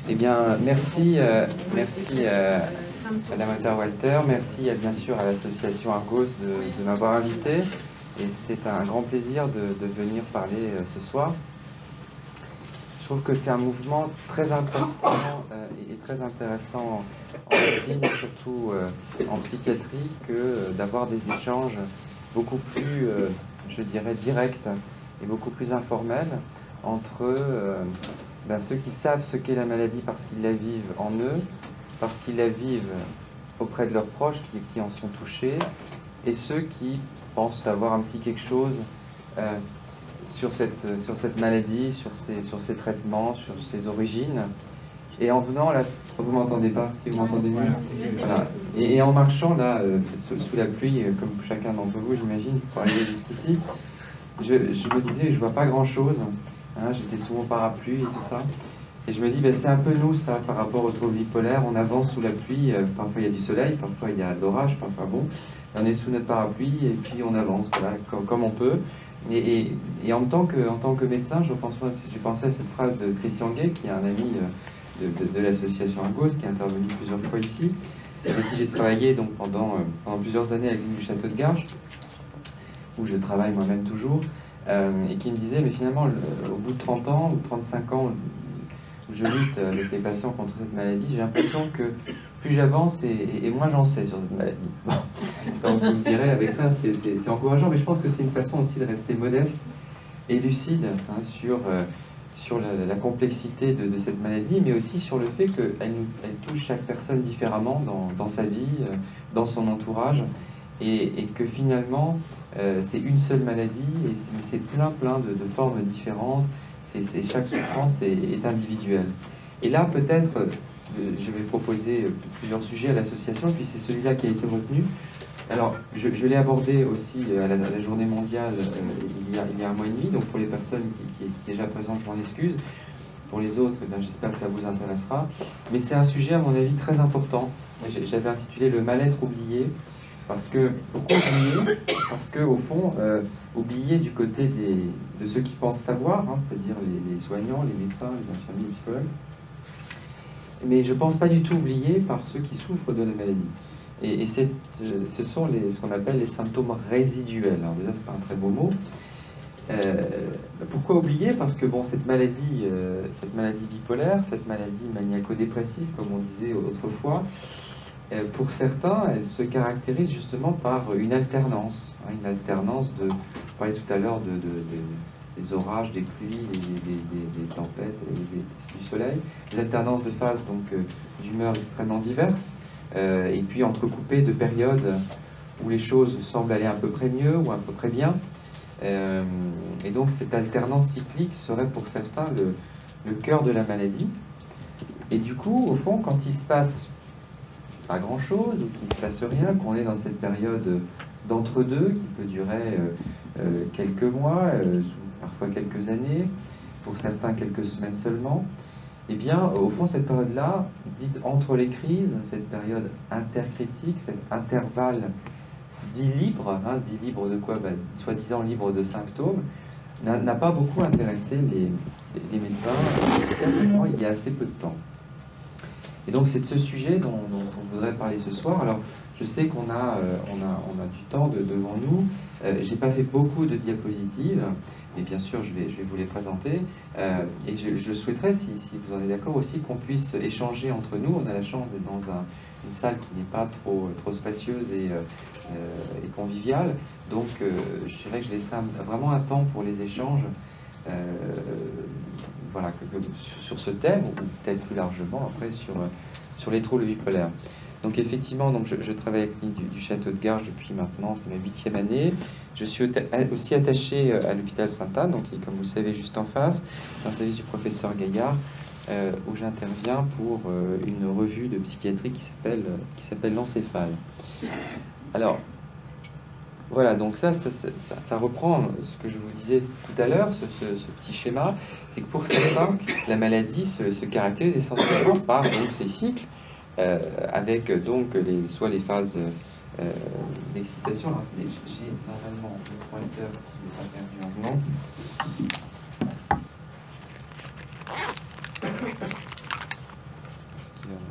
Eh bien, merci Madame Walter, merci bien sûr à l'association Argos de m'avoir invité. Et c'est un grand plaisir de venir parler ce soir. Je trouve que c'est un mouvement très important et très intéressant en médecine, surtout en psychiatrie, que d'avoir des échanges beaucoup plus, je dirais, directs et beaucoup plus informels entre ceux qui savent ce qu'est la maladie parce qu'ils la vivent en eux, parce qu'ils la vivent auprès de leurs proches qui en sont touchés, et ceux qui pensent savoir un petit quelque chose sur cette maladie, sur ses traitements, sur ses origines. Et en venant là, vous m'entendez pas, si vous m'entendez mieux, voilà. Et en marchant là, sous la pluie, comme chacun d'entre vous, j'imagine, pour arriver jusqu'ici, je me disais, je vois pas grand chose. Hein, j'étais souvent parapluie et tout ça. Et je me dis, ben, c'est un peu nous ça par rapport au trouble bipolaire. On avance sous la pluie, parfois il y a du soleil, parfois il y a de l'orage, parfois bon. On est sous notre parapluie et puis on avance, voilà, comme on peut. Et en tant que médecin, j'ai pensé à cette phrase de Christian Gay, qui est un ami de l'association Argos, qui est intervenu plusieurs fois ici, avec qui j'ai travaillé donc, pendant plusieurs années à la clinique du Château de Garges, où je travaille moi-même toujours, et qui me disait, mais finalement, au bout de 30 ans ou 35 ans, où je lutte avec les patients contre cette maladie, j'ai l'impression que plus j'avance et moins j'en sais sur cette maladie. Bon. Donc vous me direz, avec ça, c'est encourageant, mais je pense que c'est une façon aussi de rester modeste et lucide sur la complexité de cette maladie, mais aussi sur le fait qu'elle touche chaque personne différemment dans sa vie, dans son entourage, et que finalement, c'est une seule maladie, et c'est plein de formes différentes. Chaque souffrance est individuelle. Et là, peut-être, je vais proposer plusieurs sujets à l'association, puis c'est celui-là qui a été retenu. Alors, je l'ai abordé aussi à la journée mondiale il y a un mois et demi, donc pour les personnes qui étaient déjà présentes, je m'en excuse. Pour les autres, eh j'espère que ça vous intéressera. Mais c'est un sujet, à mon avis, très important. J'avais intitulé Le mal-être oublié. Pourquoi oublier? Parce qu'au fond, oublier du côté de ceux qui pensent savoir, hein, c'est-à-dire les soignants, les médecins, les infirmiers, les psychologues. Mais je ne pense pas du tout oublier par ceux qui souffrent de la maladie. Et ce sont ce qu'on appelle les symptômes résiduels. Alors déjà, ce n'est pas un très beau mot. Pourquoi oublier? Parce que bon, cette maladie bipolaire, cette maladie maniaco-dépressive, comme on disait autrefois, pour certains, elle se caractérise justement par une alternance. Hein, une alternance je parlais tout à l'heure des orages, des pluies, des tempêtes, du soleil. Des alternances de phases d'humeurs extrêmement diverses, et puis entrecoupées de périodes où les choses semblent aller à peu près mieux ou à peu près bien. Et donc cette alternance cyclique serait pour certains le cœur de la maladie. Et du coup, au fond, quand il se passe pas grand-chose, ou qu'il ne se passe rien, qu'on est dans cette période d'entre-deux qui peut durer quelques mois, parfois quelques années, pour certains quelques semaines seulement, eh bien, au fond, cette période-là, dite entre les crises, cette période intercritique, cet intervalle dit libre, hein, dit libre de quoi? Soi-disant libre de symptômes, n'a pas beaucoup intéressé les médecins, il y a assez peu de temps. Et donc c'est de ce sujet dont on voudrait parler ce soir. Alors je sais qu'on a du temps devant nous. J'ai pas fait beaucoup de diapositives, mais bien sûr je vais vous les présenter. Et je souhaiterais, si vous en êtes d'accord aussi, qu'on puisse échanger entre nous. On a la chance d'être dans une salle qui n'est pas trop spacieuse et conviviale. Donc je dirais que je laisserai vraiment un temps pour les échanges. Voilà, sur ce thème, ou peut-être plus largement après sur les troubles bipolaires. Donc effectivement, je travaille avec la clinique du Château de Garges depuis maintenant, c'est ma 8e année. Je suis aussi attaché à l'hôpital Sainte-Anne, donc comme vous le savez juste en face, dans le service du professeur Gaillard, où j'interviens pour une revue de psychiatrie qui s'appelle l'Encéphale. Alors, voilà, donc ça reprend ce que je vous disais tout à l'heure, ce petit schéma, c'est que pour certains, la maladie se caractérise essentiellement par donc, ces cycles, avec donc soit les phases d'excitation. Alors, j'ai normalement le pointeur, si je l'ai pas perdu en venant.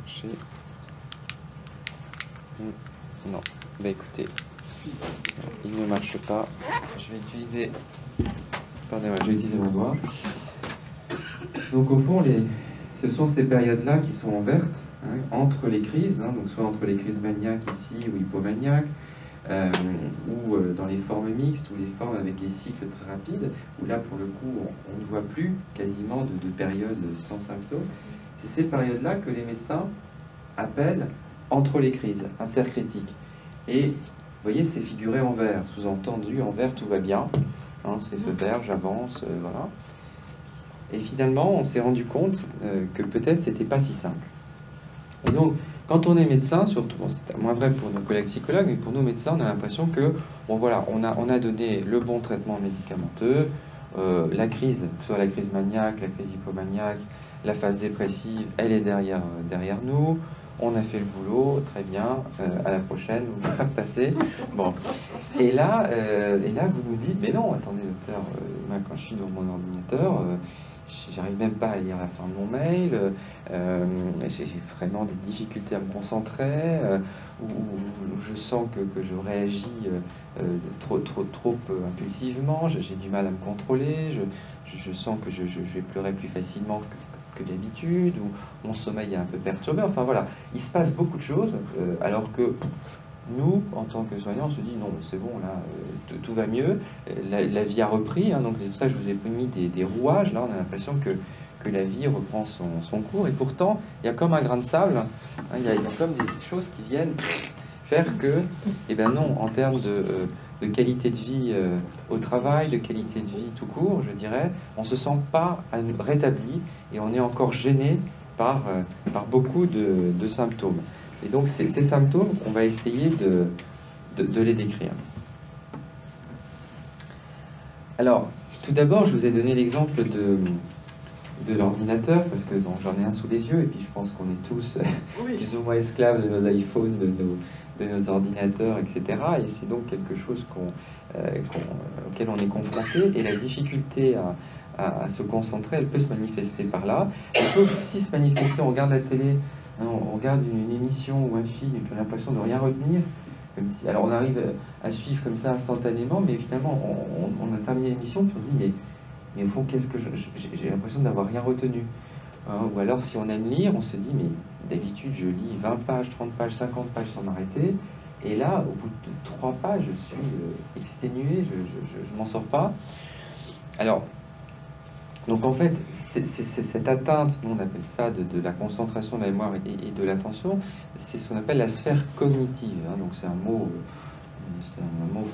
marcher. Non, bah écoutez, il ne marche pas. Je vais utiliser, pardonnez-moi, je vais utiliser mon doigt. Donc au fond, ce sont ces périodes-là qui sont en verte, hein, entre les crises, hein, donc soit entre les crises maniaques ici ou hypomaniaques, ou dans les formes mixtes, ou les formes avec des cycles très rapides, où là pour le coup on ne voit plus quasiment de périodes sans symptômes. C'est ces périodes-là que les médecins appellent entre les crises, intercritiques. Et vous voyez, c'est figuré en vert, sous-entendu en vert tout va bien, hein, c'est feu vert, j'avance, voilà. Et finalement, on s'est rendu compte que peut-être c'était pas si simple. Et donc, quand on est médecin, surtout, bon, c'est moins vrai pour nos collègues psychologues, mais pour nous médecins, on a l'impression que, bon voilà, on a donné le bon traitement médicamenteux, la crise, soit la crise maniaque, la crise hypomaniaque, la phase dépressive, elle est derrière nous, on a fait le boulot, très bien, à la prochaine, vous pouvez passer. Bon. Et là, vous nous dites, mais non, attendez, docteur, moi, quand je suis devant mon ordinateur, j'arrive même pas à lire la fin de mon mail, j'ai vraiment des difficultés à me concentrer, où je sens que je réagis trop impulsivement, j'ai du mal à me contrôler, je sens que je vais pleurer plus facilement que d'habitude, ou mon sommeil est un peu perturbé. Enfin voilà, il se passe beaucoup de choses, alors que nous, en tant que soignants, on se dit non, c'est bon, là, tout va mieux, la vie a repris, hein, donc c'est pour ça que je vous ai mis des rouages, là, on a l'impression que la vie reprend son cours, et pourtant, il y a comme un grain de sable, hein, il y a comme des choses qui viennent faire que, eh bien non, en termes de qualité de vie au travail, de qualité de vie tout court, je dirais, on ne se sent pas rétabli, et on est encore gêné par beaucoup de symptômes. Et donc, ces symptômes, on va essayer de les décrire. Alors, tout d'abord, je vous ai donné l'exemple de l'ordinateur, parce que j'en ai un sous les yeux, et puis je pense qu'on est tous plus ou moins esclaves de nos iPhones, de nos ordinateurs, etc. Et c'est donc quelque chose auquel on est confronté, et la difficulté à se concentrer, elle peut se manifester par là. Elle peut aussi se manifester, on regarde la télé, hein, on regarde une émission ou un film, et puis on a l'impression de rien retenir. Comme si, alors on arrive à suivre comme ça instantanément, mais finalement on a terminé l'émission, puis on se dit mais au fond, qu'est-ce que j'ai l'impression d'avoir rien retenu. Hein, ou alors, si on aime lire, on se dit, mais d'habitude, je lis 20 pages, 30 pages, 50 pages sans m'arrêter. Et là, au bout de 3 pages, je suis exténué, je m'en sors pas. Alors, donc en fait, c'est cette atteinte, nous on appelle ça de la concentration de la mémoire et de l'attention, c'est ce qu'on appelle la sphère cognitive. Hein, donc c'est un mot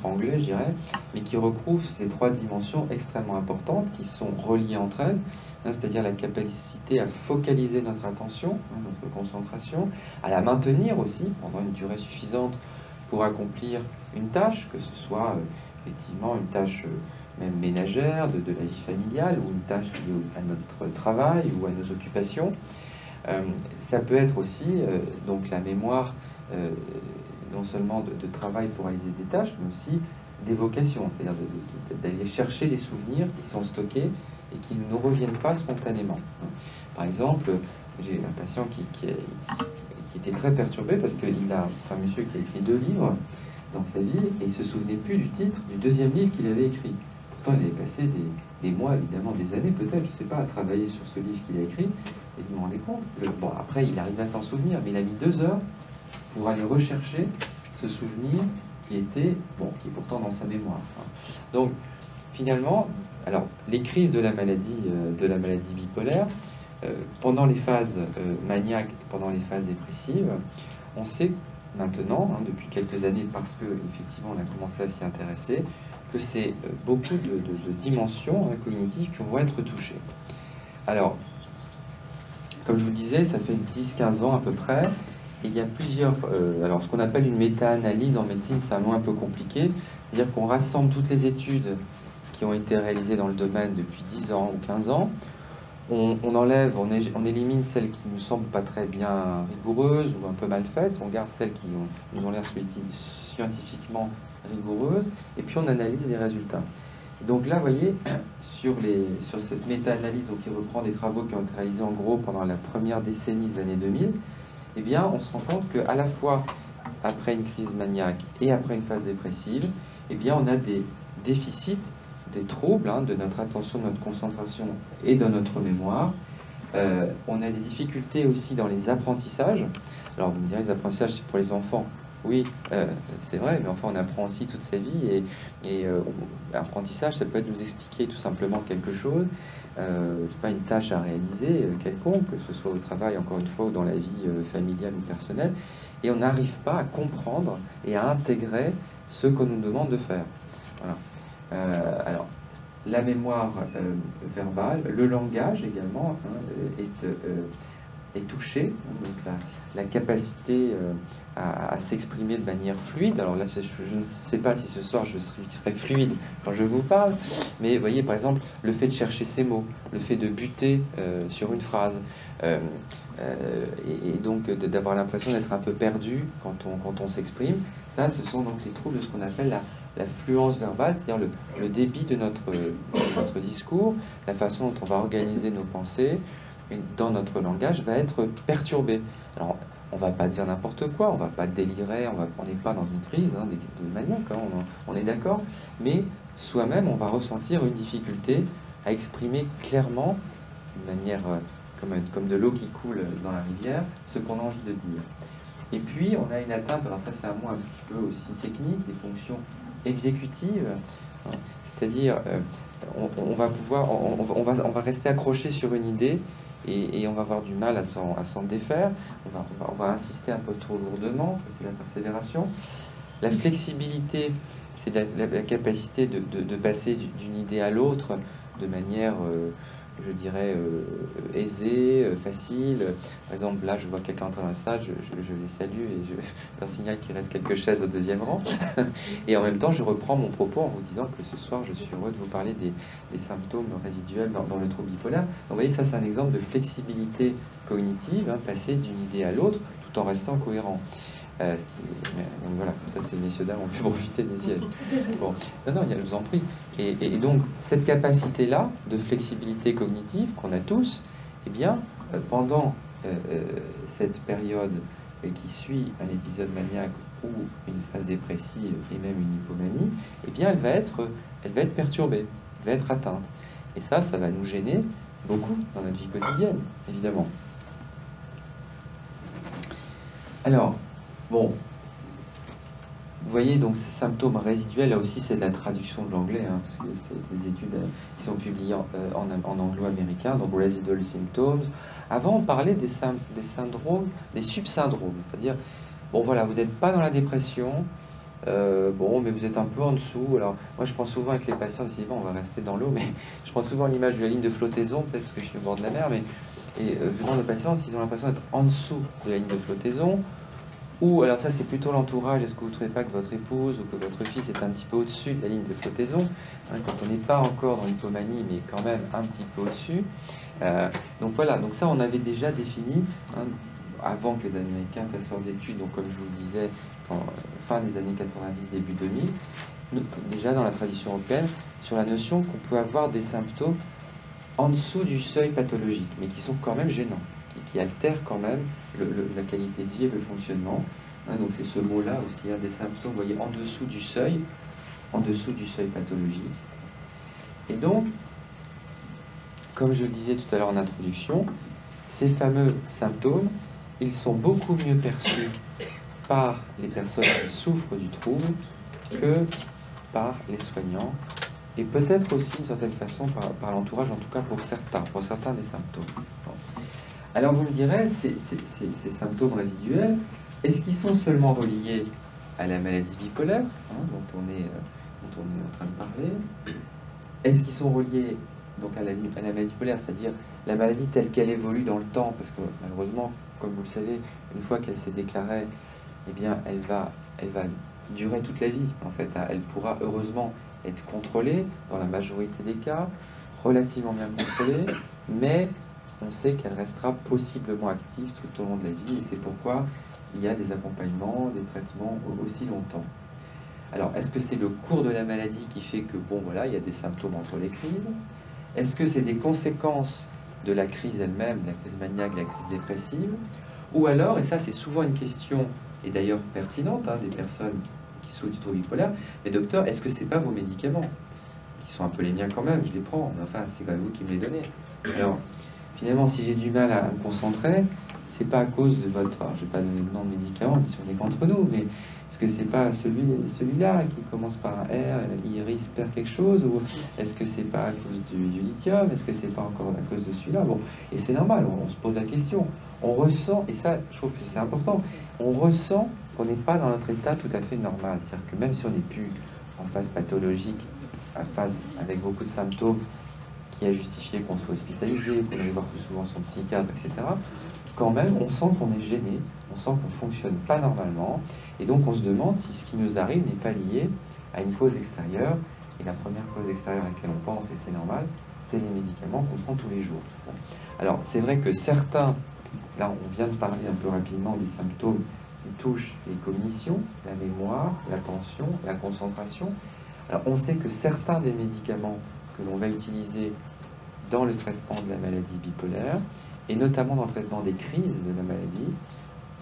franglais, je dirais, mais qui recouvre ces 3 dimensions extrêmement importantes qui sont reliées entre elles, hein, c'est-à-dire la capacité à focaliser notre attention, hein, notre concentration, à la maintenir aussi pendant une durée suffisante pour accomplir une tâche, que ce soit effectivement une tâche même ménagère, de la vie familiale, ou une tâche liée à notre travail ou à nos occupations. Ça peut être aussi donc la mémoire non seulement de travail pour réaliser des tâches, mais aussi d'évocation, c'est-à-dire d'aller chercher des souvenirs qui sont stockés et qui ne nous reviennent pas spontanément. Par exemple, j'ai un patient qui était très perturbé parce que c'est un monsieur qui a écrit 2 livres dans sa vie et il ne se souvenait plus du titre du 2e livre qu'il avait écrit. Pourtant, il avait passé des mois, évidemment des années peut-être, je ne sais pas, à travailler sur ce livre qu'il a écrit, et il me rendait compte. Bon, après, il arrivait à s'en souvenir, mais il a mis 2 heures pour aller rechercher ce souvenir qui est pourtant dans sa mémoire. Donc, finalement, alors, les crises de la maladie bipolaire, pendant les phases maniaques, pendant les phases dépressives, on sait maintenant, hein, depuis quelques années, parce que effectivement on a commencé à s'y intéresser, que c'est beaucoup de dimensions, hein, cognitives qui vont être touchées. Alors, comme je vous disais, ça fait 10-15 ans à peu près, et il y a plusieurs... alors, ce qu'on appelle une méta-analyse en médecine, c'est un mot un peu compliqué, c'est-à-dire qu'on rassemble toutes les études qui ont été réalisées dans le domaine depuis 10 ans ou 15 ans, on élimine celles qui ne nous semblent pas très bien rigoureuses ou un peu mal faites, on garde celles qui nous ont l'air scientifiquement rigoureuses, et puis on analyse les résultats. Donc là, vous voyez, sur cette méta-analyse qui reprend des travaux qui ont été réalisés en gros pendant la première décennie des années 2000, eh bien, on se rend compte qu'à la fois après une crise maniaque et après une phase dépressive, eh bien, on a des déficits, des troubles de notre attention, de notre concentration et de notre mémoire. On a des difficultés aussi dans les apprentissages. Alors, vous me direz, les apprentissages, c'est pour les enfants. Oui, c'est vrai, mais enfin, on apprend aussi toute sa vie. Et l'apprentissage, ça peut être nous expliquer tout simplement quelque chose, pas une tâche à réaliser quelconque, que ce soit au travail, encore une fois, ou dans la vie familiale ou personnelle. Et on n'arrive pas à comprendre et à intégrer ce qu'on nous demande de faire. Voilà. Alors, la mémoire verbale, le langage également est touché, donc la capacité à s'exprimer de manière fluide. Alors là, je ne sais pas si ce soir je serai fluide quand je vous parle, mais vous voyez par exemple le fait de chercher ses mots, le fait de buter sur une phrase, et donc d'avoir l'impression d'être un peu perdu quand on s'exprime, ça ce sont donc les troubles de ce qu'on appelle la fluence verbale, c'est-à-dire le débit de notre discours, la façon dont on va organiser nos pensées dans notre langage va être perturbée. Alors, on ne va pas dire n'importe quoi, on ne va pas délirer, on n'est pas dans une crise de maniaque, on est d'accord, mais soi-même, on va ressentir une difficulté à exprimer clairement, de manière comme de l'eau qui coule dans la rivière, ce qu'on a envie de dire. Et puis, on a une atteinte, alors ça c'est un mot un petit peu aussi technique, des fonctions exécutives, c'est-à-dire on va rester accroché sur une idée et on va avoir du mal à s'en défaire, on va insister un peu trop lourdement, ça c'est la persévération. La flexibilité, c'est la capacité de passer d'une idée à l'autre de manière, je dirais, aisée, facile. Par exemple, là, je vois quelqu'un entrer dans la salle, je les salue et je leur signale qu'il reste quelques chaises au deuxième rang. Et en même temps, je reprends mon propos en vous disant que ce soir, je suis heureux de vous parler des symptômes résiduels dans le trouble bipolaire. Donc, vous voyez, ça, c'est un exemple de flexibilité cognitive, passer d'une idée à l'autre tout en restant cohérent. Donc voilà, comme ça, ces messieurs dames ont pu profiter des sièges. Bon, non, je vous en prie. Et donc, cette capacité-là de flexibilité cognitive qu'on a tous, eh bien, pendant cette période qui suit un épisode maniaque ou une phase dépressive et même une hypomanie, eh bien, elle va être perturbée, elle va être atteinte. Et ça va nous gêner beaucoup dans notre vie quotidienne, évidemment. Alors, bon, vous voyez, donc ces symptômes résiduels, là aussi c'est de la traduction de l'anglais, parce que c'est des études qui sont publiées en anglo-américain, donc residual symptoms. Avant, on parlait des syndromes, des subsyndromes, c'est-à-dire, bon voilà, vous n'êtes pas dans la dépression, bon, mais vous êtes un peu en dessous. Alors, moi je prends souvent avec les patients, on va rester dans l'eau, mais je prends souvent l'image de la ligne de flottaison, peut-être parce que je suis au bord de la mer, mais venant de patients, s'ils ont l'impression d'être en dessous de la ligne de flottaison, ou, alors ça c'est plutôt l'entourage, est-ce que vous ne trouvez pas que votre épouse ou que votre fils est un petit peu au-dessus de la ligne de flottaison, quand on n'est pas encore dans l'hypomanie, mais quand même un petit peu au-dessus. Donc voilà, donc ça on avait déjà défini, avant que les Américains fassent leurs études, donc comme je vous le disais, fin des années 90, début 2000, déjà dans la tradition européenne, sur la notion qu'on peut avoir des symptômes en dessous du seuil pathologique, mais qui sont quand même gênants, qui altèrent quand même la qualité de vie et le fonctionnement. Donc c'est ce mot-là aussi, des symptômes, vous voyez, en dessous du seuil pathologique. Et donc, comme je le disais tout à l'heure en introduction, ces fameux symptômes, ils sont beaucoup mieux perçus par les personnes qui souffrent du trouble que par les soignants, et peut-être aussi d'une certaine façon par l'entourage, en tout cas pour certains des symptômes. Bon. Alors vous me direz, ces symptômes résiduels, est-ce qu'ils sont seulement reliés à la maladie bipolaire, dont on est en train de parler? Est-ce qu'ils sont reliés donc à la maladie bipolaire, c'est-à-dire la maladie telle qu'elle évolue dans le temps, parce que malheureusement, comme vous le savez, une fois qu'elle s'est déclarée, eh bien, elle va durer toute la vie, en fait. Elle pourra heureusement être contrôlée, dans la majorité des cas, relativement bien contrôlée, mais on sait qu'elle restera possiblement active tout au long de la vie, et c'est pourquoi il y a des accompagnements, des traitements aussi longtemps. Alors, est-ce que c'est le cours de la maladie qui fait que, bon, voilà, il y a des symptômes entre les crises? Est-ce que c'est des conséquences de la crise elle-même, de la crise maniaque, de la crise dépressive? Ou alors, et ça c'est souvent une question, et d'ailleurs pertinente, hein, des personnes qui souffrent du trouble bipolaire, mais docteur, est-ce que c'est pas vos médicaments? Qui sont un peu les miens quand même, je les prends, mais enfin, c'est quand même vous qui me les donnez. Alors, finalement, si j'ai du mal à me concentrer, c'est pas à cause de votre... Alors, je vais pas donner le nom de médicament, mais si on est qu'entre nous, mais est-ce que c'est pas celui-là qui commence par un R, Iris perd quelque chose, ou est-ce que c'est pas à cause du lithium, est-ce que c'est pas encore à cause de celui-là? Bon, et c'est normal, on se pose la question. On ressent, et ça, je trouve que c'est important, on ressent qu'on n'est pas dans notre état tout à fait normal. C'est-à-dire que même si on n'est plus en phase pathologique, en phase avec beaucoup de symptômes qui a justifié qu'on soit hospitalisé, qu'on aille voir plus souvent son psychiatre, etc., quand même, on sent qu'on est gêné, on sent qu'on ne fonctionne pas normalement, et donc on se demande si ce qui nous arrive n'est pas lié à une cause extérieure. Et la première cause extérieure à laquelle on pense, et c'est normal, c'est les médicaments qu'on prend tous les jours. Bon. Alors, c'est vrai que certains, là on vient de parler un peu rapidement des symptômes qui touchent les cognitions, la mémoire, l'attention, la concentration. Alors, on sait que certains des médicaments que l'on va utiliser dans le traitement de la maladie bipolaire, et notamment dans le traitement des crises de la maladie,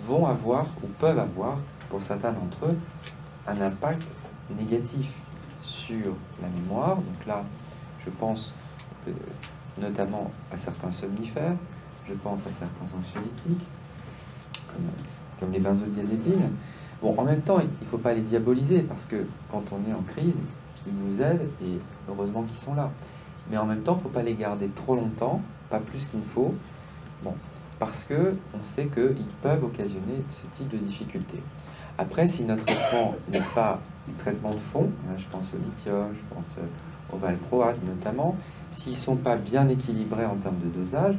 vont avoir, ou peuvent avoir, pour certains d'entre eux, un impact négatif sur la mémoire. Donc là, je pense notamment à certains somnifères, je pense à certains anxiolytiques, comme les benzodiazépines. Bon, en même temps, il ne faut pas les diaboliser, parce que quand on est en crise, ils nous aident, et heureusement qu'ils sont là. Mais en même temps, il ne faut pas les garder trop longtemps, pas plus qu'il ne faut, bon, parce qu'on sait qu'ils peuvent occasionner ce type de difficultés. Après, si notre traitement n'est pas un traitement de fond, hein, je pense au lithium, je pense au valproate notamment, s'ils ne sont pas bien équilibrés en termes de dosage,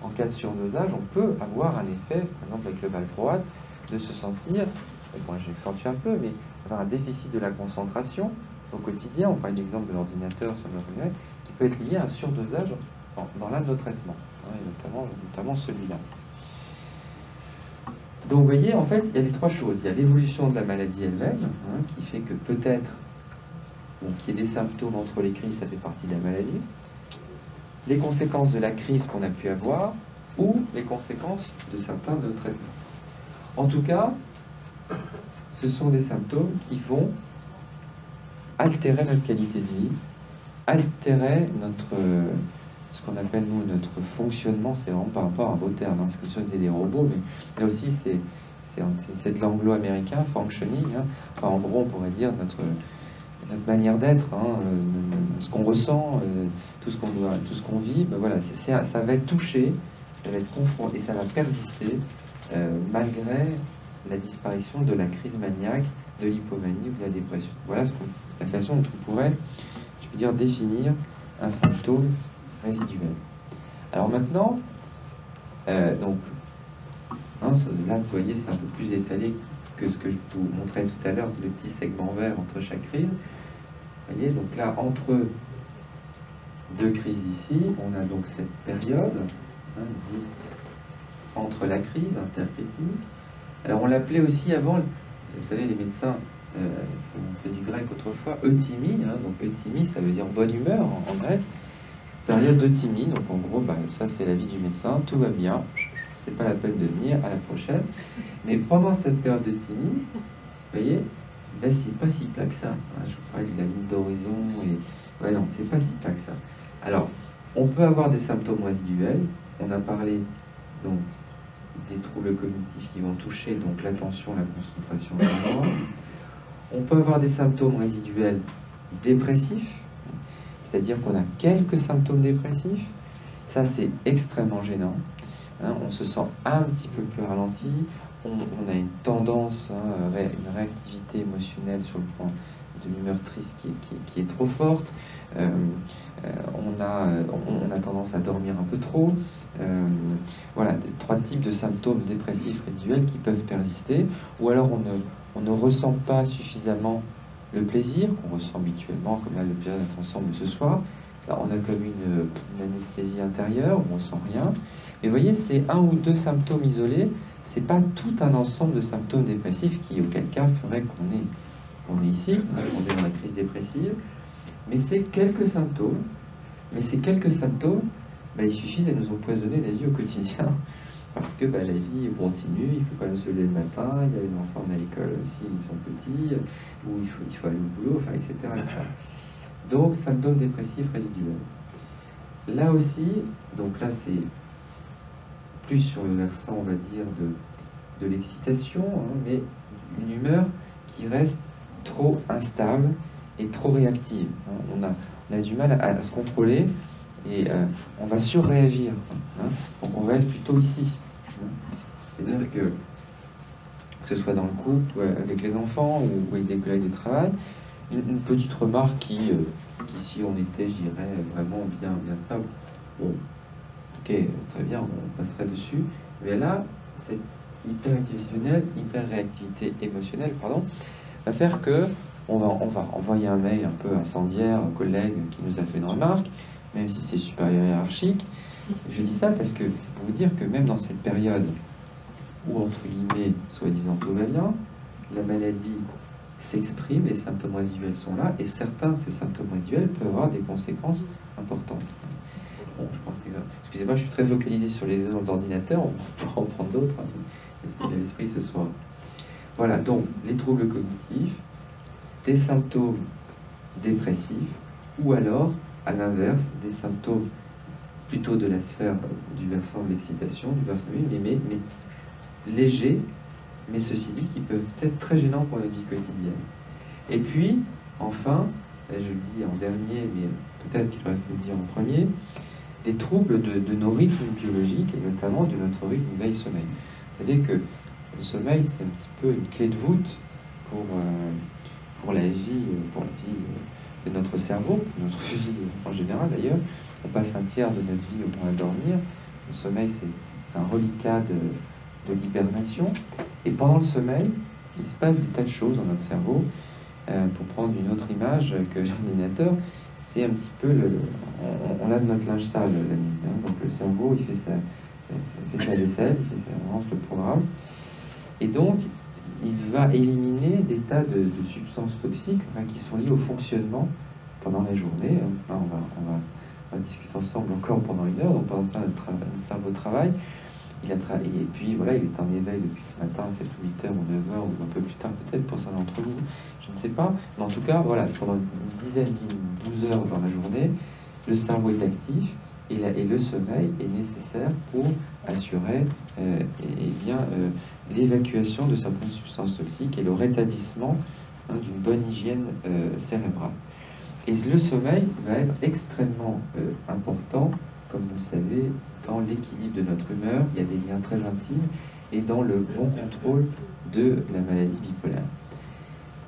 en cas de surdosage, on peut avoir un effet, par exemple avec le valproate, de se sentir, bon, j'accentue un peu, mais avoir un déficit de la concentration au quotidien. On prend l'exemple de l'ordinateur sur l'ordinateur, qui peut être lié à un surdosage dans l'un de nos traitements, hein, et notamment celui-là. Donc vous voyez, en fait, il y a les trois choses. Il y a l'évolution de la maladie elle-même, hein, qui fait que peut-être qu'il y ait des symptômes entre les crises, ça fait partie de la maladie. Les conséquences de la crise qu'on a pu avoir, ou les conséquences de certains de nos traitements. En tout cas, ce sont des symptômes qui vont altérer notre qualité de vie, altérer ce qu'on appelle, nous, notre fonctionnement. C'est vraiment par rapport à un beau terme, hein, c'est comme si on était des robots, mais là aussi, c'est de l'anglo-américain, functioning. Hein. Enfin, en gros, on pourrait dire notre manière d'être, hein, ce qu'on ressent, tout ce qu'on vit, ben voilà, ça va être touché, ça va être confronté, et ça va persister malgré la disparition de la crise maniaque, de l'hypomanie ou de la dépression. Voilà la façon dont on pourrait, je peux dire, définir un symptôme résiduel. Alors maintenant, donc, hein, là, vous voyez, c'est un peu plus étalé que ce que je vous montrais tout à l'heure, le petit segment vert entre chaque crise. Vous voyez, donc là, entre deux crises ici, on a donc cette période, hein, dite entre la crise intercritique. Alors on l'appelait aussi avant, vous savez, les médecins, on fait du grec autrefois, euthymie, hein, donc euthymie, ça veut dire bonne humeur en grec, période d'euthymie, donc en gros, ça c'est la vie du médecin, tout va bien, c'est pas la peine de venir, à la prochaine. Mais pendant cette période d'euthymie, vous voyez, ben, c'est pas si plat que ça. Hein, je vous parlais de la ligne d'horizon, et ouais, non, c'est pas si plat que ça. Alors, on peut avoir des symptômes résiduels, on a parlé donc des troubles cognitifs qui vont toucher donc l'attention, la concentration, la mémoire. On peut avoir des symptômes résiduels dépressifs, c'est-à-dire qu'on a quelques symptômes dépressifs. Ça, c'est extrêmement gênant. Hein, on se sent un petit peu plus ralenti. On a une tendance, hein, une réactivité émotionnelle sur le plan de l'humeur triste qui est trop forte. On a tendance à dormir un peu trop. Voilà, trois types de symptômes dépressifs résiduels qui peuvent persister. Ou alors on ne ressent pas suffisamment le plaisir qu'on ressent habituellement, comme là le plaisir d'être ensemble ce soir. Alors, on a comme une anesthésie intérieure, on ne ressent rien. Mais vous voyez, c'est un ou deux symptômes isolés, c'est pas tout un ensemble de symptômes dépressifs qui, auquel cas, ferait qu'on est ici, qu'on est dans la crise dépressive. Mais c'est quelques symptômes. Mais ces quelques symptômes, ils suffisent à nous empoisonner la vie au quotidien. parce que la vie continue, il faut quand même se lever le matin, il y a les enfants à l'école aussi, ils sont petits, ou il faut aller au boulot, enfin, etc., etc. Donc, symptômes dépressifs résiduels. Là aussi, donc là, c'est plus sur le versant, on va dire, de l'excitation, hein, mais une humeur qui reste trop instable et trop réactive. On a du mal à se contrôler et on va surréagir. Hein, donc on va être plutôt ici. Hein. C'est-à-dire que ce soit dans le couple, ou avec les enfants, ou avec des collègues de travail, une petite remarque qui, si on était, je dirais, vraiment bien stable, bon, ok, très bien, on passerait dessus. Mais là, cette hyper-réactivité émotionnelle, pardon, va faire que on va envoyer un mail un peu incendiaire au collègue qui nous a fait une remarque, même si c'est supérieur hiérarchique. Je dis ça parce que c'est pour vous dire que même dans cette période où, entre guillemets, soi-disant tout va bien, la maladie s'exprime, les symptômes résiduels sont là, et certains de ces symptômes résiduels peuvent avoir des conséquences importantes. Bon, je pense que... Excusez-moi, je suis très focalisé sur les exemples d'ordinateur, on pourra en prendre d'autres, hein, c'est à l'esprit ce soir. Voilà, donc les troubles cognitifs, des symptômes dépressifs, ou alors, à l'inverse, des symptômes plutôt de la sphère du versant de l'excitation, du versant mais légers, mais ceci dit, qui peuvent être très gênants pour notre vie quotidienne. Et puis, enfin, je le dis en dernier, mais peut-être qu'il aurait fallu le dire en premier, des troubles de nos rythmes biologiques, et notamment de notre rythme veille-sommeil. Vous savez que le sommeil, c'est un petit peu une clé de voûte pour la vie de notre cerveau, notre vie en général d'ailleurs. On passe un tiers de notre vie au point de dormir. Le sommeil, c'est un reliquat de l'hibernation. Et pendant le sommeil, il se passe des tas de choses dans notre cerveau. Pour prendre une autre image que l'ordinateur, c'est un petit peu on lave notre linge sale la nuit. Hein, donc le cerveau, il fait sa vaisselle, on lance le programme. Et donc, il va éliminer des tas de substances toxiques qui sont liées au fonctionnement pendant la journée. Là, on va discuter ensemble encore pendant 1 heure. Donc pendant ce temps, notre cerveau travaille. Et puis voilà, il est en éveil depuis ce matin, 7 ou 8 heures ou 9 heures, ou un peu plus tard peut-être pour certains d'entre vous, je ne sais pas. Mais en tout cas, voilà, pendant une dizaine, 12 heures dans la journée, le cerveau est actif et le sommeil est nécessaire pour assurer l'évacuation de certaines substances toxiques et le rétablissement d'une bonne hygiène cérébrale. Et le sommeil va être extrêmement important, comme vous le savez, dans l'équilibre de notre humeur. Il y a des liens très intimes et dans le bon contrôle de la maladie bipolaire.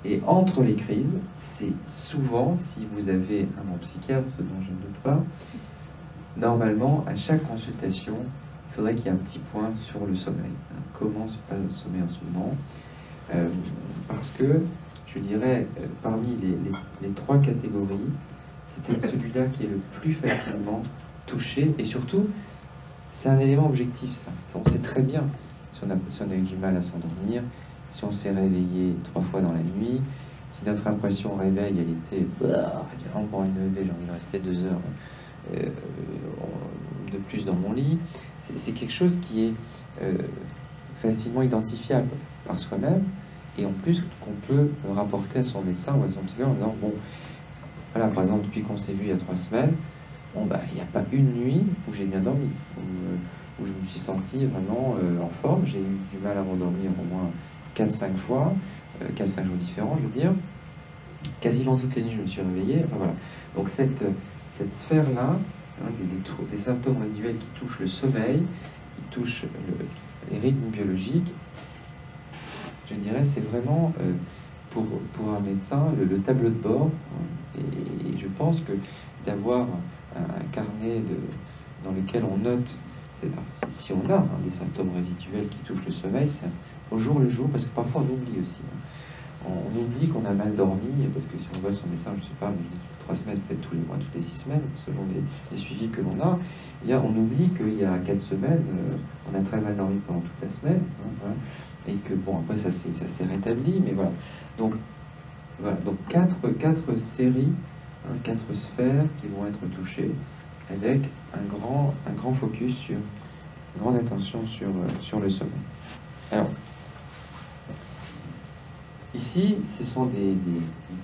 Et entre les crises, c'est souvent, si vous avez un bon psychiatre, ce dont je ne doute pas, normalement, à chaque consultation, il faudrait qu'il y ait un petit point sur le sommeil. Comment se passe le sommeil en ce moment? Parce que, je dirais, parmi les 3 catégories, c'est peut-être celui-là qui est le plus facilement touché. Et surtout, c'est un élément objectif, ça. On sait très bien si on a eu du mal à s'endormir, si on s'est réveillé 3 fois dans la nuit, si notre impression au réveil, elle était pour une levée, j'ai envie de rester 2 heures de plus dans mon lit. C'est quelque chose qui est facilement identifiable par soi-même, et en plus qu'on peut rapporter à son médecin ou à son psychologue en disant, bon, voilà, par exemple, depuis qu'on s'est vu il y a 3 semaines, bon, il n'y a pas une nuit où j'ai bien dormi, où je me suis senti vraiment en forme. J'ai eu du mal à m'endormir au moins 4-5 fois, 4-5 jours différents, je veux dire. Quasiment toutes les nuits, je me suis réveillé. Enfin, voilà. Donc cette sphère-là, des symptômes résiduels qui touchent le sommeil, qui touchent les rythmes biologiques, je dirais, c'est vraiment pour un médecin le tableau de bord. Et je pense que d'avoir un carnet dans lequel on note, si on a des symptômes résiduels qui touchent le sommeil, c'est au jour le jour, parce que parfois on oublie aussi. On oublie qu'on a mal dormi, parce que si on voit son médecin, je ne sais pas, mais je dis toutes les 3 semaines, peut-être tous les mois, toutes les 6 semaines, selon les suivis que l'on a, eh bien, on oublie qu'il y a 4 semaines, on a très mal dormi pendant toute la semaine, voilà, et que, bon, après ça s'est rétabli, mais voilà. Donc 4 séries, 4 sphères qui vont être touchées, avec un grand focus sur grande attention sur le sommeil. Alors, ici, ce sont des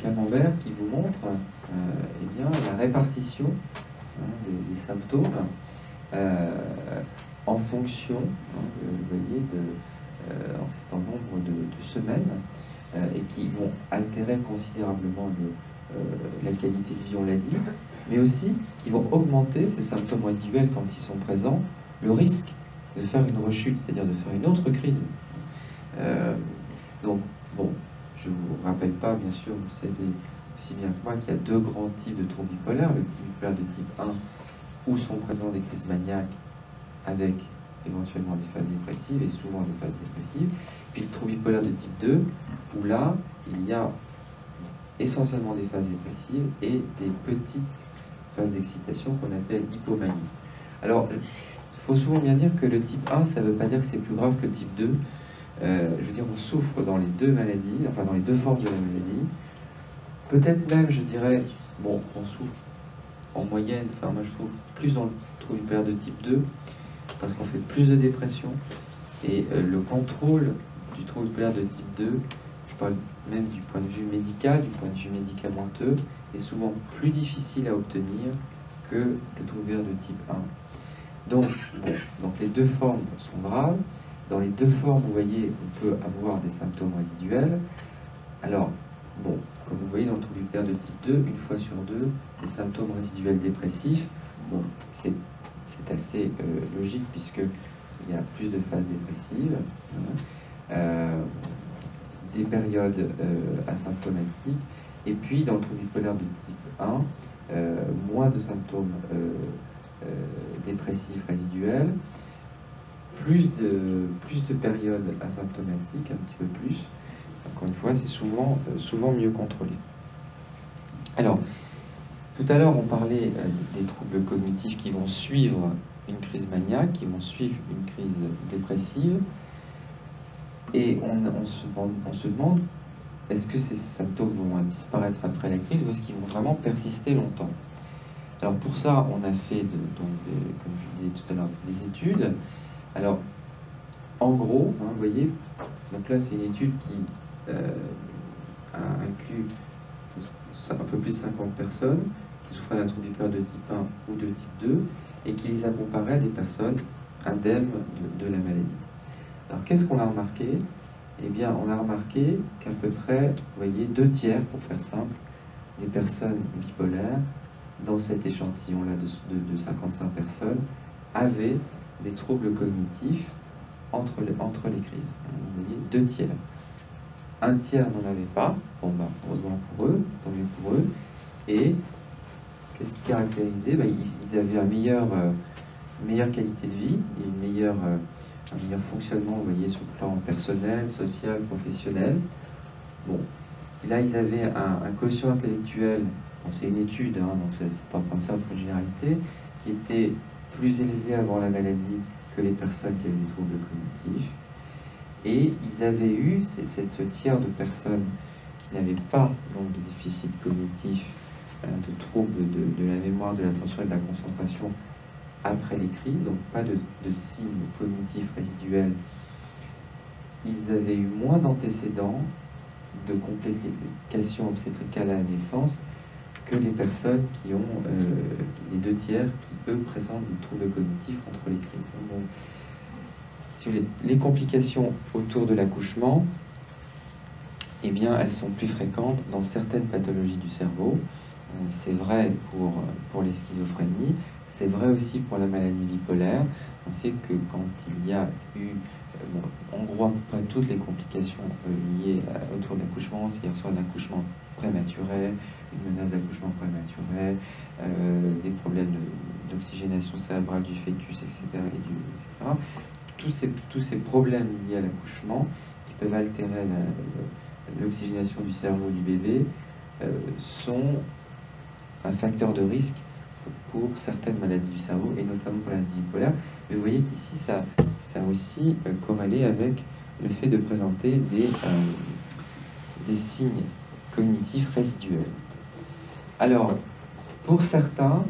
camemberts qui vous montrent eh bien, la répartition des symptômes en fonction, vous voyez, en certain nombre de semaines et qui vont altérer considérablement la qualité de vie, on l'a dit, mais aussi qui vont augmenter ces symptômes résiduels quand ils sont présents, le risque de faire une rechute, c'est-à-dire de faire une autre crise. Donc, bon, je ne vous rappelle pas, bien sûr, vous savez aussi bien que moi qu'il y a deux grands types de troubles bipolaires, le type bipolaire de type 1, où sont présents des crises maniaques avec éventuellement des phases dépressives, et souvent des phases dépressives, puis le trouble bipolaire de type 2, où là, il y a essentiellement des phases dépressives et des petites phases d'excitation qu'on appelle hypomanie. Alors, il faut souvent bien dire que le type 1, ça ne veut pas dire que c'est plus grave que le type 2. Je veux dire, on souffre dans les deux maladies, enfin dans les deux formes de la maladie. Peut-être même, je dirais, bon, on souffre en moyenne, enfin moi je trouve plus dans le trouble bipolaire de type 2, parce qu'on fait plus de dépression, et le contrôle du trouble bipolaire de type 2, je parle même du point de vue médical, du point de vue médicamenteux, est souvent plus difficile à obtenir que le trouble bipolaire de type 1. Donc, bon, donc les deux formes sont graves. Dans les deux formes, vous voyez, on peut avoir des symptômes résiduels. Alors, bon, comme vous voyez dans le trouble bipolaire de type 2, une fois sur deux, des symptômes résiduels dépressifs. Bon, c'est assez logique puisqu'il y a plus de phases dépressives, des périodes asymptomatiques, et puis dans le trouble bipolaire de type 1, moins de symptômes dépressifs résiduels, plus de périodes asymptomatiques, un petit peu plus. Encore une fois, c'est souvent mieux contrôlé. Alors, tout à l'heure, on parlait des troubles cognitifs qui vont suivre une crise maniaque, qui vont suivre une crise dépressive. Et on se demande, est-ce que ces symptômes vont disparaître après la crise ou est-ce qu'ils vont vraiment persister longtemps? Alors pour ça, on a fait, comme je disais tout à l'heure, des études. Alors, en gros, vous voyez, donc là c'est une étude qui a inclus un peu plus de 50 personnes qui souffraient d'un trouble bipolaire de type 1 ou de type 2 et qui les a comparées à des personnes indemnes de la maladie. Alors qu'est-ce qu'on a remarqué? Eh bien, on a remarqué qu'à peu près, vous voyez, 2/3, pour faire simple, des personnes bipolaires dans cet échantillon-là de 55 personnes avaient des troubles cognitifs entre les crises. Vous voyez, 2/3. 1/3 n'en avait pas. Bon, bah, heureusement pour eux, tant mieux pour eux. Et qu'est-ce qui caractérisait? Bah, ils avaient une meilleure qualité de vie et un meilleur fonctionnement, vous voyez, sur le plan personnel, social, professionnel. Bon, et là, ils avaient un quotient intellectuel, bon, c'est une étude, hein, donc il ne faut pas prendre ça pour une généralité, qui était plus élevé avant la maladie que les personnes qui avaient des troubles cognitifs. Et ils avaient eu, ce tiers de personnes qui n'avaient pas donc, de déficit cognitif, de troubles de la mémoire, de l'attention et de la concentration après les crises, donc pas de signes cognitifs résiduels. Ils avaient eu moins d'antécédents de complications obstétricales à la naissance que les personnes qui ont les 2/3 qui, eux, présentent des troubles cognitifs entre les crises. Donc, si vous voulez, les complications autour de l'accouchement, eh bien, elles sont plus fréquentes dans certaines pathologies du cerveau. C'est vrai pour les schizophrénies, c'est vrai aussi pour la maladie bipolaire. On sait que quand il y a eu, en gros, pas toutes les complications liées autour de l'accouchement, c'est-à-dire soit un accouchement prématuré, une menace d'accouchement prématuré, des problèmes d'oxygénation cérébrale du fœtus, etc. Tous ces problèmes liés à l'accouchement qui peuvent altérer l'oxygénation du cerveau du bébé sont un facteur de risque pour certaines maladies du cerveau, et notamment pour la maladie bipolaire. Mais vous voyez qu'ici, ça a aussi corrélé avec le fait de présenter des signes cognitifs résiduels. Alors, pour certains,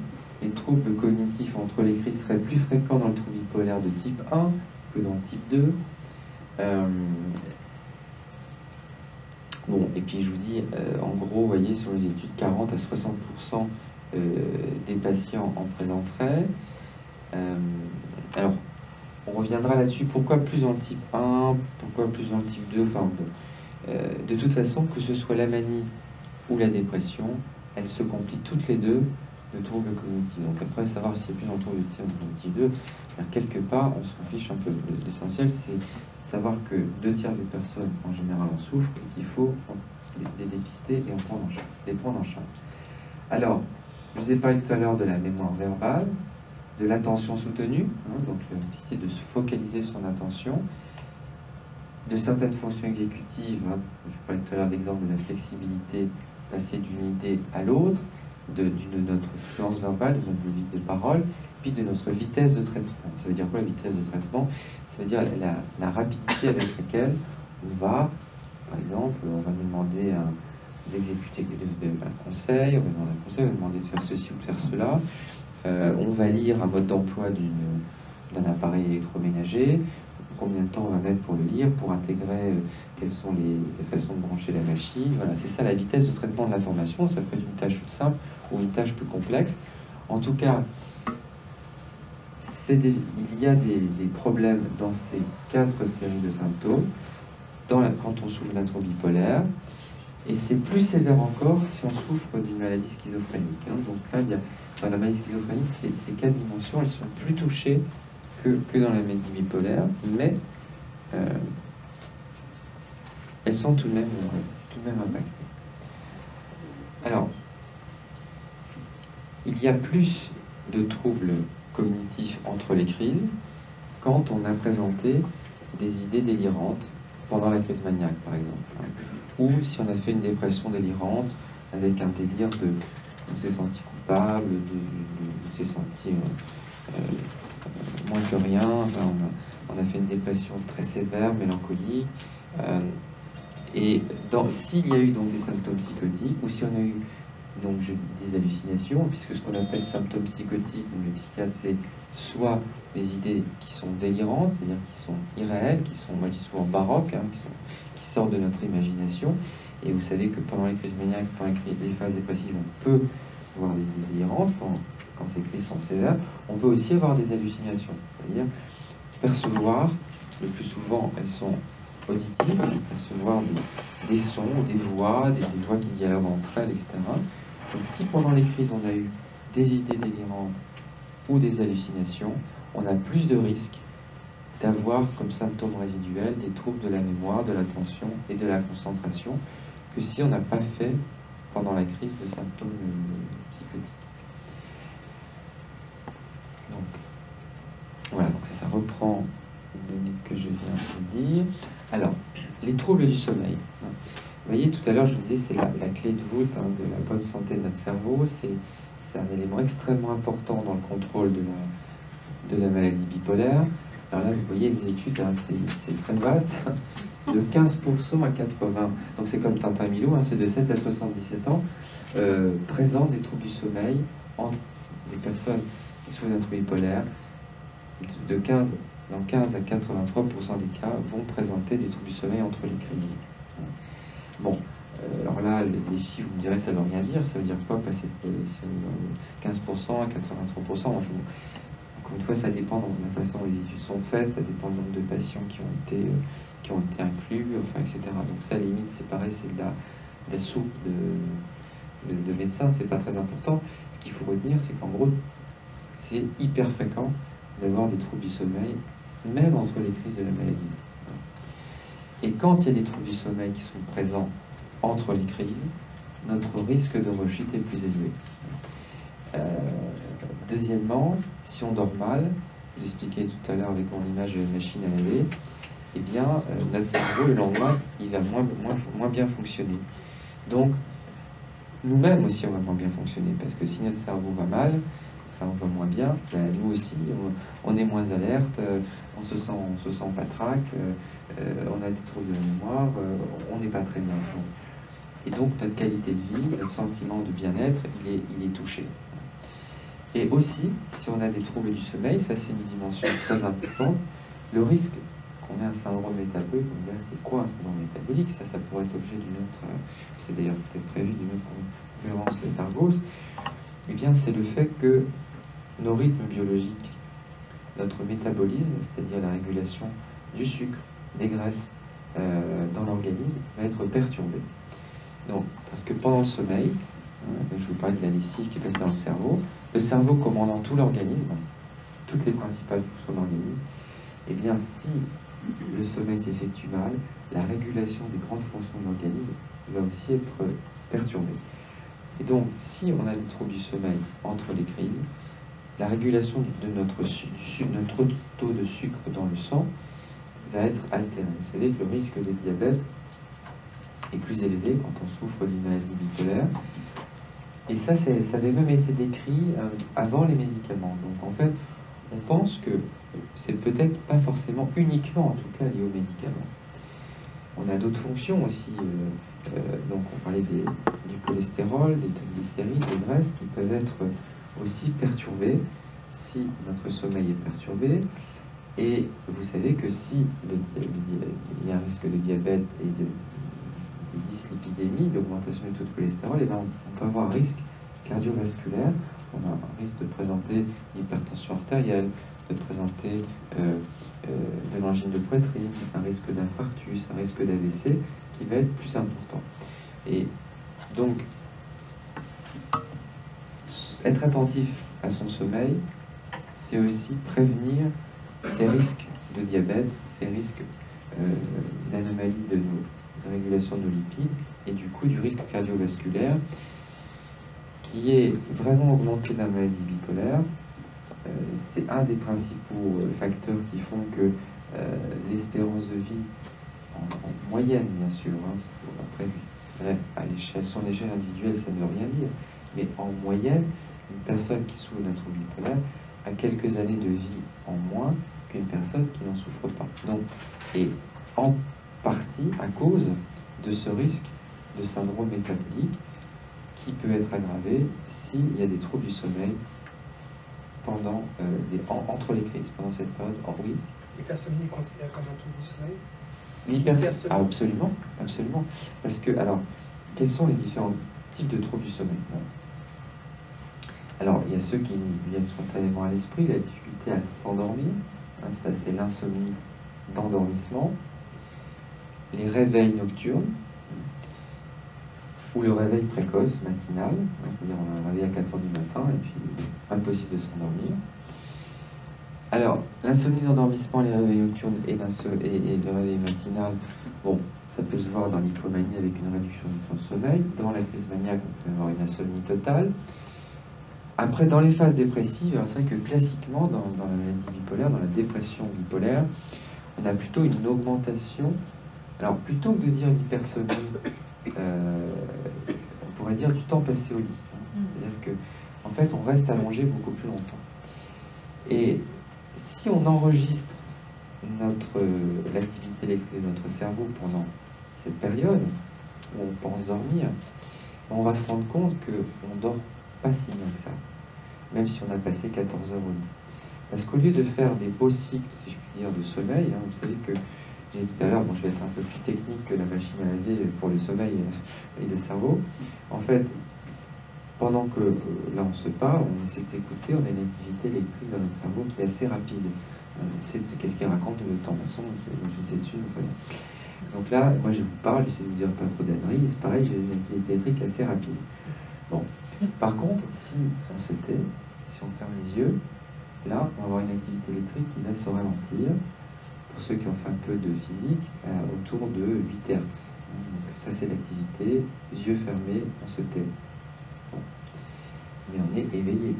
les troubles cognitifs entre les crises seraient plus fréquents dans le trouble bipolaire de type 1 que dans le type 2. Bon, et puis je vous dis, en gros, vous voyez, sur les études, 40 à 60% des patients en présenteraient. Alors, on reviendra là-dessus. Pourquoi plus dans le type 1? Pourquoi plus dans le type 2? Enfin, bon. De toute façon, que ce soit la manie ou la dépression, elles se compliquent toutes les deux de troubles cognitifs. Donc après, savoir s'il y a plus dans le trouble de type 2, quelque part, on s'en fiche un peu. L'essentiel, c'est savoir que 2/3 des personnes, en général, en souffrent et qu'il faut les dépister et les prendre en charge. Alors, je vous ai parlé tout à l'heure de la mémoire verbale, de l'attention soutenue, donc la capacité de se focaliser son attention, de certaines fonctions exécutives, je parlais tout à l'heure d'exemple de la flexibilité, passer d'une idée à l'autre, de notre fluence verbale, de notre débit de parole, puis de notre vitesse de traitement. Ça veut dire quoi la vitesse de traitement? Ça veut dire la rapidité avec laquelle on va, par exemple, on va nous demander d'exécuter un conseil, on va demander un conseil, on va demander de faire ceci ou de faire cela. On va lire un mode d'emploi d'un appareil électroménager. Combien de temps on va mettre pour le lire, pour intégrer quelles sont les façons de brancher la machine. Voilà, c'est ça la vitesse de traitement de l'information. Ça peut être une tâche toute simple ou une tâche plus complexe. En tout cas, il y a des problèmes dans ces 4 séries de symptômes quand on souffre d'un trouble bipolaire. Et c'est plus sévère encore si on souffre d'une maladie schizophrénique. Donc là, dans la maladie schizophrénique, ces 4 dimensions, elles sont plus touchées que dans la maladie bipolaire, mais elles sont tout de même impactées. Alors, il y a plus de troubles cognitifs entre les crises quand on a présenté des idées délirantes pendant la crise maniaque, par exemple, ou si on a fait une dépression délirante avec un délire on s'est senti coupable, on s'est senti moins que rien, enfin, on a fait une dépression très sévère, mélancolique, et s'il y a eu donc des symptômes psychotiques, ou si on a eu donc des hallucinations, puisque ce qu'on appelle symptômes psychotiques, donc les psychiatres, c'est soit des idées qui sont délirantes, c'est-à-dire qui sont irréelles, qui sont, moi je dis souvent baroques, qui sortent de notre imagination. Et vous savez que pendant les crises maniaques, pendant les phases dépressives, on peut avoir des idées délirantes quand ces crises sont sévères. On peut aussi avoir des hallucinations, c'est-à-dire percevoir, le plus souvent elles sont auditives, percevoir des sons, des voix qui dialoguent entre elles, etc. Donc si pendant les crises on a eu des idées délirantes ou des hallucinations, on a plus de risques d'avoir comme symptômes résiduels des troubles de la mémoire, de l'attention et de la concentration que si on n'a pas fait pendant la crise de symptômes psychotiques. Donc, voilà, donc ça reprend les données que je viens de dire. Alors, les troubles du sommeil. Vous voyez, tout à l'heure, je vous disais, c'est la clé de voûte de la bonne santé de notre cerveau. C'est un élément extrêmement important dans le contrôle de la maladie bipolaire. Alors là, vous voyez les études, c'est très vaste, de 15% à 80%. Donc c'est comme Tintin Milou, c'est de 7 à 77 ans, présentent des troubles du sommeil entre des personnes qui souffrent d'un trouble bipolaire. Dans 15 à 83% des cas, vont présenter des troubles du sommeil entre les crises. Bon, alors là, les chiffres, vous me direz, ça ne veut rien dire. Ça veut dire quoi, passer de 15% à 83%? Enfin, encore une fois, ça dépend de la façon dont les études sont faites, ça dépend du nombre de patients qui ont été inclus, enfin, etc. Donc ça, à la limite, c'est pareil, c'est de la soupe de médecins, c'est pas très important. Ce qu'il faut retenir, c'est qu'en gros, c'est hyper fréquent d'avoir des troubles du sommeil, même entre les crises de la maladie. Et quand il y a des troubles du sommeil qui sont présents entre les crises, notre risque de rechute est plus élevé. Deuxièmement, si on dort mal, vous expliquais tout à l'heure avec mon image de machine à laver, eh bien, notre cerveau, le lendemain, il va moins bien fonctionner. Donc, nous-mêmes aussi, on va moins bien fonctionner, parce que si notre cerveau va mal, enfin, on va moins bien, ben, nous aussi, on est moins alerte, on se sent patraque, on a des troubles de la mémoire, on n'est pas très bien. Et donc, notre qualité de vie, notre sentiment de bien-être, il est touché. Et aussi, si on a des troubles du sommeil, ça c'est une dimension très importante, le risque qu'on ait un syndrome métabolique, on dirait c'est quoi un syndrome métabolique, ça pourrait être l'objet d'une autre, c'est d'ailleurs peut-être prévu d'une autre conférence d'Argos, eh bien c'est le fait que nos rythmes biologiques, notre métabolisme, c'est-à-dire la régulation du sucre, des graisses dans l'organisme, va être perturbé. Donc, parce que pendant le sommeil, je vous parlais de la lessive qui passe dans le cerveau commandant tout l'organisme, toutes les principales fonctions de l'organisme, eh bien si le sommeil s'effectue mal, la régulation des grandes fonctions de l'organisme va aussi être perturbée. Et donc, si on a des troubles du sommeil entre les crises, la régulation de notre taux de sucre dans le sang va être altérée. Vous savez que le risque de diabète est plus élevé quand on souffre d'une maladie bipolaire. Et ça avait même été décrit avant les médicaments. Donc en fait, on pense que c'est peut-être pas forcément uniquement, en tout cas, lié aux médicaments. On a d'autres fonctions aussi. Donc on parlait du cholestérol, des triglycérides, des graisses qui peuvent être aussi perturbées si notre sommeil est perturbé. Et vous savez que si il y a un risque de diabète et de dyslipidémie, d'augmentation du taux de cholestérol, et bien on peut avoir un risque cardiovasculaire. On a un risque de présenter une hypertension artérielle, de présenter de l'angine de poitrine, un risque d'infarctus, un risque d'AVC qui va être plus important. Et donc, être attentif à son sommeil, c'est aussi prévenir ces risques de diabète, ces risques d'anomalie de régulation de nos lipides et du coup du risque cardiovasculaire qui est vraiment augmenté dans la maladie bipolaire. C'est un des principaux facteurs qui font que l'espérance de vie, en moyenne bien sûr, après à son échelle individuelle ça ne veut rien dire, mais en moyenne, une personne qui souffre d'un trouble bipolaire a quelques années de vie en moins qu'une personne qui n'en souffre pas. Donc, et en partie à cause de ce risque de syndrome métabolique qui peut être aggravé s'il y a des troubles du sommeil pendant entre les crises, pendant cette période. Oh, oui. L'hypersomnie est considérée comme un trouble du sommeil? Ah, absolument, absolument. Parce que, alors, quels sont les différents types de troubles du sommeil? Alors, il y a ceux qui nous viennent spontanément à l'esprit, la difficulté à s'endormir, ça c'est l'insomnie d'endormissement, les réveils nocturnes, ou le réveil précoce, matinal, c'est-à-dire on a un réveil à 4h du matin et puis impossible de s'endormir. Alors, l'insomnie d'endormissement, les réveils nocturnes et le réveil matinal, bon, ça peut se voir dans l'hypomanie avec une réduction du temps de sommeil. Dans la crise maniaque, on peut avoir une insomnie totale. Après, dans les phases dépressives, c'est vrai que classiquement, dans la maladie bipolaire, dans la dépression bipolaire, on a plutôt une augmentation. Alors, plutôt que de dire l'hypersomnie, on pourrait dire du temps passé au lit. C'est-à-dire que, en fait, on reste allongé beaucoup plus longtemps. Et si on enregistre l'activité électrique de notre cerveau pendant cette période où on pense dormir, on va se rendre compte qu'on dort pas si bien que ça, même si on a passé 14 heures au lit. Parce qu'au lieu de faire des beaux cycles, si je puis dire, de sommeil, vous savez que j'ai dit tout à l'heure, bon, je vais être un peu plus technique que la machine à laver pour le sommeil et le cerveau. En fait, pendant que là on se parle, on essaie d'écouter, on a une activité électrique dans notre cerveau qui est assez rapide. Qu'est-ce qu'il raconte de temps façon, je sais dessus. Donc là, moi je vous parle, j'essaie de vous dire pas trop d'âneries, c'est pareil, j'ai une activité électrique assez rapide. Bon. Par contre, si on se tait, si on ferme les yeux, là on va avoir une activité électrique qui va se ralentir. Pour ceux qui ont fait un peu de physique, autour de 8 Hz. Donc ça c'est l'activité, yeux fermés, on se tait. Bon. Mais on est éveillé.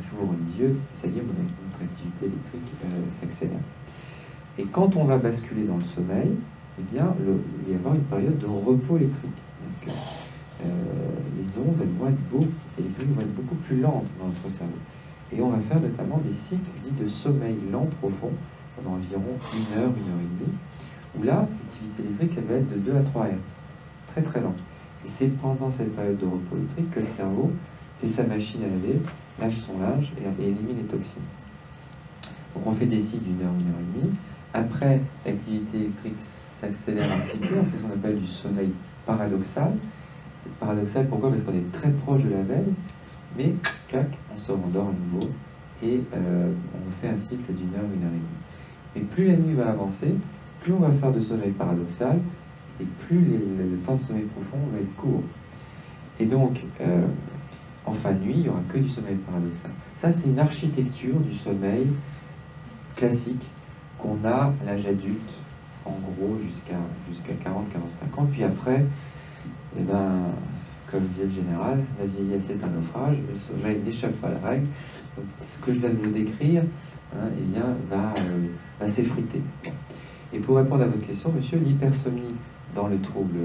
J'ouvre les yeux, ça y est, notre activité électrique s'accélère. Et quand on va basculer dans le sommeil, eh bien, il va y avoir une période de repos électrique. Donc, les ondes électriques vont être beaucoup plus lentes dans notre cerveau. Et on va faire notamment des cycles dits de sommeil lent profond, pendant environ 1 heure, 1 heure et demie, où là, l'activité électrique elle va être de 2 à 3 Hz, très très lente. Et c'est pendant cette période de repos électrique que le cerveau fait sa machine à laver lâche son linge et élimine les toxines. Donc on fait des cycles d'1 heure, 1 heure et demie. Après, l'activité électrique s'accélère un petit peu, on fait ce qu'on appelle du sommeil paradoxal. C'est paradoxal, pourquoi? Parce qu'on est très proche de la veille, mais clac, on se rendort à nouveau et on fait un cycle d'1 heure, 1 heure et demie. Et plus la nuit va avancer, plus on va faire de sommeil paradoxal et plus le temps de sommeil profond va être court. Et donc, en fin de nuit, il n'y aura que du sommeil paradoxal. Ça, c'est une architecture du sommeil classique qu'on a à l'âge adulte, en gros, jusqu'à 40-45 ans. Puis après, eh ben, comme disait le général, la vieillesse est un naufrage, le sommeil n'échappe pas à la règle. Donc, ce que je viens de vous décrire, eh bien, va s'effriter. Et pour répondre à votre question, monsieur, l'hypersomnie dans le trouble,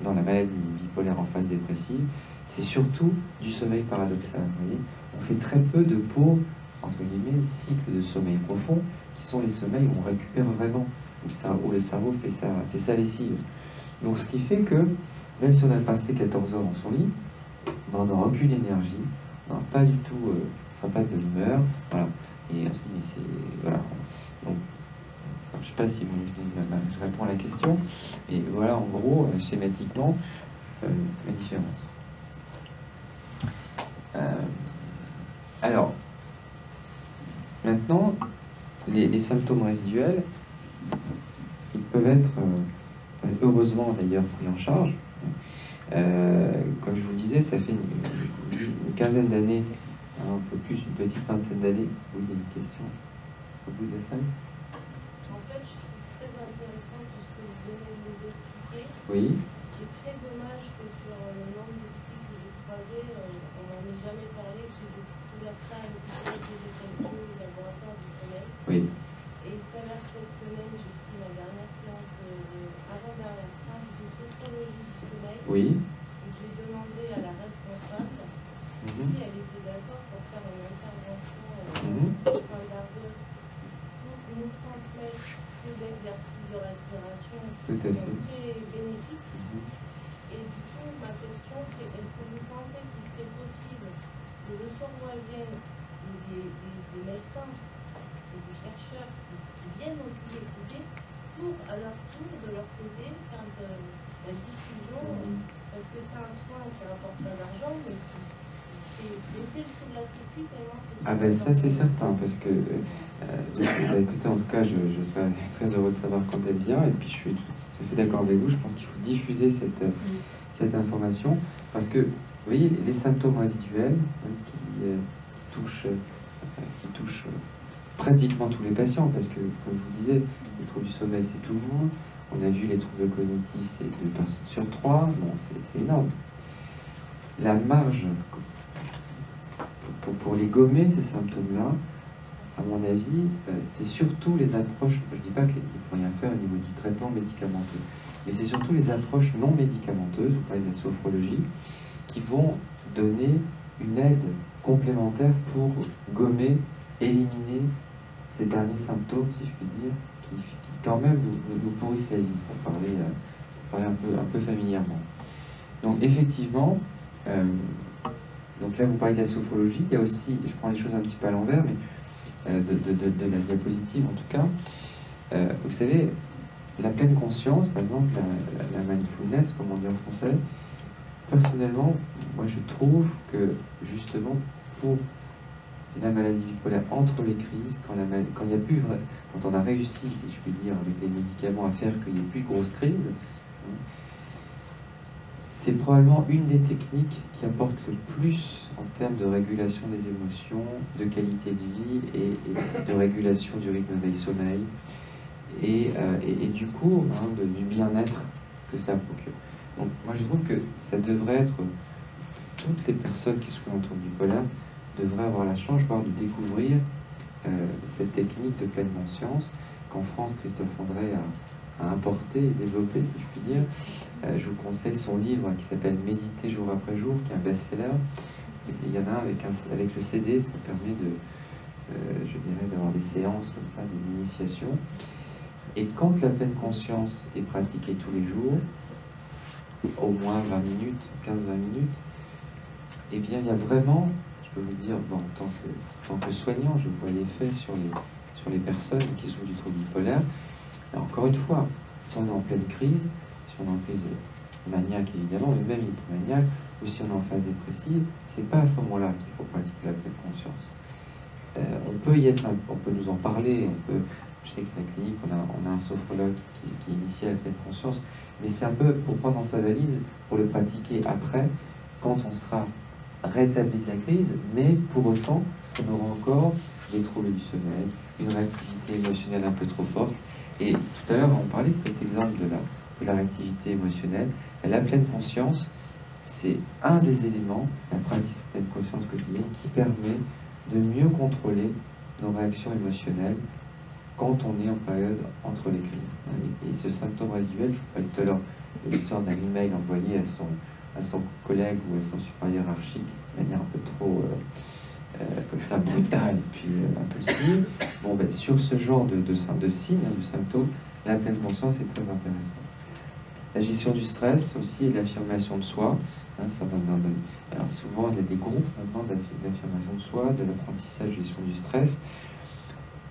dans la maladie bipolaire en phase dépressive, c'est surtout du sommeil paradoxal. Vous voyez, on fait très peu de pauvres, entre guillemets, cycles de sommeil profond, qui sont les sommeils où on récupère vraiment, où le cerveau fait sa lessive. Donc ce qui fait que, même si on a passé 14 heures dans son lit, ben, on n'aura aucune énergie, on n'aura pas du tout, on ne sera pas de bonne humeur, voilà. Et on se dit, mais c'est... Voilà. Donc, je ne sais pas si je réponds à la question, et voilà en gros, schématiquement, la différence. Alors, maintenant, les symptômes résiduels, ils peuvent être, heureusement d'ailleurs, pris en charge. Comme je vous le disais, ça fait une quinzaine d'années, un peu plus, une petite vingtaine d'années. Oui, il y a une question au bout de la salle. En fait, je trouve très intéressant tout ce que vous venez de nous expliquer. Oui. C'est très dommage que sur le nombre de psy que j'ai croisés, on n'en ait jamais parlé, que j'ai découvert ça à l'hôpital que j'ai connu au laboratoire du sommeil. Oui. Et il s'avère que cette semaine, j'ai pris ma dernière séance avant-dernière séance de sophrologie du sommeil. Oui. Et j'ai demandé à la responsable si elle était d'accord pour faire une intervention au sein d'Argos pour nous transmettre ces exercices de respiration qui sont très bénéfiques. Et du coup, ma question, c'est est-ce que vous pensez qu'il serait possible que le soir où elles viennent, des médecins et des chercheurs qui viennent aussi écouter pour, à leur tour, de leur côté, faire de la diffusion, parce que c'est un soin qui rapporte pas d'argent, mais qui fait baisser le coût de la sécu tellement c'est... Ah ben ça c'est certain, parce que, écoutez, en tout cas, je serais très heureux de savoir quand elle vient, et puis je suis tout à fait d'accord avec vous, je pense qu'il faut diffuser cette information, parce que, vous voyez, les symptômes résiduels qui touchent pratiquement tous les patients, parce que, comme je vous disais, les troubles du sommeil, c'est tout le monde. On a vu les troubles cognitifs, c'est 2 personnes sur 3. Bon, c'est énorme. La marge pour les gommer, ces symptômes-là, à mon avis, c'est surtout les approches, je ne dis pas qu'il ne faut rien faire au niveau du traitement médicamenteux, mais c'est surtout les approches non médicamenteuses, vous parlez de la sophrologie, qui vont donner une aide complémentaire pour gommer, éliminer ces derniers symptômes, si je puis dire, qui quand même nous pourrissent la vie, pour parler un peu familièrement. Donc effectivement, donc là vous parlez de la sophrologie, il y a aussi, je prends les choses un petit peu à l'envers, mais de la diapositive en tout cas, vous savez, la pleine conscience, par exemple, la mindfulness, comme on dit en français, personnellement, moi je trouve que justement pour la maladie bipolaire, entre les crises, quand on a réussi, si je puis dire, avec les médicaments à faire qu'il n'y ait plus de grosses crises, c'est probablement une des techniques qui apporte le plus en termes de régulation des émotions, de qualité de vie et de régulation du rythme veille-sommeil et du coup du bien-être que cela procure. Donc moi je trouve que ça devrait être, toutes les personnes qui sont dans le trouble bipolaire devraient avoir la chance, voire de découvrir cette technique de pleine conscience qu'en France Christophe André a importé et développé, si je puis dire. Je vous conseille son livre qui s'appelle Méditer jour après jour, qui est un best-seller. Il y en a avec le CD, ça permet je dirais, d'avoir des séances comme ça, d'initiation. Et quand la pleine conscience est pratiquée tous les jours, au moins 20 minutes, 15-20 minutes, eh bien il y a vraiment, je peux vous dire, bon, en tant que soignant, je vois l'effet sur les personnes qui souffrent du trouble bipolaire. Là, encore une fois, si on est en pleine crise, si on est en crise maniaque évidemment, mais même hypomaniaque, ou si on est en phase dépressive, c'est pas à ce moment-là qu'il faut pratiquer la pleine conscience. On peut y être, on peut nous en parler, je sais qu'à la clinique, on a un sophrologue qui est initié à la pleine conscience, mais c'est un peu pour prendre dans sa valise, pour le pratiquer après, quand on sera rétabli de la crise, mais pour autant, on aura encore des troubles du sommeil, une réactivité émotionnelle un peu trop forte. Et tout à l'heure, on parlait de cet exemple de la réactivité émotionnelle. Et la pleine conscience, c'est un des éléments, la pratique de pleine conscience quotidienne, qui permet de mieux contrôler nos réactions émotionnelles quand on est en période entre les crises. Et ce symptôme résiduel, je vous parlais tout à l'heure de l'histoire d'un email envoyé à son collègue ou à son supérieur hiérarchique de manière un peu trop comme ça, brutale et puis impulsive. Bon, ben, sur ce genre de signes, de symptômes, la pleine conscience est très intéressante. La gestion du stress aussi et l'affirmation de soi. Ça donne. Alors souvent, il y a des groupes maintenant d'affirmation de soi, de l'apprentissage de gestion du stress.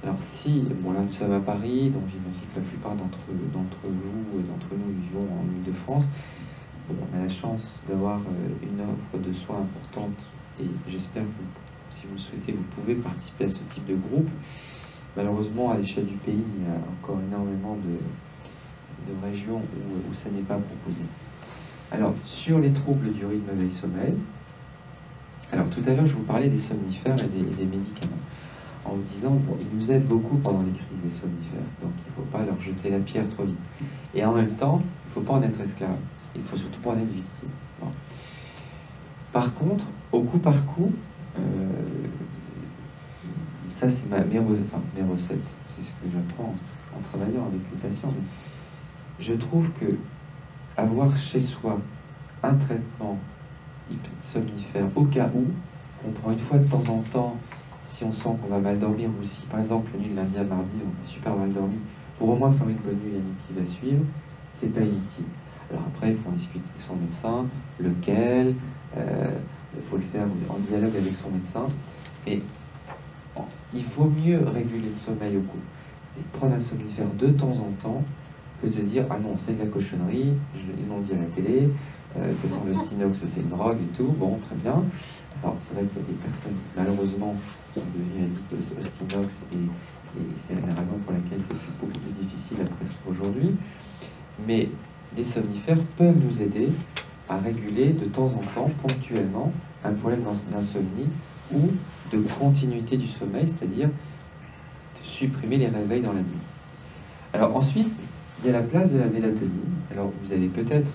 Alors si, bon là nous sommes à Paris, donc j'imagine que la plupart d'entre vous et d'entre nous vivons en Île-de-France. Bon, on a la chance d'avoir une offre de soins importante et j'espère que si vous le souhaitez, vous pouvez participer à ce type de groupe. Malheureusement, à l'échelle du pays, il y a encore énormément de régions où ça n'est pas proposé. Alors, sur les troubles du rythme veille-sommeil, alors tout à l'heure, je vous parlais des somnifères et des médicaments, en vous disant, bon, ils nous aident beaucoup pendant les crises, les somnifères, donc il ne faut pas leur jeter la pierre trop vite. Et en même temps, il ne faut pas en être esclave, il ne faut surtout pas en être victime. Bon. Par contre, au coup par coup, ça c'est mes recettes, c'est ce que j'apprends en travaillant avec les patients. Mais je trouve que avoir chez soi un traitement somnifère au cas où, on prend une fois de temps en temps, si on sent qu'on va mal dormir, ou si par exemple la nuit de lundi à mardi on a super mal dormi, pour au moins faire une bonne nuit la nuit qui va suivre, c'est pas inutile. Alors après, il faut en discuter avec son médecin, lequel, il faut le faire en dialogue avec son médecin, mais il vaut mieux réguler le sommeil au coup et prendre un somnifère de temps en temps que de dire « Ah non, c'est de la cochonnerie, ils l'ont dit à la télé, de toute façon le Stinox c'est une drogue et tout, bon, très bien. » Alors c'est vrai qu'il y a des personnes malheureusement qui sont devenues addictes au Stinox et c'est la raison pour laquelle c'est beaucoup plus difficile à prescrire aujourd'hui. Mais les somnifères peuvent nous aider à réguler de temps en temps, ponctuellement, un problème d'insomnie ou de continuité du sommeil, c'est-à-dire de supprimer les réveils dans la nuit. Alors ensuite, il y a la place de la mélatonine. Alors vous avez peut-être,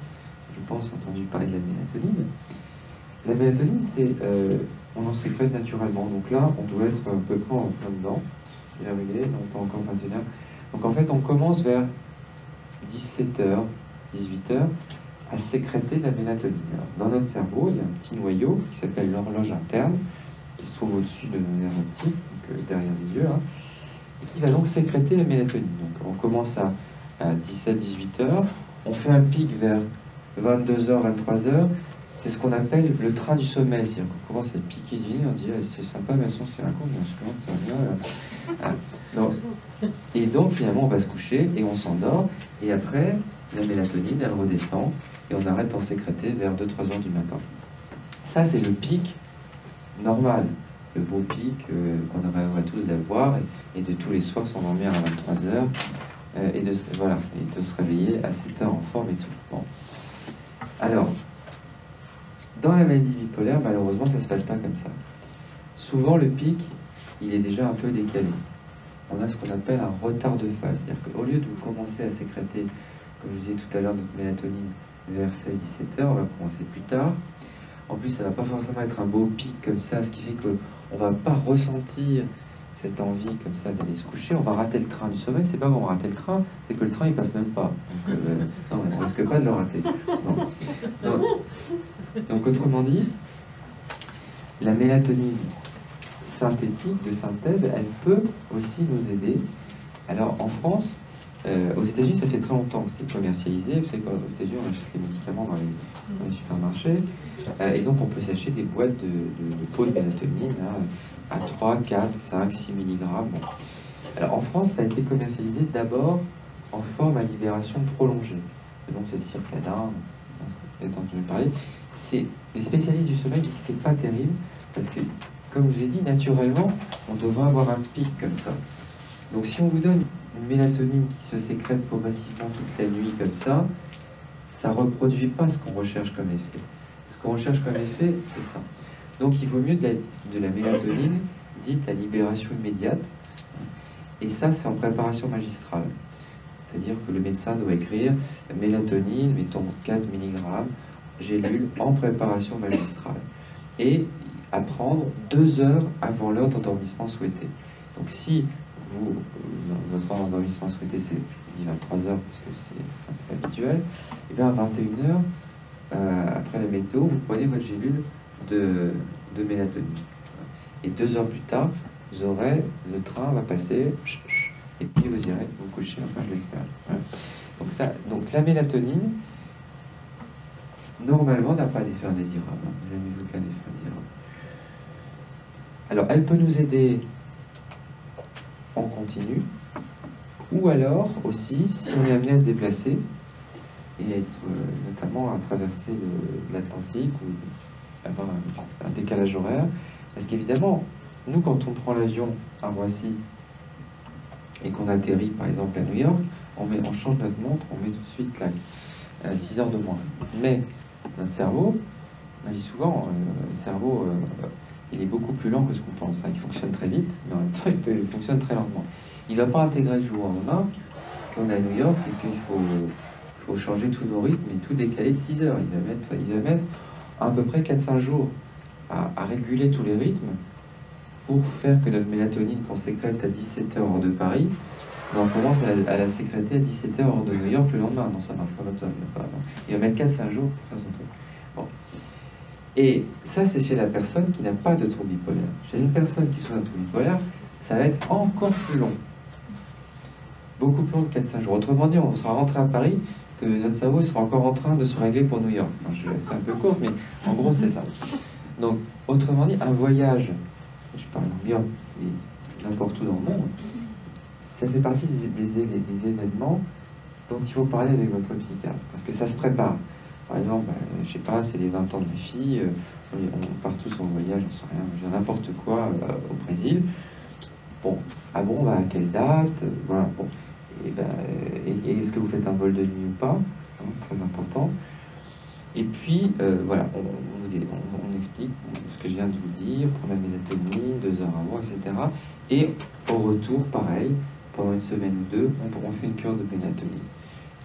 je pense, entendu parler de la mélatonine. La mélatonine, c'est, on en sécrète naturellement. Donc là, on doit être à peu près en plein dedans. Il est arrivé, non pas encore 21h. Donc en fait, on commence vers 17h, 18h, à sécréter de la mélatonine. Alors, dans notre cerveau, il y a un petit noyau qui s'appelle l'horloge interne, qui se trouve au-dessus de nos nerfs optiques, donc derrière les yeux, et qui va donc sécréter la mélatonine. Donc on commence à 17-18h, on fait un pic vers 22h, 23h, c'est ce qu'on appelle le train du sommeil, c'est-à-dire qu'on commence à piquer du nez, on se dit c'est sympa, mais on se raconte, je commence à venir. Et donc finalement on va se coucher et on s'endort, et après la mélatonine elle redescend et on arrête d'en sécréter vers 2-3 heures du matin. Ça c'est le pic normal, le beau pic qu'on va tous avoir et de tous les soirs s'endormir à 23h et de se réveiller à 7h en forme et tout. Bon. Alors, dans la maladie bipolaire, malheureusement, ça ne se passe pas comme ça. Souvent, le pic, il est déjà un peu décalé. On a ce qu'on appelle un retard de phase. C'est-à-dire qu'au lieu de vous commencer à sécréter, comme je disais tout à l'heure, notre mélatonine vers 16-17h, on va commencer plus tard. En plus, ça ne va pas forcément être un beau pic comme ça, ce qui fait qu'on ne va pas ressentir cette envie comme ça d'aller se coucher. On va rater le train du sommeil. C'est pas qu'on va rater le train, c'est que le train il passe même pas. Donc, non, on ne risque pas de le rater. Non. Donc autrement dit, la mélatonine synthétique de synthèse, elle peut aussi nous aider. Alors en France, Aux États-Unis, ça fait très longtemps que c'est commercialisé. Vous savez qu'aux États-Unis, on achète les médicaments dans les supermarchés. Et donc, on peut s'acheter des boîtes de pots de mélatonine à 3, 4, 5, 6 mg. Bon. Alors, en France, ça a été commercialisé d'abord en forme à libération prolongée. Et donc, c'est le circadin, vous avez entendu parler. Les spécialistes du sommeil disent que c'est pas terrible, parce que, comme je vous ai dit, naturellement, on devrait avoir un pic comme ça. Donc, si on vous donne une mélatonine qui se sécrète progressivement toute la nuit comme ça ne reproduit pas ce qu'on recherche comme effet. Ce qu'on recherche comme effet, c'est ça. Donc il vaut mieux de la mélatonine dite à libération immédiate. Et ça, c'est en préparation magistrale. C'est-à-dire que le médecin doit écrire mélatonine, mettons 4 mg, gélule, en préparation magistrale. Et à prendre 2 heures avant l'heure d'endormissement souhaitée. Donc si votre heure d'endormissement souhaité, c'est 23 heures, parce que c'est un peu habituel, et bien à 21 heures, après la météo, vous prenez votre gélule de mélatonine. Et 2 heures plus tard, vous aurez, le train va passer, et puis vous irez vous coucher, enfin je l'espère. Donc la mélatonine, normalement, n'a pas d'effet indésirable. Jamais vu aucun effet indésirable. Alors, elle peut nous aider en continu, ou alors aussi si on est amené à se déplacer et être, notamment à traverser l'Atlantique ou avoir un décalage horaire, parce qu'évidemment, nous quand on prend l'avion à Roissy et qu'on atterrit par exemple à New York, on change notre montre, on met tout de suite 6 heures de moins. Mais notre cerveau, on dit souvent, le cerveau il est beaucoup plus lent que ce qu'on pense. Il fonctionne très vite, mais en même temps, il fonctionne très lentement. Il ne va pas intégrer le jour au lendemain, qu'on est à New York, et qu'il faut changer tous nos rythmes et tout décaler de 6 heures. Il va mettre à peu près 4-5 jours à réguler tous les rythmes pour faire que notre mélatonine qu'on sécrète à 17h hors de Paris, on commence à la sécréter à 17h hors de New York le lendemain. Non, ça ne marche pas comme ça. Il va mettre 4-5 jours pour faire son truc. Bon. Et ça, c'est chez la personne qui n'a pas de trouble bipolaire. Chez une personne qui souffre d'un trouble bipolaire, ça va être encore plus long. Beaucoup plus long que 4-5 jours. Autrement dit, on sera rentré à Paris, que notre cerveau sera encore en train de se régler pour New York. Enfin, je vais faire un peu court, mais en gros, c'est ça. Donc, autrement dit, un voyage, je parle bien, mais n'importe où dans le monde, ça fait partie des événements dont il faut parler avec votre psychiatre, parce que ça se prépare. Par exemple, je sais pas, c'est les 20 ans de ma fille, on part tous en voyage, on sait rien, n'importe quoi au Brésil. Bon, ah bon, on va à quelle date? Voilà, bon. Et est-ce que vous faites un vol de nuit ou pas? Très important. Et puis, voilà, on explique ce que je viens de vous dire, prendre la mélatonine, 2 heures avant, etc. Et au retour, pareil, pendant une semaine ou deux, on fait une cure de mélatonine.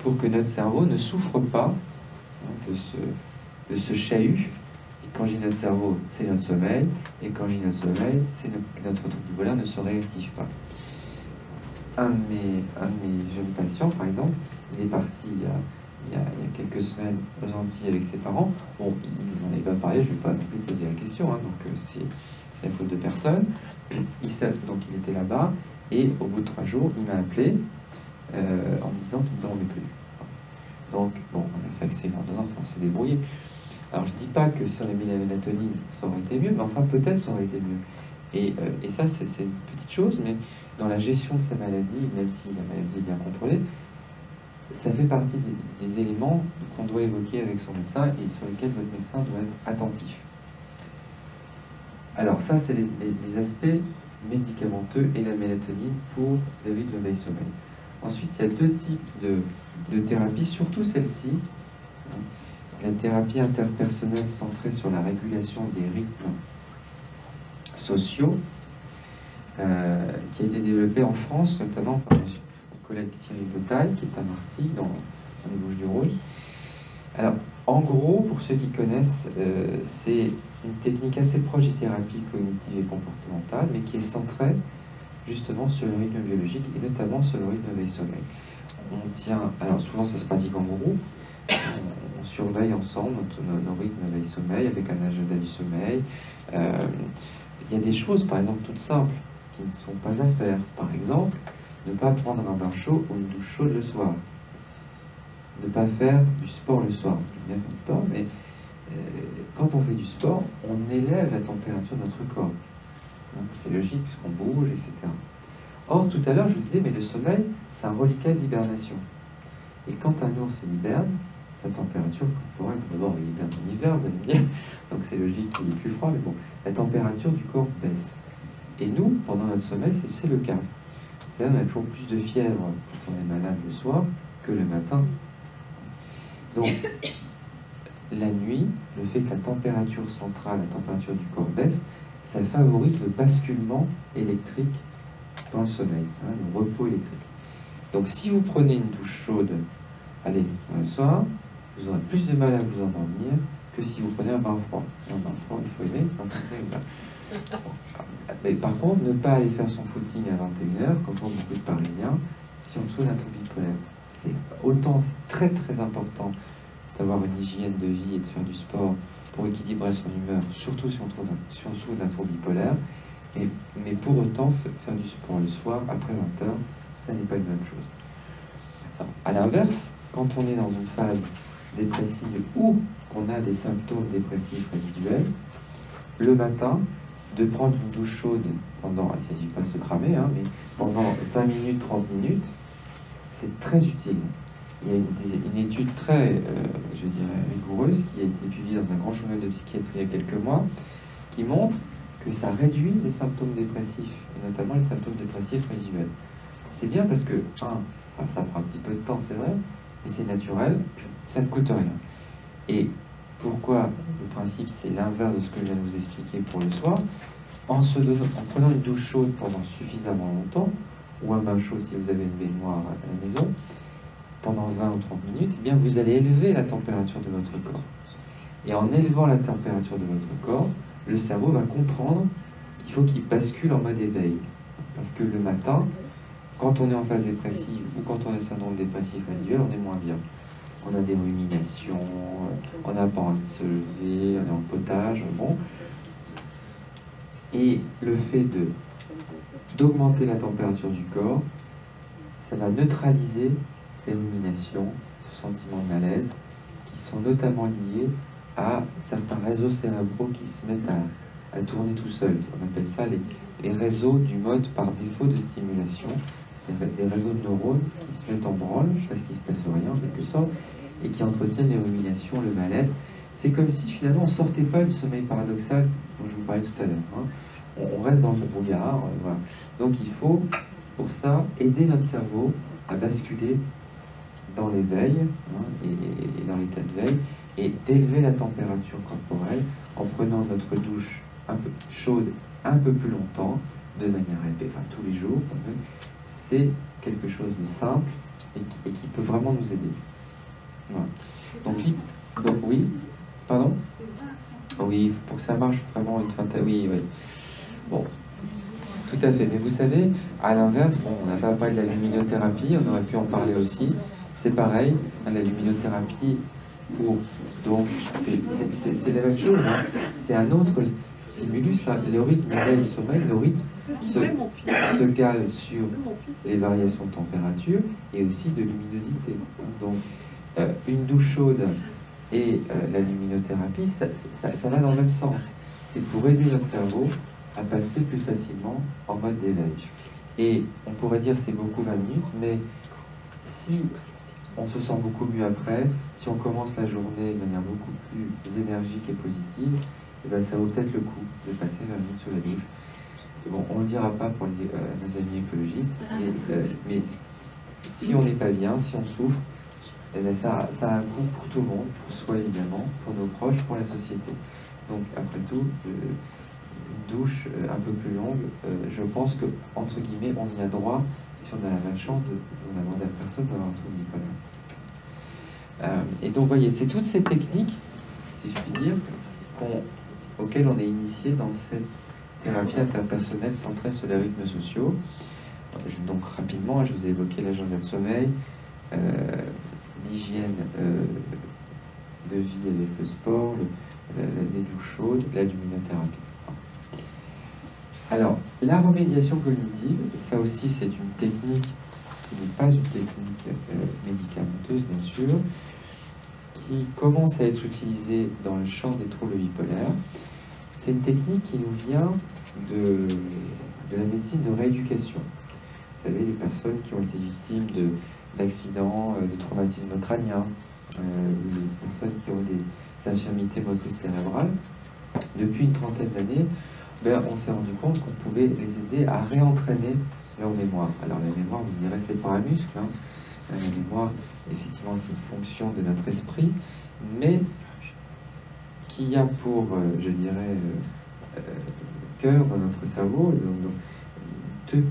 Pour que notre cerveau ne souffre pas de ce chahut. Et quand je dis notre cerveau, c'est notre sommeil. Et quand je dis notre sommeil, c'est notre trouble bipolaire ne se réactive pas. Un de mes jeunes patients, par exemple, il est parti il y a quelques semaines aux Antilles avec ses parents. Bon, il n'en avait pas parlé, je ne vais pas non plus poser la question, donc c'est la faute de personne. Donc il était là-bas, et au bout de 3 jours, il m'a appelé en me disant qu'il ne dormait plus. Donc, bon, on a fait accès à l'ordonnance, on s'est débrouillé. Alors, je ne dis pas que si on avait mis la mélatonine, ça aurait été mieux, mais enfin, peut-être ça aurait été mieux. Et ça, c'est une petite chose, mais dans la gestion de sa maladie, même si la maladie est bien contrôlée, ça fait partie des éléments qu'on doit évoquer avec son médecin et sur lesquels votre médecin doit être attentif. Alors, ça, c'est les aspects médicamenteux et la mélatonine pour les rythmes veille-sommeil. Ensuite, il y a 2 types de thérapies, surtout celle-ci. La thérapie interpersonnelle centrée sur la régulation des rythmes sociaux, qui a été développée en France, notamment par mon collègue Thierry Botaille, qui est à Martigues, dans les Bouches-du-Rhône. Alors, en gros, pour ceux qui connaissent, c'est une technique assez proche des thérapies cognitives et comportementales, mais qui est centrée justement sur le rythme biologique et notamment sur le rythme veille-sommeil. On tient, alors souvent ça se pratique en groupe, on surveille ensemble nos rythmes veille-sommeil avec un agenda du sommeil. Il y a des choses, par exemple, toutes simples qui ne sont pas à faire. Par exemple, ne pas prendre un bain chaud ou une douche chaude le soir. Ne pas faire du sport le soir. J'aime bien faire du sport, mais quand on fait du sport, on élève la température de notre corps. Hein, c'est logique puisqu'on bouge, etc. Or, tout à l'heure, je vous disais, mais le sommeil, c'est un reliquat de l'hibernation. Et quand un ours hiberne, sa température corporelle, d'abord il hiberne en hiver, vous allez me dire, donc c'est logique qu'il est plus froid, mais bon, la température du corps baisse. Et nous, pendant notre sommeil, c'est le cas. C'est-à-dire qu'on a toujours plus de fièvre quand on est malade le soir que le matin. Donc, la nuit, le fait que la température centrale, la température du corps baisse, ça favorise le basculement électrique dans le sommeil, hein, le repos électrique. Donc si vous prenez une douche chaude, allez, le soir, vous aurez plus de mal à vous endormir que si vous prenez un bain froid. Et un bain froid, il faut aimer, mais par contre, ne pas aller faire son footing à 21h, comme font beaucoup de Parisiens, si on souffre d'un trouble bipolaire. C'est autant, c'est très très important d'avoir une hygiène de vie et de faire du sport pour équilibrer son humeur, surtout si on souffre d'un trouble bipolaire. Mais pour autant, faire du sport le soir, après 20h, ça n'est pas une bonne chose. Alors, à l'inverse, quand on est dans une phase dépressive ou qu'on a des symptômes dépressifs résiduels, le matin, de prendre une douche chaude pendant, il ne s'agit pas de se cramer, hein, mais pendant 20 minutes, 30 minutes, c'est très utile. Il y a une étude très, je dirais, rigoureuse qui a été publiée dans un grand journal de psychiatrie il y a quelques mois, qui montre que ça réduit les symptômes dépressifs, et notamment les symptômes dépressifs résiduels. C'est bien parce que, ça prend un petit peu de temps, c'est vrai, mais c'est naturel, ça ne coûte rien. Et pourquoi le principe, c'est l'inverse de ce que je viens de vous expliquer pour le soir, en prenant une douche chaude pendant suffisamment longtemps, ou un bain chaud si vous avez une baignoire à la maison, pendant 20 ou 30 minutes, eh bien vous allez élever la température de votre corps. Et en élevant la température de votre corps, le cerveau va comprendre qu'il faut qu'il bascule en mode éveil. Parce que le matin, quand on est en phase dépressive ou quand on a un syndrome dépressif résiduel, on est moins bien. On a des ruminations, on n'a pas envie de se lever, on est en potage, bon. Et le fait d'augmenter la température du corps, ça va neutraliser ces ruminations, ce sentiment de malaise, qui sont notamment liés à certains réseaux cérébraux qui se mettent à tourner tout seuls. On appelle ça les réseaux du mode par défaut de stimulation, des réseaux de neurones qui se mettent en branle parce qu'il ne se passe rien en quelque sorte, et qui entretiennent les ruminations, le mal-être. C'est comme si finalement on ne sortait pas du sommeil paradoxal dont je vous parlais tout à l'heure. Hein. On reste dans le brouillard. Voilà. Donc il faut, pour ça, aider notre cerveau à basculer dans l'éveil, hein, et dans l'état de veille, et d'élever la température corporelle en prenant notre douche un peu chaude un peu plus longtemps, de manière répétée, enfin tous les jours. C'est quelque chose de simple et qui peut vraiment nous aider. Voilà. Donc oui, pardon? Oui, pour que ça marche vraiment une fantasy. Oui, oui. Bon, tout à fait. Mais vous savez, à l'inverse, bon, on n'a pas parlé de la luminothérapie, on aurait pu en parler aussi. C'est pareil, hein, la luminothérapie, donc c'est la même chose. Hein. C'est un autre stimulus. Hein. Le rythme éveil-sommeil, le rythme se cale sur les variations de température et aussi de luminosité. Donc, une douche chaude et la luminothérapie, ça va dans le même sens. C'est pour aider notre cerveau à passer plus facilement en mode d'éveil. Et on pourrait dire c'est beaucoup 20 minutes, mais si on se sent beaucoup mieux après, si on commence la journée de manière beaucoup plus énergique et positive, et ben ça vaut peut-être le coup de passer 20 minutes sur la douche. Et bon, on ne le dira pas pour nos amis écologistes, mais si on n'est pas bien, si on souffre, et ben ça a un coût pour tout le monde, pour soi évidemment, pour nos proches, pour la société. Donc après tout, une douche un peu plus longue, je pense que, entre guillemets, on y a droit si on a la malchance on a demandé à personne d'avoir un trouble bipolaire. Et donc, vous voyez, c'est toutes ces techniques, si je puis dire, auxquelles on est initié dans cette thérapie interpersonnelle centrée sur les rythmes sociaux. Donc, rapidement, je vous ai évoqué l'agenda de sommeil, l'hygiène de vie avec le sport, les douches chaudes, la luminothérapie. Alors, la remédiation cognitive, ça aussi c'est une technique qui n'est pas une technique médicamenteuse, bien sûr, qui commence à être utilisée dans le champ des troubles bipolaires. C'est une technique qui nous vient de la médecine de rééducation. Vous savez, les personnes qui ont été victimes d'accidents, de traumatismes crâniens, les personnes qui ont des infirmités motrices cérébrales, depuis une trentaine d'années, on s'est rendu compte qu'on pouvait les aider à réentraîner leur mémoire. Alors la mémoire, vous direz, c'est pas un muscle, hein. La mémoire, effectivement, c'est une fonction de notre esprit, mais qui a pour, je dirais, cœur dans notre cerveau, deux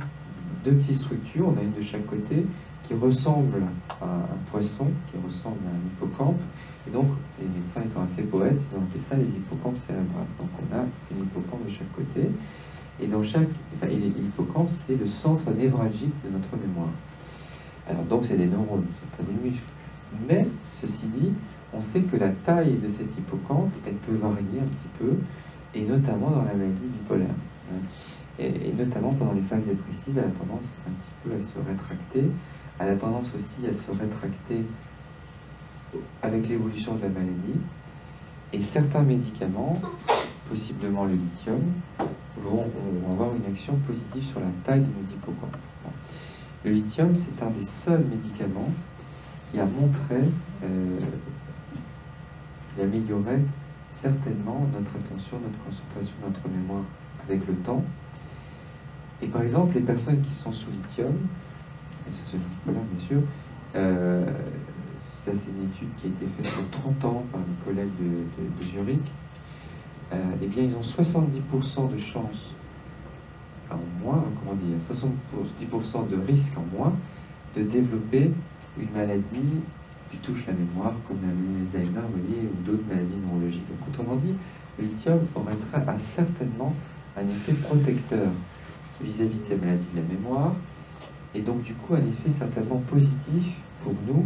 petites structures, on a une de chaque côté, qui ressemble à un poisson, qui ressemble à un hippocampe. Et donc, les médecins étant assez poètes, ils ont appelé ça les hippocampes cérébrales. Donc, on a une hippocampe de chaque côté. Et dans l'hippocampe, c'est le centre névralgique de notre mémoire. Alors, donc, c'est des neurones, c'est pas des muscles. Mais, ceci dit, on sait que la taille de cet hippocampe, elle peut varier un petit peu, et notamment dans la maladie bipolaire. Et notamment pendant les phases dépressives, elle a tendance un petit peu à se rétracter. Elle a tendance aussi à se rétracter avec l'évolution de la maladie. Et certains médicaments, possiblement le lithium, vont avoir une action positive sur la taille de nos hippocampes. Le lithium, c'est un des seuls médicaments qui a montré qu'il améliorait certainement notre attention, notre concentration, notre mémoire avec le temps. Et par exemple, les personnes qui sont sous lithium, et c'est bipolaire bien sûr, ça c'est une étude qui a été faite sur 30 ans par les collègues de Zurich, eh bien ils ont 70% de chance en moins, comment dire, 70% de risque en moins de développer une maladie qui touche la mémoire, comme l'Alzheimer, vous voyez, ou d'autres maladies neurologiques. Donc, autrement dit, le lithium a certainement un effet protecteur vis-à-vis de ces maladies de la mémoire, et donc du coup un effet certainement positif pour nous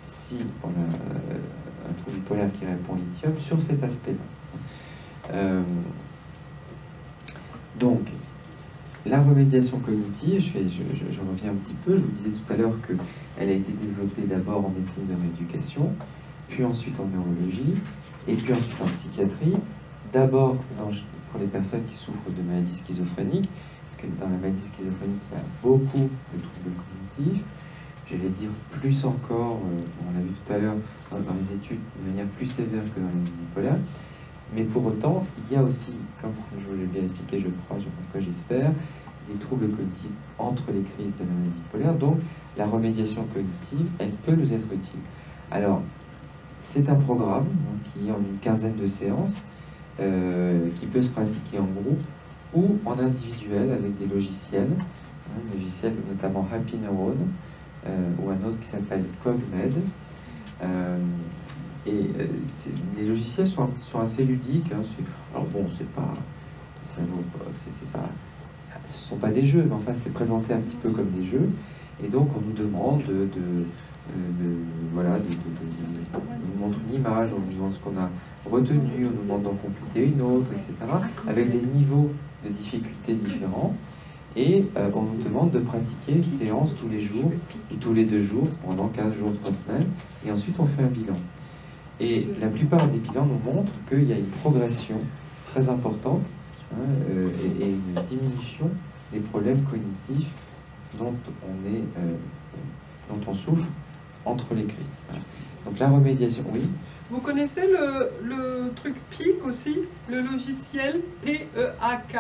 si on a un trouble bipolaire qui répond au lithium sur cet aspect-là. Donc, la remédiation cognitive, je reviens un petit peu, je vous disais tout à l'heure qu'elle a été développée d'abord en médecine de rééducation, puis ensuite en neurologie, et puis ensuite en psychiatrie, d'abord pour les personnes qui souffrent de maladies schizophréniques, parce que dans la maladie schizophrénique, il y a beaucoup de troubles cognitifs, j'allais dire plus encore, on l'a vu tout à l'heure dans les études, de manière plus sévère que dans les maladies bipolaires, mais pour autant, il y a aussi, comme je vous l'ai bien expliqué, je crois, j'espère, des troubles cognitifs entre les crises de la maladie bipolaire. Donc, la remédiation cognitive, elle peut nous être utile. Alors, c'est un programme qui est en une quinzaine de séances, qui peut se pratiquer en groupe ou en individuel avec des logiciels, logiciels notamment Happy Neurone, ou un autre qui s'appelle CogMed. Les logiciels sont assez ludiques. Alors bon, ce sont pas des jeux, mais enfin c'est présenté un petit peu comme des jeux. Et donc on nous demande on nous montre une image, on nous demande ce qu'on a retenu, on nous demande d'en compléter une autre, etc. Avec des niveaux de difficulté différents. Et on nous demande de pratiquer une séance tous les jours ou tous les 2 jours pendant 15 jours, 3 semaines. Et ensuite on fait un bilan. Et la plupart des bilans nous montrent qu'il y a une progression très importante et une diminution des problèmes cognitifs dont on souffre entre les crises. Donc la remédiation, oui. Vous connaissez le truc PEAK aussi, le logiciel PEAK?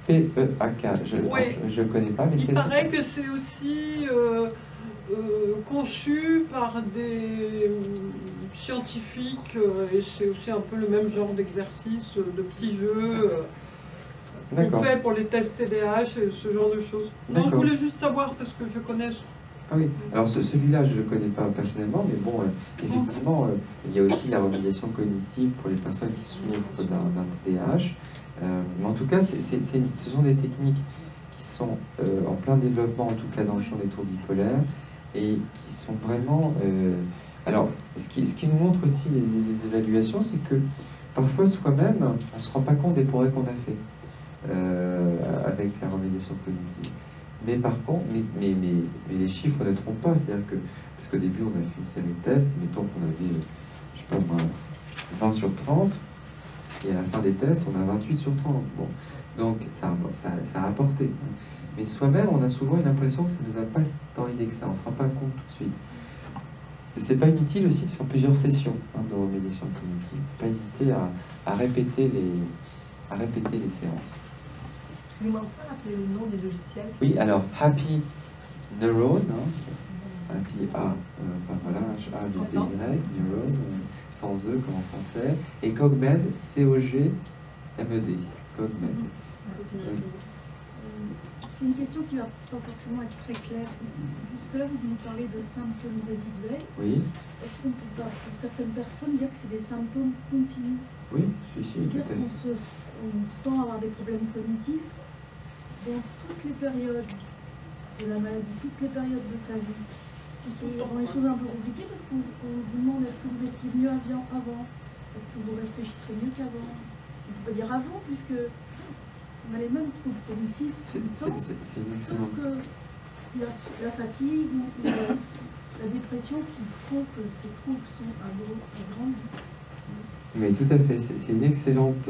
PEAK, je ne connais pas, mais il paraît que c'est aussi conçu par des scientifiques et c'est aussi un peu le même genre d'exercice, de petits jeux qu'on fait pour les tests TDAH et ce genre de choses. Non, je voulais juste savoir parce que je connais. Ah oui, alors celui-là je ne le connais pas personnellement, mais bon, effectivement, il y a aussi la remédiation cognitive pour les personnes qui souffrent d'un TDAH. Mais en tout cas, ce sont des techniques qui sont en plein développement, en tout cas dans le champ des troubles bipolaires, et qui sont vraiment... alors, ce qui nous montre aussi les évaluations, c'est que parfois soi-même, on ne se rend pas compte des progrès qu'on a fait. avec la remédiation cognitive. Mais par contre, mais les chiffres ne trompent pas, c'est-à-dire que, parce qu'au début on a fait une série de tests, mettons qu'on avait, je sais pas moi, 20 sur 30, et à la fin des tests on a 28 sur 30. Bon, donc ça a apporté. Mais soi-même, on a souvent une impression que ça ne nous a pas tant aidé que ça, on ne se rend pas compte tout de suite. Et c'est pas inutile aussi de faire plusieurs sessions de remédiation cognitive. Pas hésiter à répéter les séances. Excusez-moi, on peut rappeler le nom des logiciels? Oui, alors Happy Neurone, Happy voilà, H-A-P-Y, Neurone, sans E comme en français, et Cogmed, C-O-G-M-E-D, Cogmed. Merci. Oui. C'est une question qui va pas forcément être très claire. Jusque-là, vous nous parlez de symptômes résiduels. Oui. Est-ce qu'on peut pas, pour certaines personnes, dire que c'est des symptômes continus? Oui, si, tout C'est-à-dire à fait. qu'on sent avoir des problèmes cognitifs dans toutes les périodes de la maladie, toutes les périodes de sa vie. Ce qui rend les choses un peu compliquées parce qu'on vous demande est-ce que vous étiez mieux avant? Est-ce que vous réfléchissez mieux qu'avant? On peut pas dire avant, puisque on a les mêmes troubles cognitifs tout le temps, sauf qu'il y a la fatigue ou la dépression qui font que ces troubles sont à grande. Mais tout à fait, c'est une excellente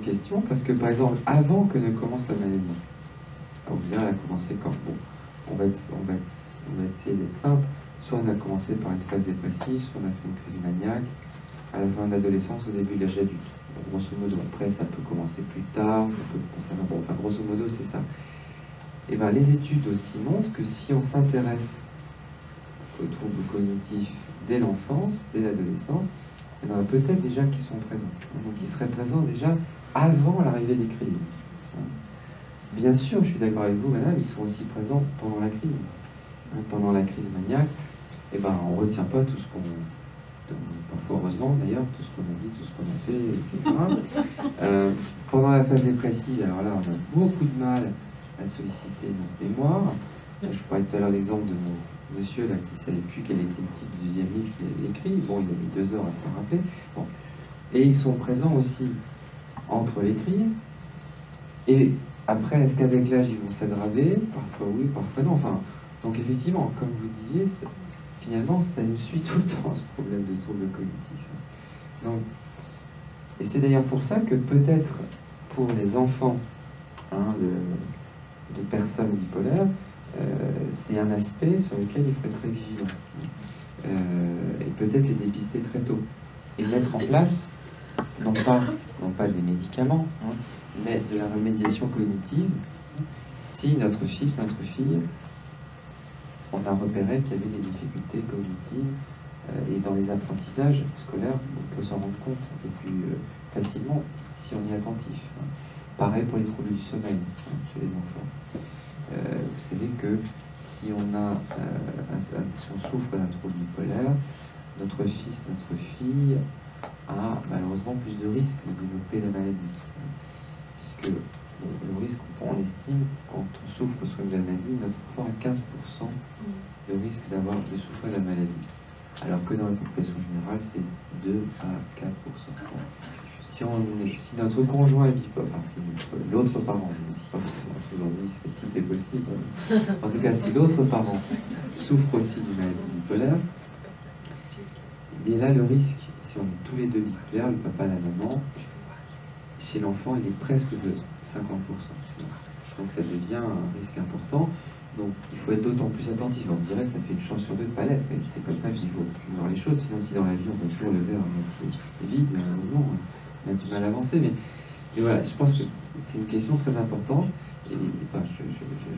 question, parce que par exemple, avant que ne commence la maladie, on vous dire, elle a commencé quand? Bon, on va essayer d'être simple, soit on a commencé par une phase dépressive, soit on a fait une crise maniaque, à la fin de l'adolescence, au début de l'âge adulte. Grosso modo, après ça peut commencer plus tard, ça peut concerner, bon, enfin grosso modo c'est ça. Et bien les études aussi montrent que si on s'intéresse aux troubles cognitifs dès l'enfance, dès l'adolescence, il y en a peut-être déjà qui sont présents. Donc ils seraient présents déjà avant l'arrivée des crises. Bien sûr, je suis d'accord avec vous, madame, ils sont aussi présents pendant la crise. Pendant la crise maniaque, et ben on ne retient pas tout ce qu'on... Parfois, heureusement d'ailleurs, tout ce qu'on a dit, tout ce qu'on a fait, etc. Pendant la phase dépressive, alors là, on a beaucoup de mal à solliciter notre mémoire. Je parlais tout à l'heure l'exemple de mon monsieur là, qui ne savait plus quel était le titre du deuxième livre qu'il avait écrit. Bon, il a mis 2 heures à s'en rappeler. Bon. Et ils sont présents aussi entre les crises. Et après, est-ce qu'avec l'âge, ils vont s'aggraver? Parfois oui, parfois non. Enfin, donc effectivement, comme vous disiez, finalement, ça nous suit tout le temps, ce problème de troubles cognitifs. Donc, et c'est d'ailleurs pour ça que peut-être pour les enfants de personnes bipolaires, c'est un aspect sur lequel il faut être très vigilant. Et peut-être les dépister très tôt. Et mettre en place, non pas des médicaments, mais de la remédiation cognitive, si notre fils, notre fille, on a repéré qu'il y avait des difficultés cognitives et dans les apprentissages scolaires, on peut s'en rendre compte un peu plus facilement si on est attentif. Pareil pour les troubles du sommeil chez les enfants. Vous savez que si on souffre d'un trouble bipolaire, notre fils, notre fille a malheureusement plus de risques de développer la maladie. Puisque le risque, on estime, quand on souffre soit de la maladie, notre enfant a 15% de risque de souffrir de la maladie. Alors que dans la population générale, c'est 2 à 4%. Si notre conjoint est bipolaire, enfin si l'autre parent, c'est pas forcément aujourd'hui, tout est possible. En tout cas, si l'autre parent souffre aussi d'une maladie bipolaire, mais là le risque, si on est tous les deux bipolaires, le papa et la maman, chez l'enfant, il est presque de 50%. Donc ça devient un risque important. Donc il faut être d'autant plus attentif. On dirait que ça fait une chance sur 2 de ne pas l'être. Et c'est comme ça qu'il faut voir les choses. Sinon, si dans la vie, on peut toujours le verre à moitié vide, malheureusement, on a du mal à avancer. Mais voilà, je pense que c'est une question très importante. Et enfin,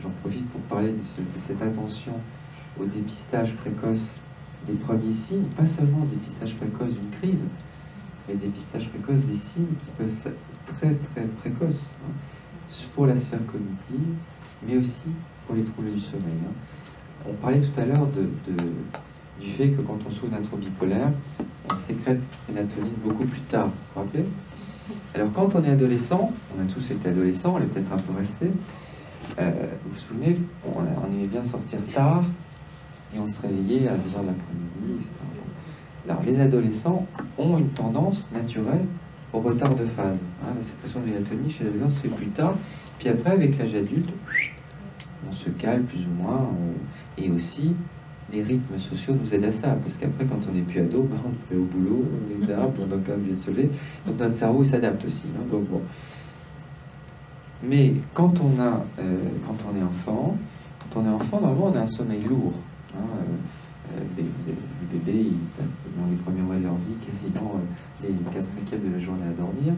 j'en profite pour parler de cette attention au dépistage précoce des premiers signes, pas seulement dépistage précoce d'une crise, mais dépistage précoce des signes qui peuvent être très très précoces pour la sphère cognitive, mais aussi pour les troubles du sommeil. On parlait tout à l'heure du fait que quand on souffre d'un trouble bipolaire, on sécrète mélatonine beaucoup plus tard. Vous vous rappelez? Alors quand on est adolescent, on a tous été adolescents, on est peut-être un peu restés, vous vous souvenez, on aimait bien sortir tard et on se réveillait à 2h de l'après-midi, etc. Alors les adolescents ont une tendance naturelle au retard de phase. Hein, la sécrétion de mélatonine chez les adolescents se fait plus tard. Puis après, avec l'âge adulte, on se calme plus ou moins. Et aussi, les rythmes sociaux nous aident à ça. Parce qu'après, quand on n'est plus ado, ben, on est au boulot, etc. On doit quand même bien se lever. Donc notre cerveau s'adapte aussi. Hein, donc bon. Mais quand on est enfant, normalement, on a un sommeil lourd. Hein, le bébé, il passe dans les premiers mois de leur vie quasiment les 4/5 de la journée à dormir.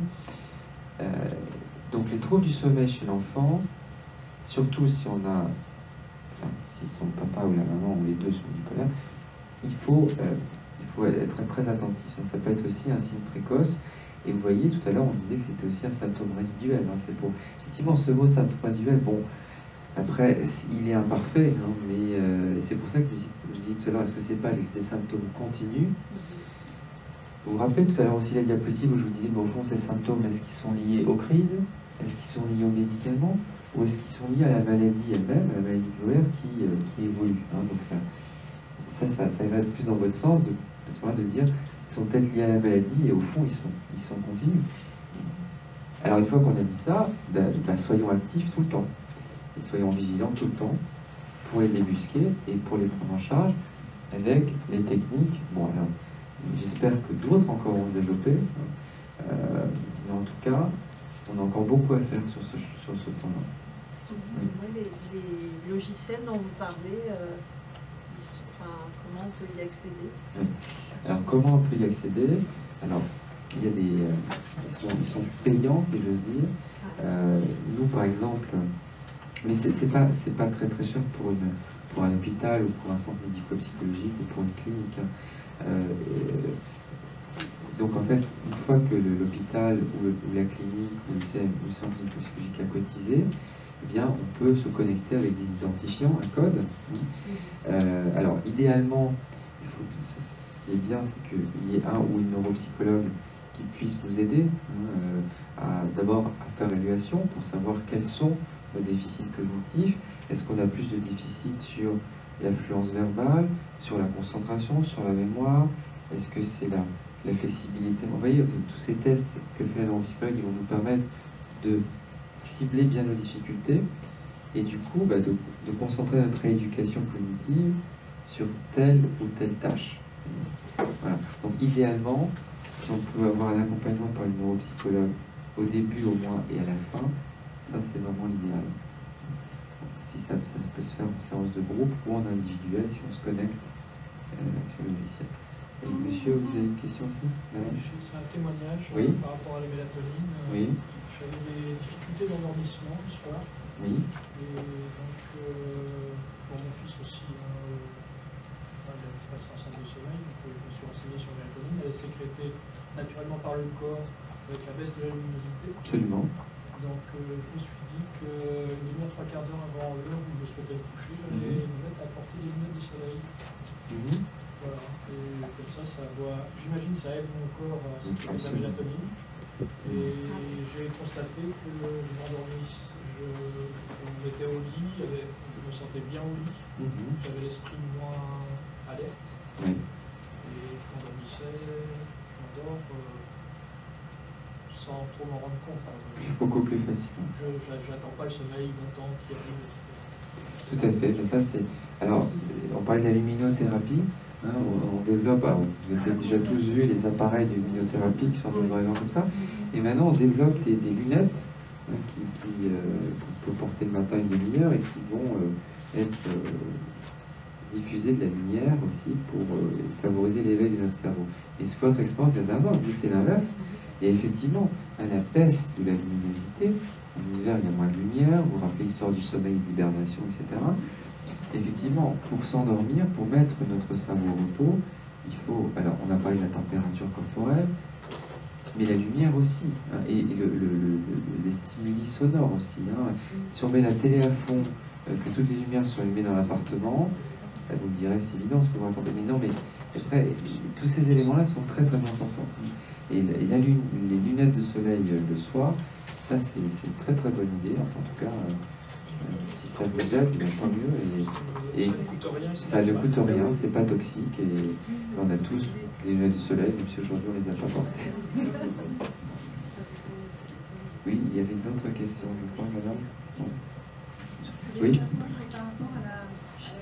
Donc les troubles du sommeil chez l'enfant, surtout si son papa ou la maman ou les deux sont bipolaires, il faut être très attentif. Ça peut être aussi un signe précoce. Et vous voyez, tout à l'heure, on disait que c'était aussi un symptôme résiduel. Hein. Effectivement, ce mot de symptôme résiduel, bon, après, il est imparfait, hein, mais c'est pour ça que je disais tout à l'heure, est-ce que c'est pas des symptômes continus? Vous vous rappelez tout à l'heure aussi la diapositive où je vous disais, bon, au fond, ces symptômes, est-ce qu'ils sont liés aux crises? Est-ce qu'ils sont liés aux médicaments? Ou est-ce qu'ils sont liés à la maladie elle-même, à la maladie bipolaire qui évolue, hein? Donc ça irait plus dans votre sens, à ce moment-là, de dire, ils sont peut-être liés à la maladie et au fond, ils sont continus. Alors, une fois qu'on a dit ça, soyons actifs tout le temps. Et soyons vigilants tout le temps pour les débusquer et pour les prendre en charge avec les techniques. Bon, alors, j'espère que d'autres encore vont se développer, mais en tout cas, on a encore beaucoup à faire sur ce plan-là. Les logiciels dont vous parlez, comment on peut y accéder? Oui. Alors, comment on peut y accéder? Alors, il y a ils sont payants, si j'ose dire. Nous, par exemple, mais c'est pas très très cher pour un hôpital ou pour un centre médico-psychologique ou pour une clinique. Donc en fait, une fois que l'hôpital ou la clinique ou le centre médico-psychologique a cotisé, eh bien on peut se connecter avec des identifiants, un code. Alors idéalement, ce qui est bien, c'est qu'il y ait un ou une neuropsychologue qui puisse nous aider d'abord à faire l'évaluation pour savoir quels sont nos déficits cognitifs. Est-ce qu'on a plus de déficits sur l'affluence verbale, sur la concentration, sur la mémoire? Est-ce que c'est la flexibilité? Vous voyez, tous ces tests que fait la neuropsychologue, ils vont nous permettre de cibler bien nos difficultés et du coup de concentrer notre rééducation cognitive sur telle ou telle tâche. Voilà. Donc idéalement, si on peut avoir un accompagnement par une neuropsychologue au début au moins et à la fin, ça c'est vraiment l'idéal. Si ça peut se faire en séance de groupe ou en individuel si on se connecte sur le logiciel. Et monsieur, vous avez une question aussi? C'est un témoignage par rapport à la mélatonine. Oui. J'avais des difficultés d'endormissement le soir. Oui. Et donc, pour mon fils aussi, il a passé un centre de sommeil, donc je me suis renseigné sur la mélatonine. Elle est sécrétée naturellement par le corps avec la baisse de la luminosité. Absolument. Donc, je me suis dit qu'une demi-heure, 3/4 d'heure avant l'heure où je souhaitais me coucher, j'allais me mettre à porter des lunettes de soleil. Voilà, et comme ça doit, j'imagine, ça aide mon corps à sécréter de la mélatonine. Et j'ai constaté que je m'endormis, je me mettais au lit, je me sentais bien au lit, j'avais l'esprit moins alerte. Et je m'endormissais, je m'endors sans trop m'en rendre compte. Beaucoup plus facilement. J'attends pas le sommeil longtemps qui arrive, etc. Tout à fait. Ça, alors, on parlait de la luminothérapie. Hein, on développe, vous avez déjà tous vu les appareils de luminothérapie qui sont des comme ça. Et maintenant, on développe des lunettes qu'on peut porter le matin une demi-heure et qui vont être diffuser de la lumière aussi pour favoriser l'éveil de notre cerveau. Et ce que votre expérience il y a d'un an, c'est l'inverse. Et effectivement, à la baisse de la luminosité, en hiver il y a moins de lumière, vous vous rappelez l'histoire du sommeil, d'hibernation, etc. Effectivement, pour s'endormir, pour mettre notre cerveau au repos, il faut, alors on a parlé de la température corporelle, mais la lumière aussi, hein, et les stimuli sonores aussi. Hein. Si on met la télé à fond, que toutes les lumières sont allumées dans l'appartement, vous me direz c'est évident ce que vous racontez, mais non, mais après, tous ces éléments-là sont très très importants. Et les lunettes de soleil le soir, ça c'est une très très bonne idée, en tout cas, si ça vous aide, tant mieux. Et ça ne coûte rien, c'est pas toxique, et on a tous des lunettes de soleil, même si aujourd'hui on les a pas portées. Oui, il y avait d'autres questions, je crois, madame. Je voulais savoir par rapport à la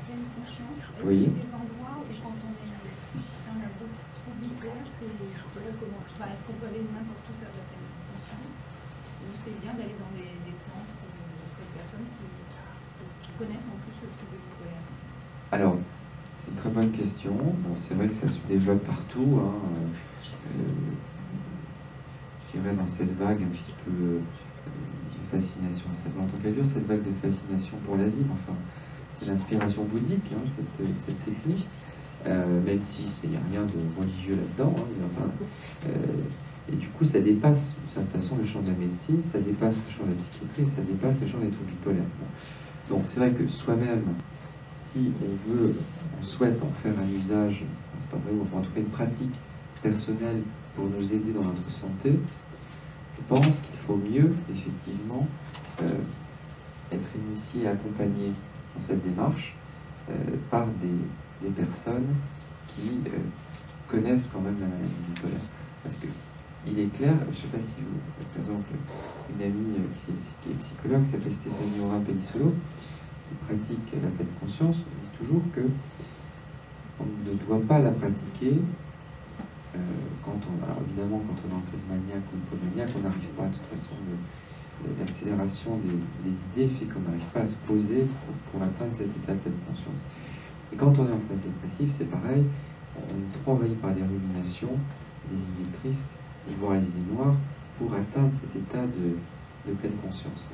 pleine conscience, est-ce qu'il y a des endroits où quand on a trop bipolaire, est-ce qu'on peut aller n'importe où faire de la pleine conscience, ou c'est bien d'aller dans des centres auprès de personnes qui connaissent en plus le trouble bipolaire? Alors, c'est une très bonne question. Bon, c'est vrai que ça se développe partout. Hein. Je dirais dans cette vague un petit peu de fascination, ça fait longtemps qu'elle dure, cette vague de fascination pour l'Asie. Enfin, c'est l'inspiration bouddhique, hein, cette technique, même si il n'y a rien de religieux là-dedans. Hein, et du coup, ça dépasse, de certaine façon, le champ de la médecine, ça dépasse le champ de la psychiatrie, ça dépasse le champ des troubles bipolaires. Donc, c'est vrai que soi-même, si on souhaite en faire un usage, c'est pas vrai, ou en tout cas une pratique personnelle pour nous aider dans notre santé, je pense qu'il faut mieux, effectivement, être initié et accompagné dans cette démarche par des personnes qui connaissent quand même la maladie bipolaire. Parce que il est clair, je ne sais pas si vous, par exemple, une amie qui est psychologue, qui s'appelle Stéphanie Morin-Pellissolo, qui pratique la pleine conscience, dit toujours que on ne doit pas la pratiquer alors évidemment, quand on est en crise maniaque ou hypomaniaque, on n'arrive pas, de toute façon, l'accélération des idées fait qu'on n'arrive pas à se poser pour atteindre cet état de pleine conscience. Et quand on est en phase dépressive, c'est pareil, on est trop envahi par des ruminations, des idées tristes, voire les idées noires, pour atteindre cet état de pleine conscience.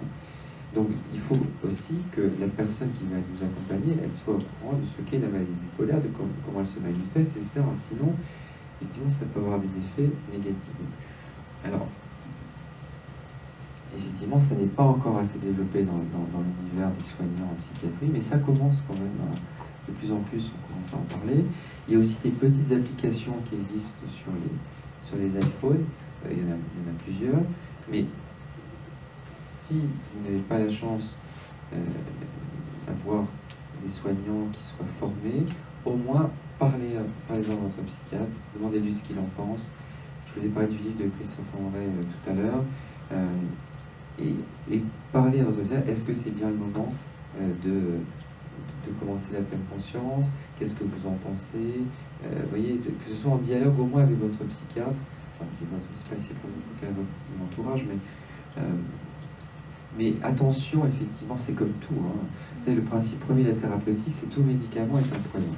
Donc il faut aussi que la personne qui va nous accompagner, elle soit au courant de ce qu'est la maladie bipolaire, de comment elle se manifeste, etc. Sinon, effectivement, ça peut avoir des effets négatifs. Alors, effectivement, ça n'est pas encore assez développé dans l'univers des soignants en psychiatrie, mais ça commence quand même, de plus en plus, on commence à en parler. Il y a aussi des petites applications qui existent sur les iPhones, il y en a plusieurs, mais si vous n'avez pas la chance d'avoir des soignants qui soient formés, au moins parlez-en à votre psychiatre, demandez-lui ce qu'il en pense. Je vous ai parlé du livre de Christophe André tout à l'heure, et parlez à votre psychiatre. Est-ce que c'est bien le moment de commencer la pleine conscience? Qu'est-ce que vous en pensez? Voyez, que ce soit en dialogue au moins avec votre psychiatre. Enfin, je dis votre psychiatre, c'est pour votre entourage, mais attention, effectivement, c'est comme tout. Hein. Vous savez, le principe premier de la thérapeutique, c'est tout médicament est un poison.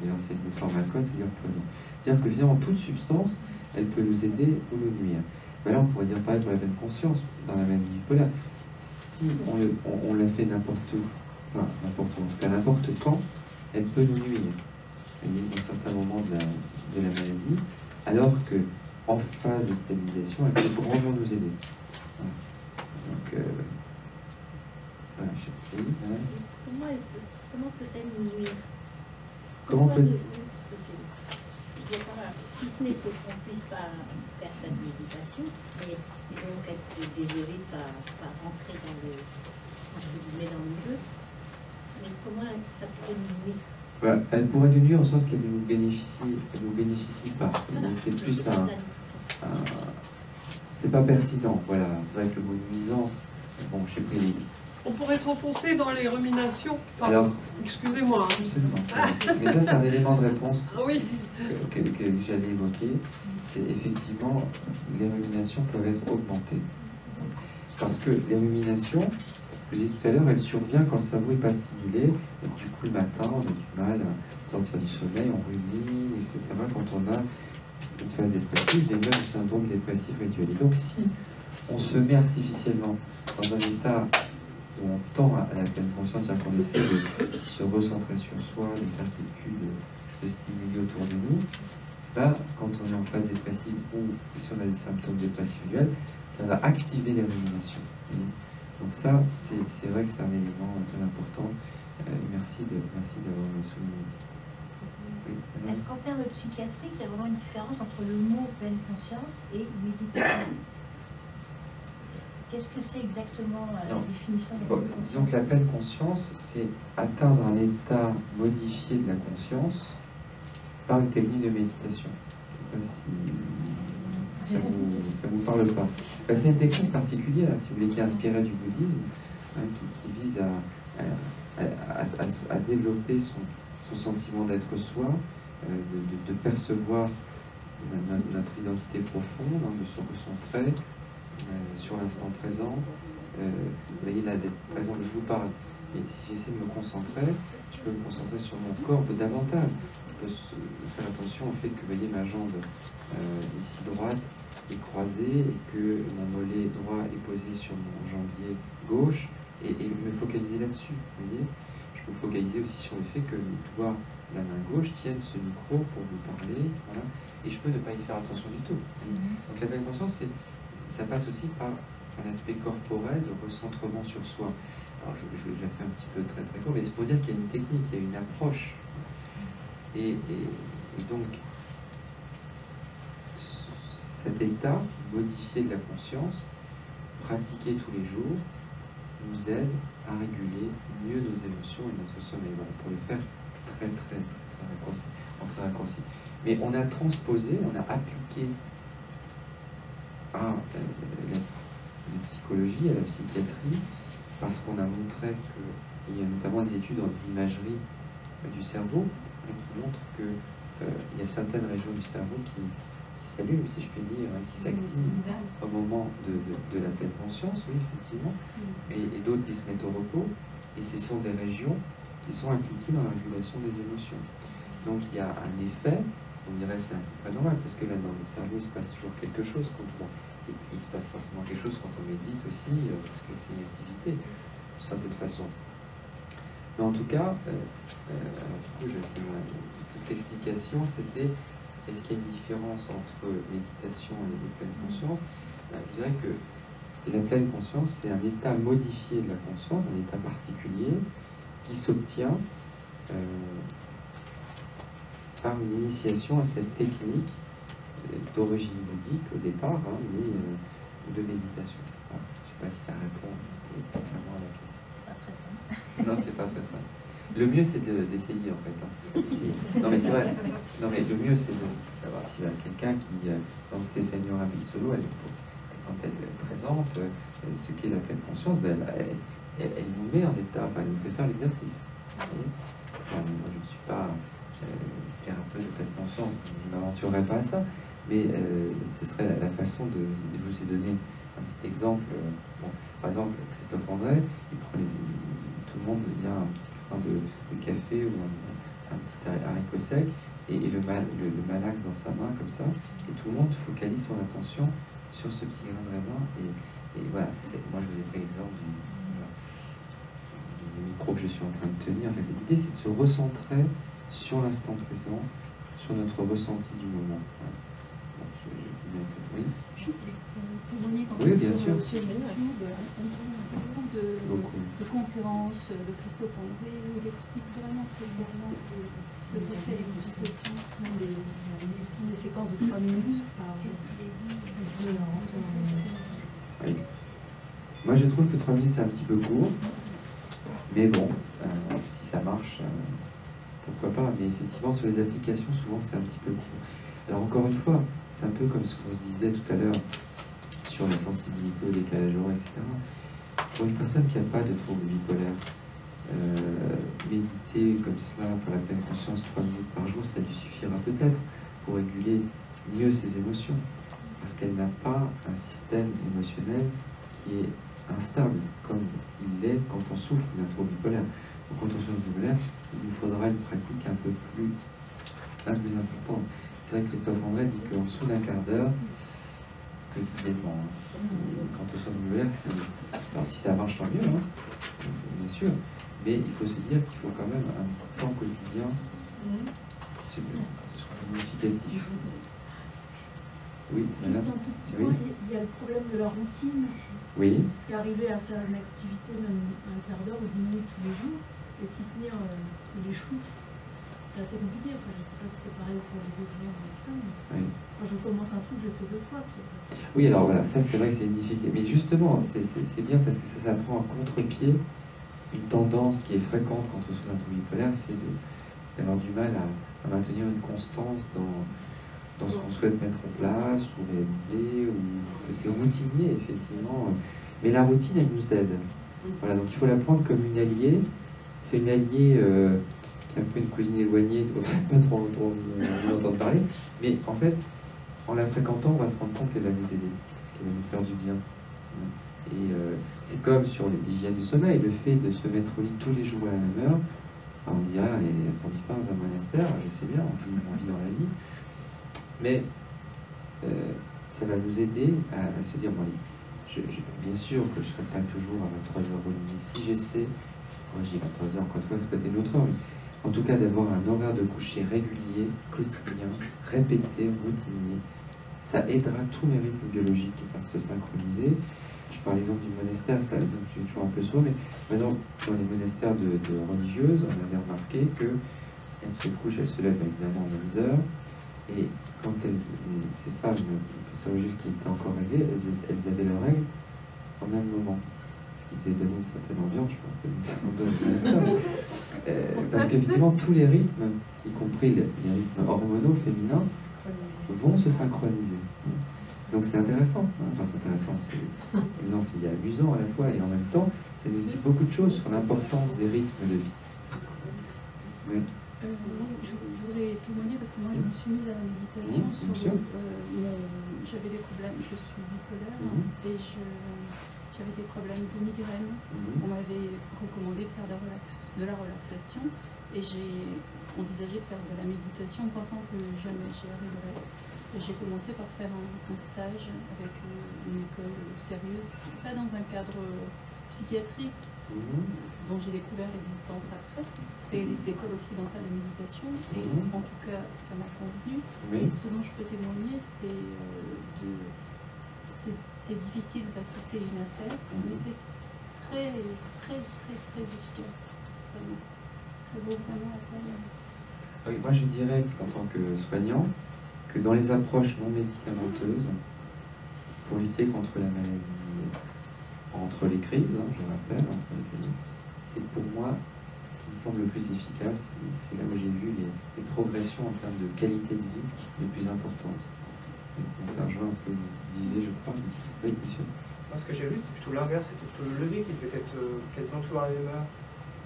D'ailleurs, c'est le pharmacone, c'est-à-dire poison. C'est-à-dire que finalement, toute substance, elle peut nous aider ou nous nuire. Ben là, on pourrait dire pareil pour la pleine conscience, dans la maladie bipolaire. Si on la fait n'importe où, enfin, n'importe où, en tout cas n'importe quand, elle peut nous nuire. Elle nuit à un certain moment de la maladie, alors qu'en phase de stabilisation, elle peut grandement nous aider. Voilà. Donc, voilà, je sais pas. Comment peut-elle nous nuire? Comment peut... Si ce n'est qu'on ne puisse pas faire cette méditation, et donc être désolé de pas rentrer dans le jeu, mais comment ça pourrait nous nuire? Bah, elle pourrait nous nuire au sens qu'elle nous bénéficie pas. C'est plus c'est pas pertinent, voilà. C'est vrai que le mot nuisance, bon, je sais pas. On pourrait s'enfoncer dans les ruminations. Enfin, alors, excusez-moi. Absolument. Mais ça, c'est un élément de réponse oui. que j'allais évoquer. C'est effectivement, les ruminations peuvent être augmentées. Parce que les ruminations, je vous disais tout à l'heure, elles surviennent quand le cerveau n'est pas stimulé. Et du coup, le matin, on a du mal à sortir du sommeil, on rumine, etc. Quand on a une phase dépressive, et même le syndrome dépressif rituel. Et donc, si on se met artificiellement dans un état où on tend à la pleine conscience, c'est-à-dire qu'on essaie de se recentrer sur soi, de faire calcul de stimuli autour de nous, là, quand on est en phase dépressive ou si on a des symptômes dépressifs visuels, ça va activer les ruminations. Donc ça, c'est vrai que c'est un élément très important. Merci d'avoir souligné. Oui, est-ce qu'en termes psychiatriques, il y a vraiment une différence entre le mot pleine conscience et méditation? Qu'est-ce que c'est exactement la définition de la pleine conscience? Disons que la pleine conscience, c'est atteindre un état modifié de la conscience par une technique de méditation. Je ne sais pas ça vous parle pas. Ben, c'est une technique particulière, si vous voulez, qui est inspirée du bouddhisme, hein, qui vise à développer son sentiment d'être soi, de percevoir notre identité profonde, hein, de se recentrer sur l'instant présent. Vous voyez là, par exemple, je vous parle, et si j'essaie de me concentrer, je peux me concentrer sur mon corps davantage. Je peux faire attention au fait que, vous voyez, ma jambe ici droite est croisée et que mon mollet droit est posé sur mon jambier gauche et me focaliser là-dessus. Vous voyez, je peux me focaliser aussi sur le fait que le doigt de la main gauche tienne ce micro pour vous parler, voilà, et je peux ne pas y faire attention du tout. Donc la pleine conscience, ça passe aussi par un aspect corporel de recentrement sur soi. Alors je la fais un petit peu très très court, mais c'est pour dire qu'il y a une technique, il y a une approche. Et donc, cet état modifié de la conscience, pratiqué tous les jours, nous aide à réguler mieux nos émotions et notre sommeil. Voilà, pour le faire très raccourci. Mais on a transposé, on a appliqué à la psychologie, à la psychiatrie, parce qu'on a montré qu'il y a notamment des études d'imagerie du cerveau qui montrent qu'il y a certaines régions du cerveau qui s'allument, si je puis dire, qui s'activent au moment de la pleine conscience, oui, effectivement, et d'autres qui se mettent au repos, et ce sont des régions qui sont impliquées dans la régulation des émotions. Donc il y a un effet, on dirait c'est un peu pas normal, parce que là dans le cerveau il se passe toujours quelque chose, et il se passe forcément quelque chose quand on médite aussi, parce que c'est une activité, d'une certaine façon. Mais en tout cas, alors du coup, toute l'explication, c'était est-ce qu'il y a une différence entre méditation et pleine conscience? Je dirais que la pleine conscience, c'est un état modifié de la conscience, un état particulier, qui s'obtient par une initiation à cette technique d'origine bouddhique au départ, mais de méditation. Alors, je ne sais pas si ça répond un petit peu clairement à la question. C'est pas très simple. Non, c'est pas très simple. Le mieux, c'est d'essayer, en fait. Non, mais c'est vrai. Non, mais le mieux, c'est d'avoir s'il y a quelqu'un qui, comme Stéphanie Rabizzolo, quand elle présente ce qu'est la pleine conscience, elle nous met en état, enfin, elle nous fait faire l'exercice. Moi, je ne suis pas thérapeute de pleine conscience, je ne m'aventurerai pas à ça, mais ce serait la façon de. Je vous ai donné un petit exemple. Par exemple, Christophe André, il prend tout le monde, il y a un petit grain de café ou un petit haricot sec, et le malaxe dans sa main comme ça, et tout le monde focalise son attention sur ce petit grain de raisin, et voilà, moi je vous ai pris l'exemple du micro que je suis en train de tenir. En fait, l'idée c'est de se recentrer sur l'instant présent, sur notre ressenti du moment. Voilà. Oui. Oui, bien sûr. Sur YouTube, on trouve beaucoup de conférences de Christophe André où il explique vraiment très clairement ce que c'est les méditations, des séquences de 3 minutes. Oui. Moi, je trouve que 3 minutes, c'est un petit peu court. Mais bon, si ça marche, pourquoi pas. Mais effectivement, sur les applications, souvent, c'est un petit peu court. Alors, encore une fois, c'est un peu comme ce qu'on se disait tout à l'heure sur la sensibilité au décalage horaire, etc. Pour une personne qui n'a pas de trouble bipolaire, méditer comme cela pour la pleine conscience 3 minutes par jour, ça lui suffira peut-être pour réguler mieux ses émotions. Parce qu'elle n'a pas un système émotionnel qui est instable, comme il l'est quand on souffre d'un trouble bipolaire. Donc, quand on souffre d'un trouble bipolaire, il nous faudra une pratique un peu plus importante. C'est vrai que Christophe André dit qu'en dessous d'un quart d'heure, quotidiennement, quand on souffre d'un trouble bipolaire, alors si ça marche, tant mieux, bien sûr, mais il faut se dire qu'il faut quand même un petit temps quotidien significatif. Oui, madame. Juste un tout petit point, il y a le problème de la routine aussi. Oui. Parce qu'arriver à faire une activité, même un quart d'heure ou 10 minutes tous les jours, et s'y tenir tous les jours, c'est assez compliqué. Enfin, je ne sais pas si c'est pareil pour les autres gens avec ça, mais quand je commence un truc, je le fais 2 fois. Puis oui, alors voilà, ça c'est vrai que c'est une difficulté. Mais justement, c'est bien parce que ça prend à contre-pied une tendance qui est fréquente quand on souffre d'un trouble bipolaire, c'est d'avoir du mal à maintenir une constance dans ce qu'on souhaite mettre en place ou réaliser, ou côté routinier, effectivement. Mais la routine, elle nous aide. Voilà, donc il faut la prendre comme une alliée. C'est une alliée qui est un peu une cousine éloignée, on ne sait pas trop entendre parler. Mais en fait, en la fréquentant, on va se rendre compte qu'elle va nous aider, qu'elle va nous faire du bien. Et c'est comme sur l'hygiène du sommeil, le fait de se mettre au lit tous les jours à la même heure. Alors on dirait, on vit pas dans un monastère, je sais bien, on vit dans la vie. Mais ça va nous aider à se dire, bon, bien sûr que je ne serai pas toujours à 23h au lit, mais si j'essaie, moi je dis 23h, encore une fois, c'est peut-être une autre heure, mais en tout cas d'avoir un horaire de coucher régulier, quotidien, répété, routinier, ça aidera tous mes rythmes biologiques à se synchroniser. Je parle l'exemple du monastère, ça je suis toujours un peu sourd, mais maintenant, dans les monastères de religieuses, on avait remarqué qu'elles se couchent, elles se lèvent évidemment aux mêmes heures, et quand ces femmes religieuses qui étaient encore réglées, elles avaient leurs règles au même moment. Ce qui devait donner une certaine ambiance, je pense, une certaine ambiance du monastère. Parce qu'effectivement, tous les rythmes, y compris les rythmes hormonaux féminins, vont se synchroniser. Donc c'est intéressant, enfin c'est intéressant, c'est exemple il est amusant à la fois et en même temps ça nous dit beaucoup de choses sur l'importance des rythmes de vie. Oui. Je voudrais témoigner parce que moi je me suis mise à la méditation j'avais des problèmes, je suis bipolaire et j'avais des problèmes de migraine. On m'avait recommandé de faire de la relaxation et j'ai envisagé de faire de la méditation en pensant que jamais j'y arriverais. Et j'ai commencé par faire un stage avec une école sérieuse, pas dans un cadre psychiatrique dont j'ai découvert l'existence après. C'est l'école occidentale de méditation et en tout cas ça m'a convenu. Et ce dont je peux témoigner, c'est difficile parce que c'est une ascèse, mais c'est très efficace. Vraiment. Ça vaut vraiment la peine. Oui, moi je dirais en tant que soignant, que dans les approches non médicamenteuses, pour lutter contre la maladie, entre les crises, je rappelle, entre les crises, c'est pour moi ce qui me semble le plus efficace, et c'est là où j'ai vu les progressions en termes de qualité de vie les plus importantes. Donc ça rejoint ce que vous disiez, je crois. Oui, monsieur. Moi, ce que j'ai vu, c'était plutôt l'inverse, c'était plutôt le lever qui devait être quasiment toujours à la même heure,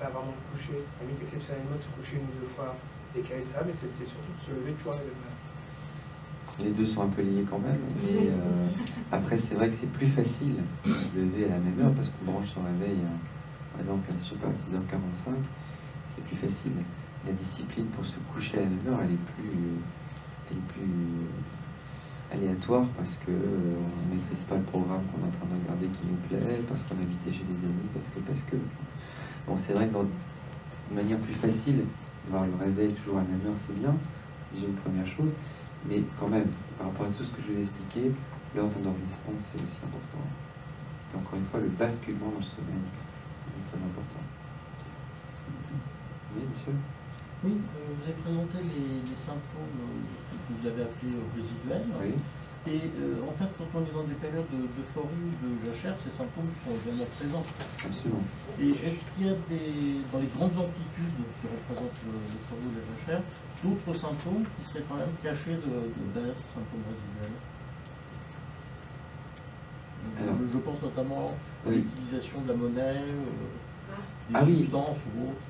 pas vraiment de coucher, à la limite exceptionnellement de se coucher une ou deux fois décaissable, mais c'était surtout de se lever toujours à la même heure. Les deux sont un peu liés quand même, mais après c'est vrai que c'est plus facile de se lever à la même heure parce qu'on branche son réveil, par exemple, je sais pas, à 6h45, c'est plus facile. La discipline pour se coucher à la même heure, elle est plus aléatoire parce qu'on ne maîtrise pas le programme qu'on est en train de regarder qui nous plaît, parce qu'on a invité chez des amis, parce que... Bon, c'est vrai que d'une manière plus facile, d'avoir le réveil toujours à la même heure, c'est bien, c'est déjà une première chose. Mais quand même, par rapport à tout ce que je vous ai expliqué, l'heure d'endormissement, c'est aussi important. Et encore une fois, le basculement dans le sommeil est très important. Oui, monsieur ? Oui, vous avez présenté les symptômes que vous avez appelés résiduels. Oui. Et en fait, quand on est dans des périodes d'euphorie ou de jachère, ces symptômes sont vraiment présents. Absolument. Et est-ce qu'il y a dans les grandes amplitudes qui représentent l'euphorie ou la jachère, d'autres symptômes qui seraient quand même cachés derrière ces symptômes résiduels? Je pense notamment à l'utilisation de la monnaie, des substances ou autres.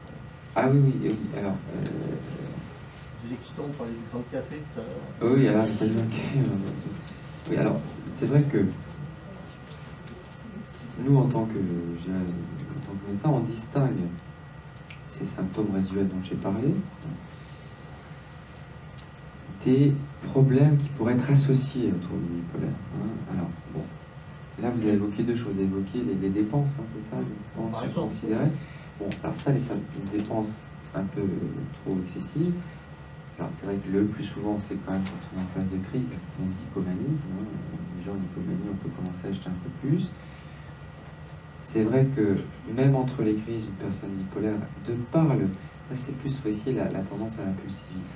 Ah oui, alors... Des excitants, on parlait du grain de café tout à l'heure. Oui, alors, pas du grain de café. Oui, alors, c'est vrai que nous, en tant que médecin, on distingue ces symptômes résiduels dont j'ai parlé des problèmes qui pourraient être associés au trouble bipolaire. Alors, bon, là, vous avez évoqué deux choses. Vous avez évoqué les dépenses, c'est ça, les dépenses considérées. Bon, alors ça, les dépenses un peu trop excessives. Alors c'est vrai que le plus souvent, c'est quand même quand on est en phase de crise, une hypomanie. Déjà en hypomanie, on peut commencer à acheter un peu plus. C'est vrai que même entre les crises, une personne bipolaire, de par c'est plus aussi la tendance à l'impulsivité.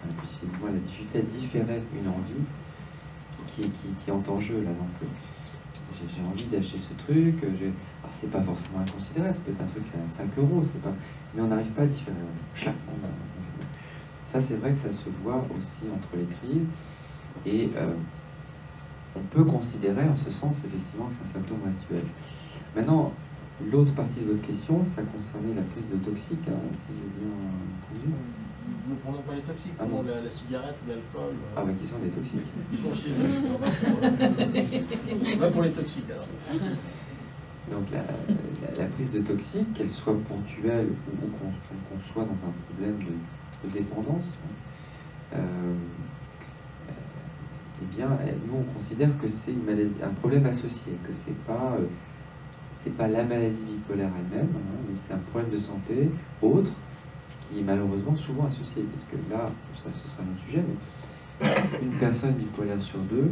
Moi, la difficulté à différer une envie qui est en jeu là. Donc j'ai envie d'acheter ce truc. Alors c'est pas forcément inconsidéré, ça peut être un truc à 5 €, mais on n'arrive pas à différer. Ça, c'est vrai que ça se voit aussi entre les crises. Et on peut considérer en ce sens effectivement que c'est un symptôme résiduel. Maintenant, l'autre partie de votre question, ça concernait la prise de toxiques, hein, si j'ai bien entendu. Ne prenons pas les toxiques, ah bon. la cigarette ou l'alcool. Ah bah qui sont des toxiques. Ils sont aussi des toxiques. Pas pour les toxiques alors. Donc la prise de toxiques, qu'elle soit ponctuelle ou qu'on soit dans un problème de dépendance, eh bien, nous on considère que c'est un problème associé, que c'est pas la maladie bipolaire elle-même, hein, mais c'est un problème de santé autre qui est malheureusement souvent associé, parce que là, ça ce sera notre sujet, mais une personne bipolaire sur deux,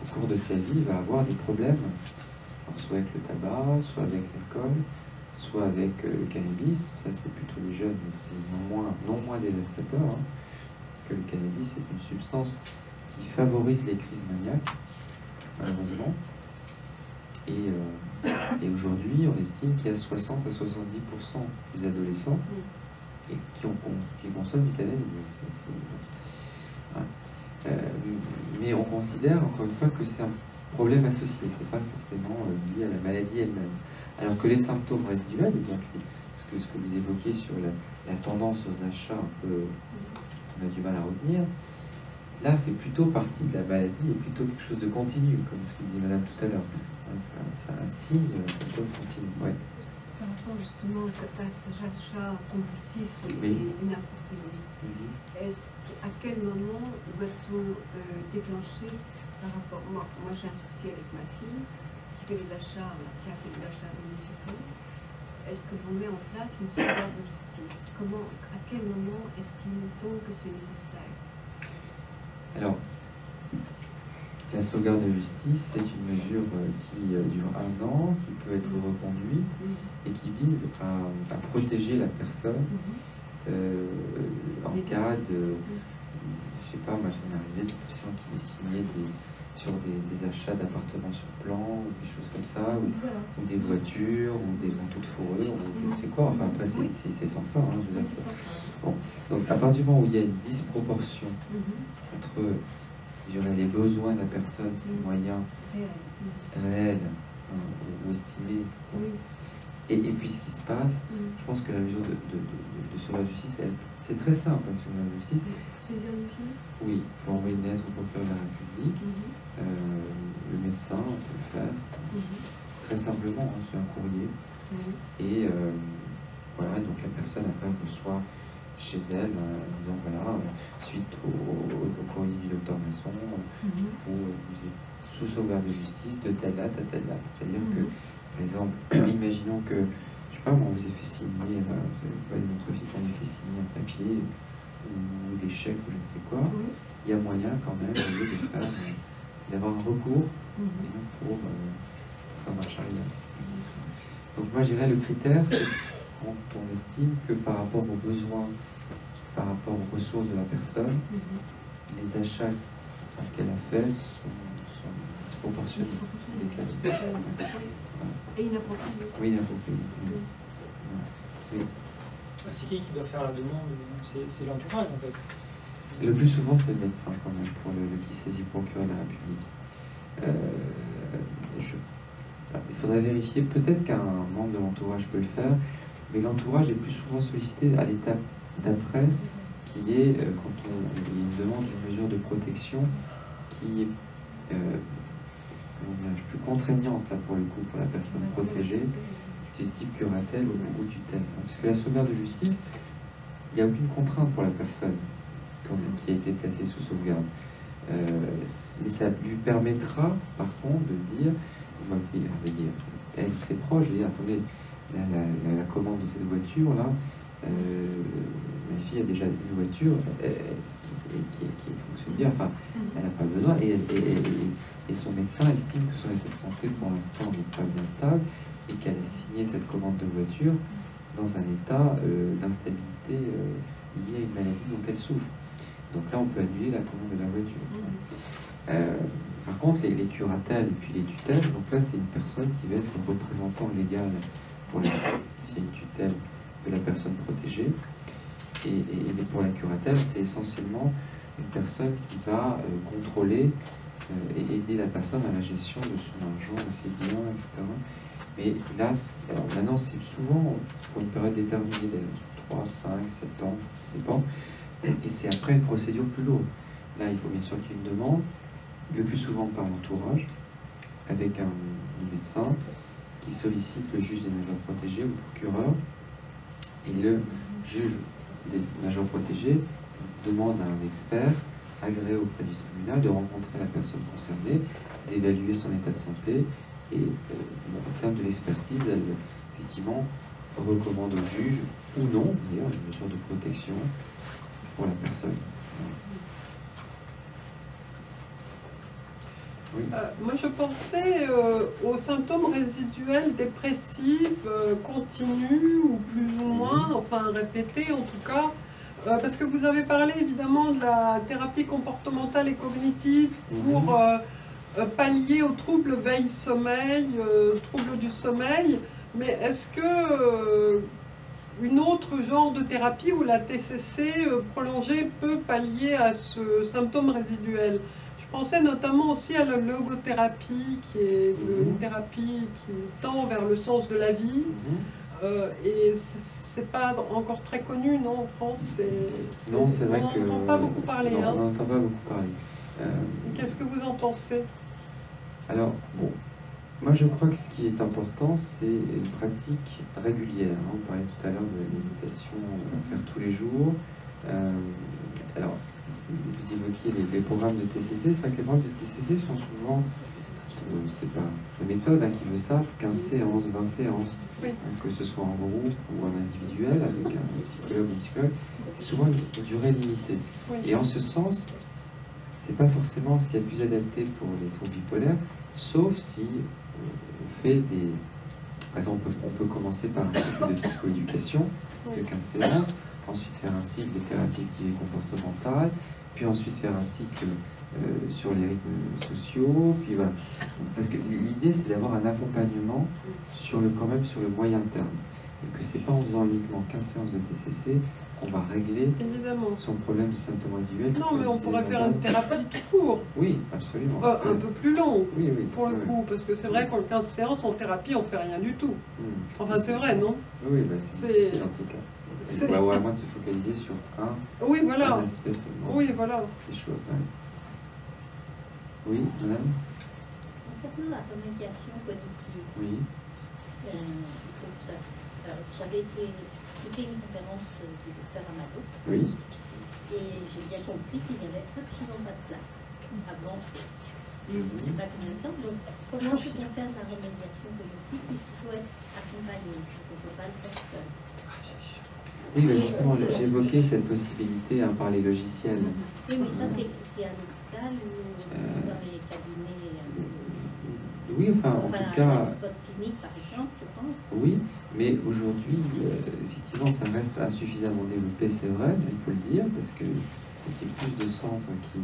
au cours de sa vie, va avoir des problèmes, alors soit avec le tabac, soit avec l'alcool, soit avec le cannabis. Ça c'est plutôt les jeunes, mais c'est non moins dévastateur, hein, parce que le cannabis est une substance qui favorise les crises maniaques, malheureusement. Et aujourd'hui, on estime qu'il y a 60 à 70% des adolescents qui consomment du cannabis. Mais on considère, encore une fois, que c'est un problème associé, c'est pas forcément lié à la maladie elle-même. Alors que les symptômes résiduels, donc ce que vous évoquez sur la tendance aux achats un peu, on a du mal à retenir, là fait plutôt partie de la maladie et plutôt quelque chose de continu, comme ce que disait Madame tout à l'heure. C'est un signe, un symptôme continu. Ouais. Par rapport justement à certains achats compulsifs et inappropriés, à quel moment doit-on déclencher par rapport... Moi j'ai un souci avec ma fille qui fait des achats, qui a fait des achats démesurés. Est-ce que l'on met en place une sauvegarde de justice? À quel moment estime-t-on que c'est nécessaire? Alors, la sauvegarde de justice, c'est une mesure qui dure 1 an, qui peut être reconduite et qui vise à protéger la personne en cas de... Je sais pas, moi ça m'est arrivé des patients qui me signaient sur des achats d'appartements sur plan, ou des choses comme ça, ou des voitures, ou des manteaux de fourrure, ou je ne sais quoi. Enfin, après, c'est sans fin. Hein, je veux dire. Bon. Donc, à partir du moment où il y a une disproportion entre les besoins de la personne, ses moyens réels ou estimés, et puis ce qui se passe, je pense que la mesure de sauvegarde de justice, c'est très simple, la sauvegarde de justice. Oui, il faut envoyer une lettre au procureur de la République, le médecin peut le faire, très simplement, hein, c'est un courrier, et voilà, donc la personne après reçoit chez elle, disant voilà, suite au courrier du docteur Masson, vous êtes sous sauvegarde de justice de telle date à telle date. C'est-à-dire que, par exemple, imaginons que, je sais pas, on vous a fait signer, notre fille qu'on lui fait signer un papier, ou des chèques, ou je ne sais quoi, il y a moyen quand même d'avoir un recours pour faire marche arrière. Donc moi je dirais le critère, c'est quand on estime que par rapport aux besoins, par rapport aux ressources de la personne, les achats qu'elle a faits sont disproportionnés. Et inappropriés. Oui, inappropriés. Oui. C'est qui doit faire la demande? C'est l'entourage en fait. Le plus souvent c'est le médecin quand même, qui saisit le procureur de la République. Il faudrait vérifier, peut-être qu'un membre de l'entourage peut le faire, mais l'entourage est plus souvent sollicité à l'étape d'après, qui est quand il demande une mesure de protection qui est plus contraignante là, pour le coup, pour la personne protégée, du type curatelle ou tutelle. Parce que la sauvegarde de justice, il n'y a aucune contrainte pour la personne qui a été placée sous sauvegarde. Mais ça lui permettra, par contre, de dire, ses proches, de dire, attendez, la commande de cette voiture-là, ma fille a déjà une voiture qui fonctionne bien, enfin, elle n'a pas besoin, et son médecin estime que son état de santé, pour l'instant, n'est pas bien stable, et qu'elle a signé cette commande de voiture dans un état d'instabilité lié à une maladie dont elle souffre. Donc là, on peut annuler la commande de la voiture. Par contre, les curatelles et puis les tutelles, donc là, c'est une personne qui va être un représentant légal pour s'il y a une tutelle de la personne protégée. Et pour la curatelle, c'est essentiellement une personne qui va contrôler et aider la personne à la gestion de son argent, de ses biens, etc. Mais là, alors maintenant, c'est souvent pour une période déterminée, d'ailleurs, 3, 5, 7 ans, ça dépend. Et c'est après une procédure plus lourde. Là, il faut bien sûr qu'il y ait une demande, le plus souvent par l'entourage, avec un médecin qui sollicite le juge des majeurs protégés ou le procureur. Et le juge des majeurs protégés demande à un expert agréé auprès du tribunal de rencontrer la personne concernée, d'évaluer son état de santé et au terme de l'expertise, elle effectivement recommande au juge ou non, d'ailleurs, une mesure de protection pour la personne. Oui. Moi, je pensais aux symptômes résiduels dépressifs, continus ou plus ou moins, enfin répétés en tout cas, parce que vous avez parlé évidemment de la thérapie comportementale et cognitive pour pallier aux troubles veille-sommeil, troubles du sommeil, mais est-ce que une autre genre de thérapie ou la TCC prolongée peut pallier à ce symptôme résiduel? Je pensais notamment aussi à la logothérapie, qui est une thérapie qui tend vers le sens de la vie, et c'est pas encore très connu, non, en France. Non, c'est vrai que... On n'entend pas beaucoup parler. Non, hein. on n'entend pas beaucoup parler. Qu'est-ce que vous en pensez? Alors, bon, moi je crois que ce qui est important, c'est une pratique régulière. Hein. On parlait tout à l'heure de la méditation à faire tous les jours. Alors, vous évoquiez les programmes de TCC. C'est vrai que les programmes de TCC sont souvent, c'est pas la méthode qui veut ça, 15 séances, 20 séances, oui. Que ce soit en groupe ou en individuel avec un psychologue ou une psychologue, c'est souvent une durée limitée. Oui. Et en ce sens, c'est pas forcément ce qui est le plus adapté pour les troubles bipolaires, sauf si on fait des... Par exemple, on peut commencer par un cycle de psychoéducation de 15 séances, ensuite faire un cycle de thérapie active et comportementale, puis ensuite faire un cycle sur les rythmes sociaux, puis voilà. Parce que l'idée, c'est d'avoir un accompagnement quand même sur le moyen terme. Et que c'est pas en faisant uniquement 15 séances de TCC qu'on va régler son problème de symptômes résiduels. Non, mais on pourrait faire une thérapie tout court. Oui, absolument. Un peu plus long, oui, pour le coup, parce que c'est vrai qu'en 15 séances, en thérapie, on fait rien du tout. Enfin, c'est vrai, non? Oui, bah c'est en tout cas. Ou à moins de se focaliser sur un aspect seulement. Oui, voilà. Des choses, ouais. Oui, madame? Concernant la remédiation cognitive, oui. Il faut que ça... J'avais écouté une conférence du docteur Amado. Oui. Et j'ai bien compris qu'il n'y avait absolument pas de place. Avant, je ne sais pas combien de temps. Donc, comment peut-on faire de la remédiation cognitive puisqu'il faut être accompagné? On ne peut pas le faire seul. Oui, mais justement, j'ai évoqué cette possibilité par les logiciels. Oui, mais ça, c'est à l'hôpital ou dans les cabinets. Oui, enfin, en tout cas. Votre clinique, par exemple, je pense. Oui, mais aujourd'hui, effectivement, ça reste insuffisamment développé, c'est vrai, il faut le dire, parce qu'il y a plus de centres qui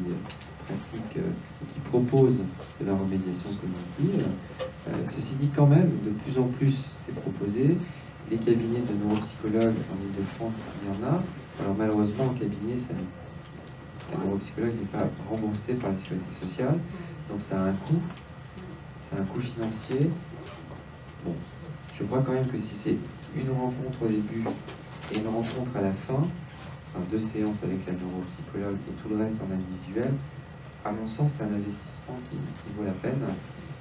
pratiquent et qui proposent de la remédiation cognitive. Ceci dit, quand même, de plus en plus, c'est proposé. Les cabinets de neuropsychologues en Ile-de-France, il y en a. Alors malheureusement, en cabinet, la neuropsychologue n'est pas remboursée par la sécurité sociale, donc ça a un coût. C'est un coût financier. Bon, je crois quand même que si c'est une rencontre au début et une rencontre à la fin, enfin 2 séances avec la neuropsychologue et tout le reste en individuel, à mon sens, c'est un investissement qui vaut la peine,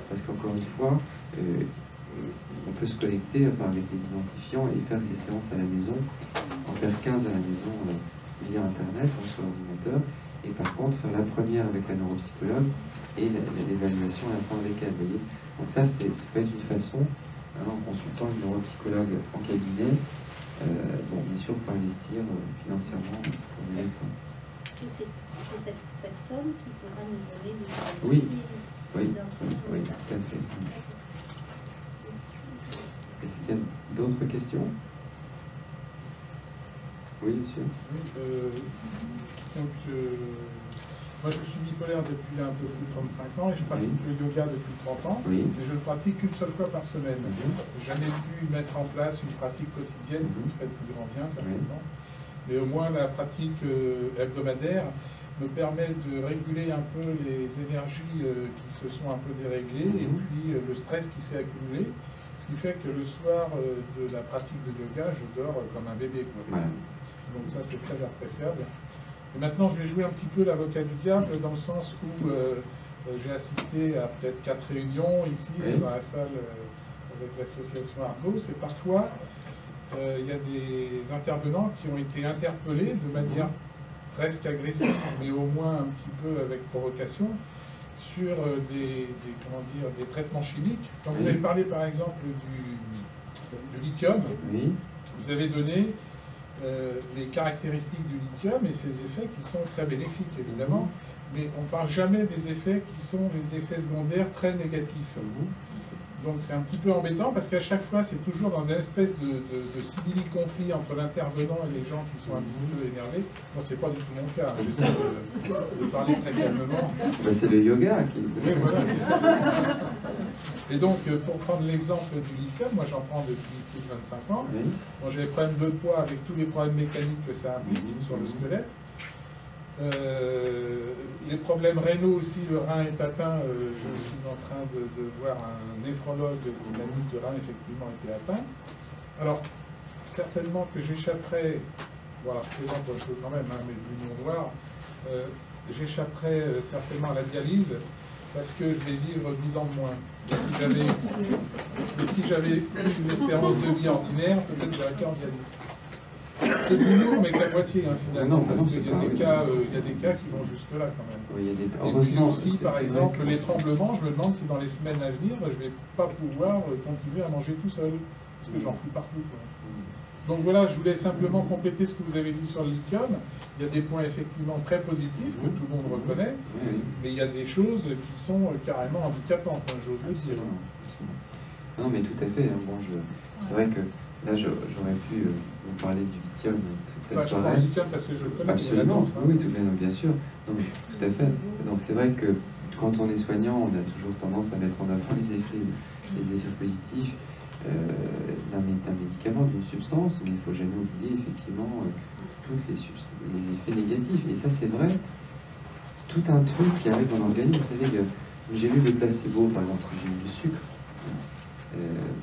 parce qu'encore une fois, on peut se connecter avec les identifiants et faire ces séances à la maison, en faire 15 à la maison via Internet, sur l'ordinateur, et par contre faire la première avec la neuropsychologue et l'évaluation à la fin avec elle, vous voyez. Donc ça peut être une façon, en consultant une neuropsychologue en cabinet, bien sûr, pour investir financièrement pour les soins. C'est cette personne qui pourra nous donner des... Oui, tout à fait. Est-ce qu'il y a d'autres questions? Oui, monsieur. Moi, je suis bipolaire depuis un peu plus de 35 ans et je pratique le yoga depuis 30 ans. Oui. Mais je le pratique qu'une seule fois par semaine. J'ai jamais pu mettre en place une pratique quotidienne qui me ferait de plus grand bien, certainement. Mais au moins la pratique hebdomadaire, me permet de réguler un peu les énergies qui se sont un peu déréglées et puis le stress qui s'est accumulé. Ce qui fait que le soir de la pratique de yoga, je dors comme un bébé, quoi. Donc ça, c'est très appréciable. Et maintenant, je vais jouer un petit peu l'avocat du diable, dans le sens où j'ai assisté à peut-être 4 réunions ici, dans la salle avec l'association Argos, et parfois, il y a des intervenants qui ont été interpellés de manière presque agressive, mais au moins un petit peu avec provocation, sur des traitements chimiques. Quand vous avez parlé par exemple du lithium, vous avez donné les caractéristiques du lithium et ses effets qui sont très bénéfiques évidemment, mais on ne parle jamais des effets qui sont les effets secondaires très négatifs. Donc c'est un petit peu embêtant parce qu'à chaque fois c'est toujours dans une espèce de simili-conflit entre l'intervenant et les gens qui sont un petit peu énervés. Moi c'est pas du tout mon cas, j'essaie de parler très calmement. C'est le yoga qui... Oui, voilà, c'est ça. Et donc pour prendre l'exemple du lithium, moi j'en prends depuis plus de 25 ans. Bon, j'ai des problèmes de poids avec tous les problèmes mécaniques que ça implique sur le squelette. Les problèmes rénaux aussi, le rein est atteint. Je suis en train de voir un néphrologue qui m'a dit que le rein effectivement était atteint. Alors, certainement que j'échapperai, voilà, je plaisante un peu quand même, hein, mais du mon noir, j'échapperai certainement à la dialyse parce que je vais vivre 10 ans de moins. Et si j'avais une espérance de vie ordinaire, peut-être que j'aurais été en dialyse. C'est plus lourd, mais qu'à moitié, hein, finalement, parce qu'il y a des cas qui vont jusque-là quand même. Oui, et puis aussi, par exemple, les tremblements, je me demande si dans les semaines à venir, je ne vais pas pouvoir continuer à manger tout seul, parce que j'en fous partout, quoi. Donc voilà, je voulais simplement compléter ce que vous avez dit sur le lithium. Il y a des points effectivement très positifs que tout le monde reconnaît, mais il y a des choses qui sont carrément handicapantes, hein, j'ose le dire. Non, mais tout à fait. Hein. Bon, c'est vrai que là, j'aurais pu vous parler du lithium toute la soirée. Je parle du lithium parce que je le connais. Absolument, oui, bien sûr. Non, mais tout à fait. Donc c'est vrai que quand on est soignant, on a toujours tendance à mettre en avant les effets positifs d'un médicament, d'une substance, mais il ne faut jamais oublier effectivement tous les effets négatifs. Et ça, c'est vrai, tout un truc qui arrive dans l'organisme. Vous savez, une gélule de placebo, par exemple, c'est une gélule de sucre.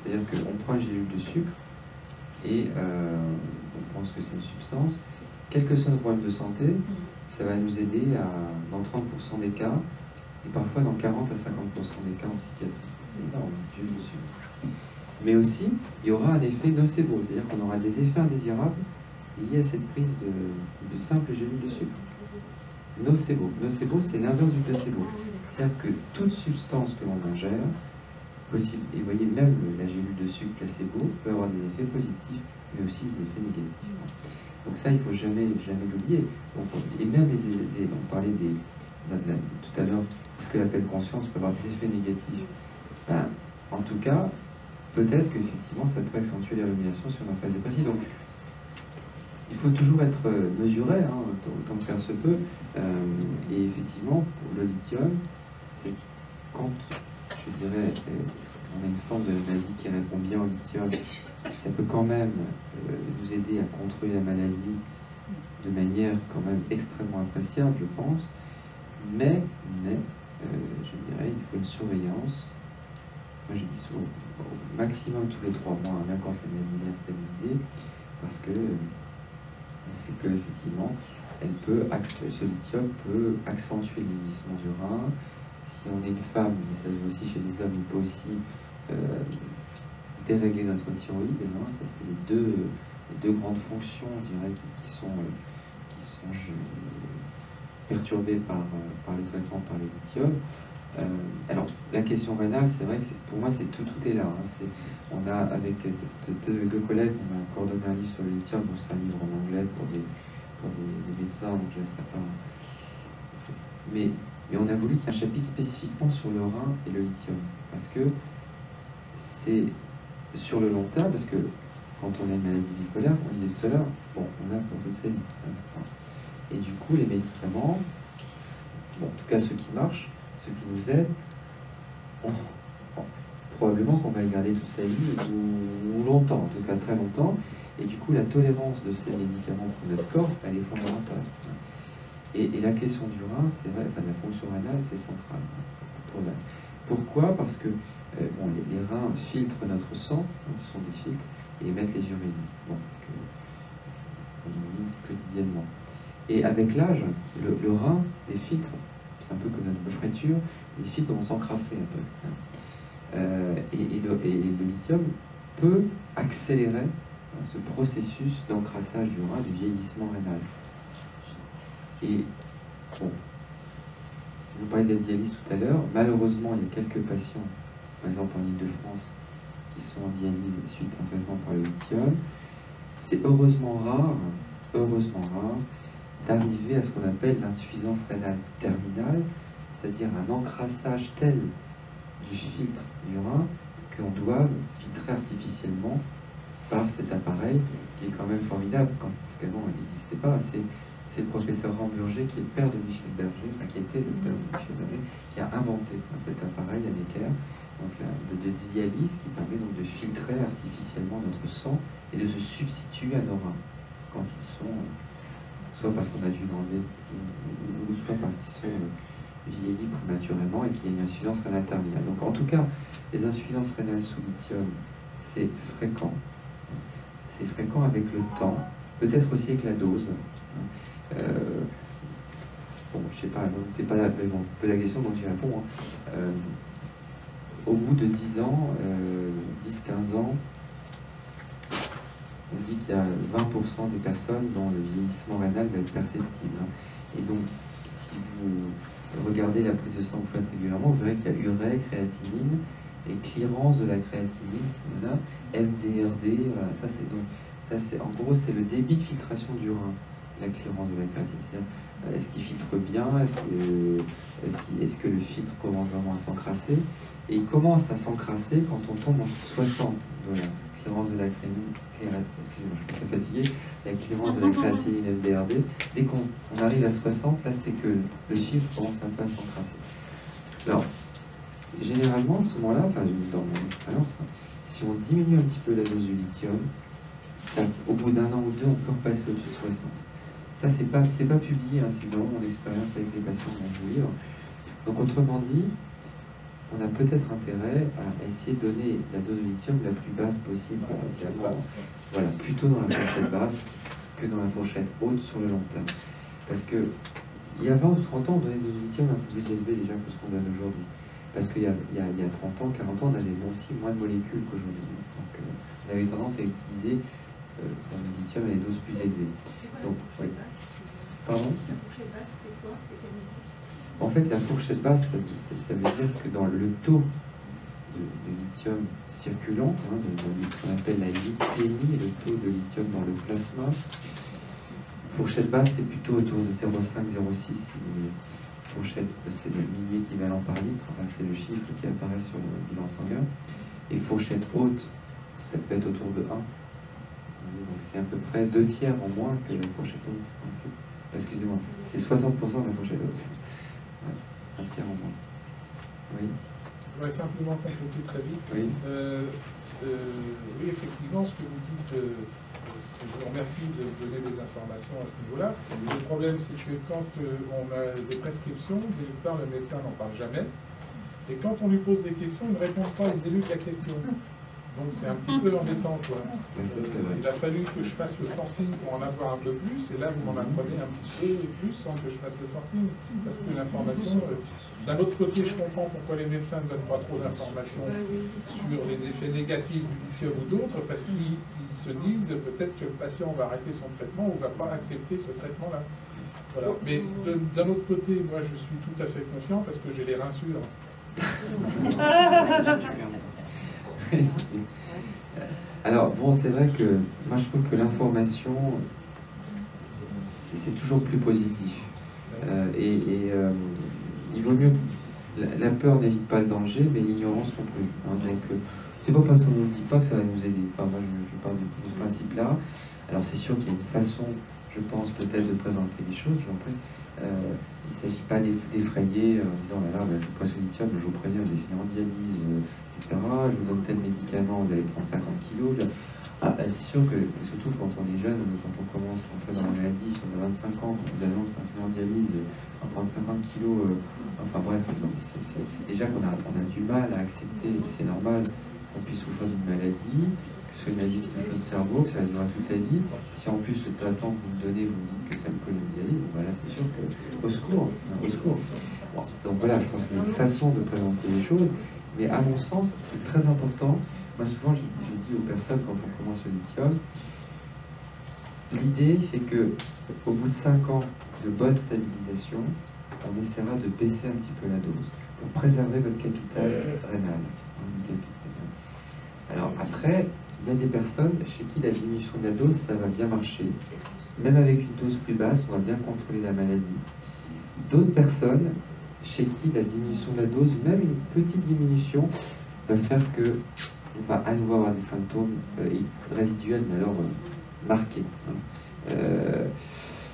C'est-à-dire qu'on prend une gélule de sucre et on pense que c'est une substance. Quel que soit nos problèmes de santé, ça va nous aider dans 30% des cas, et parfois dans 40 à 50% des cas en psychiatrie. C'est énorme, une gélule de sucre. Mais aussi, il y aura un effet nocebo, c'est-à-dire qu'on aura des effets indésirables liés à cette prise de simple gélule de sucre. Nocebo. Nocebo, c'est l'inverse du placebo. C'est-à-dire que toute substance que l'on ingère, possible, et vous voyez, même la gélule de sucre placebo peut avoir des effets positifs, mais aussi des effets négatifs. Donc ça, il ne faut jamais l'oublier. Et même on parlait tout à l'heure, est-ce que la pleine conscience peut avoir des effets négatifs? En tout cas, peut-être qu'effectivement, ça peut accentuer les ruminations sur la phase dépressive. Donc, il faut toujours être mesuré, hein, autant que faire se peut. Et effectivement, pour le lithium, c'est quand, je dirais, on a une forme de maladie qui répond bien au lithium, ça peut quand même nous aider à contrôler la maladie de manière quand même extrêmement appréciable, je pense. Mais je dirais, il faut une surveillance. Moi, je dis souvent, au maximum tous les 3 mois, même quand la maladie est bien stabilisée, parce que on sait qu'effectivement, ce lithium peut accentuer le vieillissement du rein. Si on est une femme, mais ça se voit aussi chez les hommes, il peut aussi dérégler notre thyroïde. Hein. Ça, c'est les deux grandes fonctions, je dirais, qui sont perturbées par le traitement par le lithium. Alors, la question rénale, c'est vrai que pour moi, tout est là. Hein. On a, avec deux collègues, on a coordonné un livre sur le lithium. Bon, c'est un livre en anglais pour des médecins, donc je ne sais pas. Mais on a voulu qu'il y ait un chapitre spécifiquement sur le rein et le lithium. Parce que c'est sur le long terme, parce que quand on a une maladie bipolaire, on disait tout à l'heure, bon, on a pour toute sa vie. Et du coup, les médicaments, bon, en tout cas ceux qui marchent, ceux qui nous aident, probablement qu'on va les garder toute sa vie ou longtemps, en tout cas très longtemps. Et du coup, la tolérance de ces médicaments pour notre corps, elle est fondamentale. Et la question du rein, c'est vrai, enfin la fonction rénale, c'est central. Pourquoi? Parce que bon, les reins filtrent notre sang, ce sont des filtres, et émettent les urines. Bon, on urine quotidiennement. Et avec l'âge, le rein, les filtres, c'est un peu comme notre friture, les filtres vont s'encrasser un peu. Et le lithium peut accélérer ce processus d'encrassage du rein, du vieillissement rénal. Et bon, je vous parlais de la dialyse tout à l'heure. Malheureusement, il y a quelques patients, par exemple en Ile-de-France, qui sont en dialyse suite à un traitement par le lithium. C'est heureusement rare d'arriver à ce qu'on appelle l'insuffisance rénale terminale, c'est-à-dire un encrassage tel du filtre du rein qu'on doit filtrer artificiellement par cet appareil qui est quand même formidable, parce qu'avant il n'existait pas. C'est le professeur Ramburger, qui est le père de Michel Berger, enfin qui était le père de Michel Berger, qui a inventé cet appareil à Necker, donc de dialyse, qui permet donc de filtrer artificiellement notre sang et de se substituer à nos reins quand ils sont, soit parce qu'on a dû l'enlever, ou soit parce qu'ils sont vieillis prématurément et qu'il y a une insuffisance rénale terminale. Donc en tout cas, les insuffisances rénales sous lithium, c'est fréquent. C'est fréquent avec le temps, peut-être aussi avec la dose. Bon, je sais pas, n'était pas là, mais bon, peu la question, donc j'y réponds. Au bout de 10 ans, 10-15 ans, on dit qu'il y a 20% des personnes dont le vieillissement rénal va être perceptible. Et donc, si vous regardez la prise de sang que vous faites régulièrement, vous verrez qu'il y a urée, créatinine, et clearance de la créatinine, voilà, MDRD, voilà, ça c'est en gros c'est le débit de filtration du rein, la clearance de la créatinine. C'est-à-dire, est-ce qu'il filtre bien, est-ce que le filtre commence vraiment à s'encrasser, et il commence à s'encrasser quand on tombe en 60 de la clearance de la créatinine, excusez-moi, je suis fatigué, la clearance de la créatinine MDRD. Dès qu'on arrive à 60, là c'est que le filtre commence un peu à s'encrasser. Alors, généralement, à ce moment-là, enfin, dans mon expérience, si on diminue un petit peu la dose du lithium, au bout d'un an ou deux, on peut repasser au-dessus de 60. Ça, c'est pas publié, hein, c'est vraiment mon expérience avec les patients dans mon livre. Donc, autrement dit, on a peut-être intérêt à essayer de donner la dose de lithium la plus basse possible, voilà, plutôt dans la fourchette basse que dans la fourchette haute sur le long terme. Parce que, il y a 20 ou 30 ans, on donnait des doses de lithium un peu plus élevées déjà que ce qu'on donne aujourd'hui. Parce qu'il y a 30 ans, 40 ans, on avait aussi moins de molécules qu'aujourd'hui. Donc, on avait tendance à utiliser dans le lithium à des doses plus élevées. Donc, oui. Pardon ? La fourchette basse, c'est quoi ? En fait, la fourchette basse, ça veut dire que dans le taux de lithium circulant, hein, ce qu'on appelle la lipémie, le taux de lithium dans le plasma, fourchette basse, c'est plutôt autour de 0,5-0,6 si vous voulez. Fourchette, c'est le milli-équivalent par litre, enfin, c'est le chiffre qui apparaît sur le bilan sanguin. Et fourchette haute, ça peut être autour de 1. Donc c'est à peu près 2 tiers en moins que la fourchette haute. Excusez-moi, c'est 60% de la fourchette haute. Ouais, 1 tiers en moins. Oui. Je voudrais simplement compléter très vite. Oui. Oui, effectivement, ce que vous dites, je vous remercie de donner des informations à ce niveau-là. Le problème, c'est que quand on a des prescriptions, d'une part, le médecin n'en parle jamais. Et quand on lui pose des questions, il ne répond pas, ils élude la question. Donc c'est un petit peu embêtant, quoi. Il a fallu que je fasse le forcing pour en avoir un peu plus, et là vous m'en apprenez un petit peu plus sans que je fasse le forcing, parce que l'information... D'un autre côté, je comprends pourquoi les médecins ne donnent pas trop d'informations sur les effets négatifs du lithium ou d'autres, parce qu'ils se disent peut-être que le patient va arrêter son traitement ou ne va pas accepter ce traitement-là. Voilà. Mais d'un autre côté, moi je suis tout à fait confiant parce que j'ai les reins sûrs. Alors, bon, c'est vrai que moi je trouve que l'information, c'est toujours plus positif. Il vaut mieux. La peur n'évite pas le danger, mais l'ignorance non plus. Hein, donc, c'est pas parce qu'on ne nous dit pas que ça va nous aider. Enfin, moi je parle de ce principe-là. Alors, c'est sûr qu'il y a une façon, je pense, peut-être de présenter les choses, j'en prie. il ne s'agit pas d'effrayer en disant là, je vous presse le lithium, je vous préviens, vous allez finir en dialyse, etc. Je vous donne tel médicament, vous allez prendre 50 kilos. C'est sûr que, surtout quand on est jeune, quand on commence à entrer dans la maladie, si on a 25 ans, on nous annonce un finir en dialyse, on va prendre 50 kilos, enfin bref, c'est déjà qu'on a du mal à accepter, c'est normal qu'on puisse souffrir d'une maladie, que ce soit une maladie qui touche le cerveau, que ça va durer toute la vie. Si en plus le traitement que vous me donnez, vous me dites que c'est une dialyse, bon, voilà, c'est sûr que au secours. Bon, donc voilà, je pense qu'il y a une façon de présenter les choses, mais à mon sens, c'est très important. Moi, souvent, je dis aux personnes quand on commence le lithium, l'idée, c'est que au bout de 5 ans de bonne stabilisation, on essaiera de baisser un petit peu la dose pour préserver votre capital rénal. Alors après, il y a des personnes chez qui la diminution de la dose, ça va bien marcher. Même avec une dose plus basse, on va bien contrôler la maladie. D'autres personnes chez qui la diminution de la dose, même une petite diminution, va faire que on va à nouveau avoir des symptômes résiduels, mais alors marqués.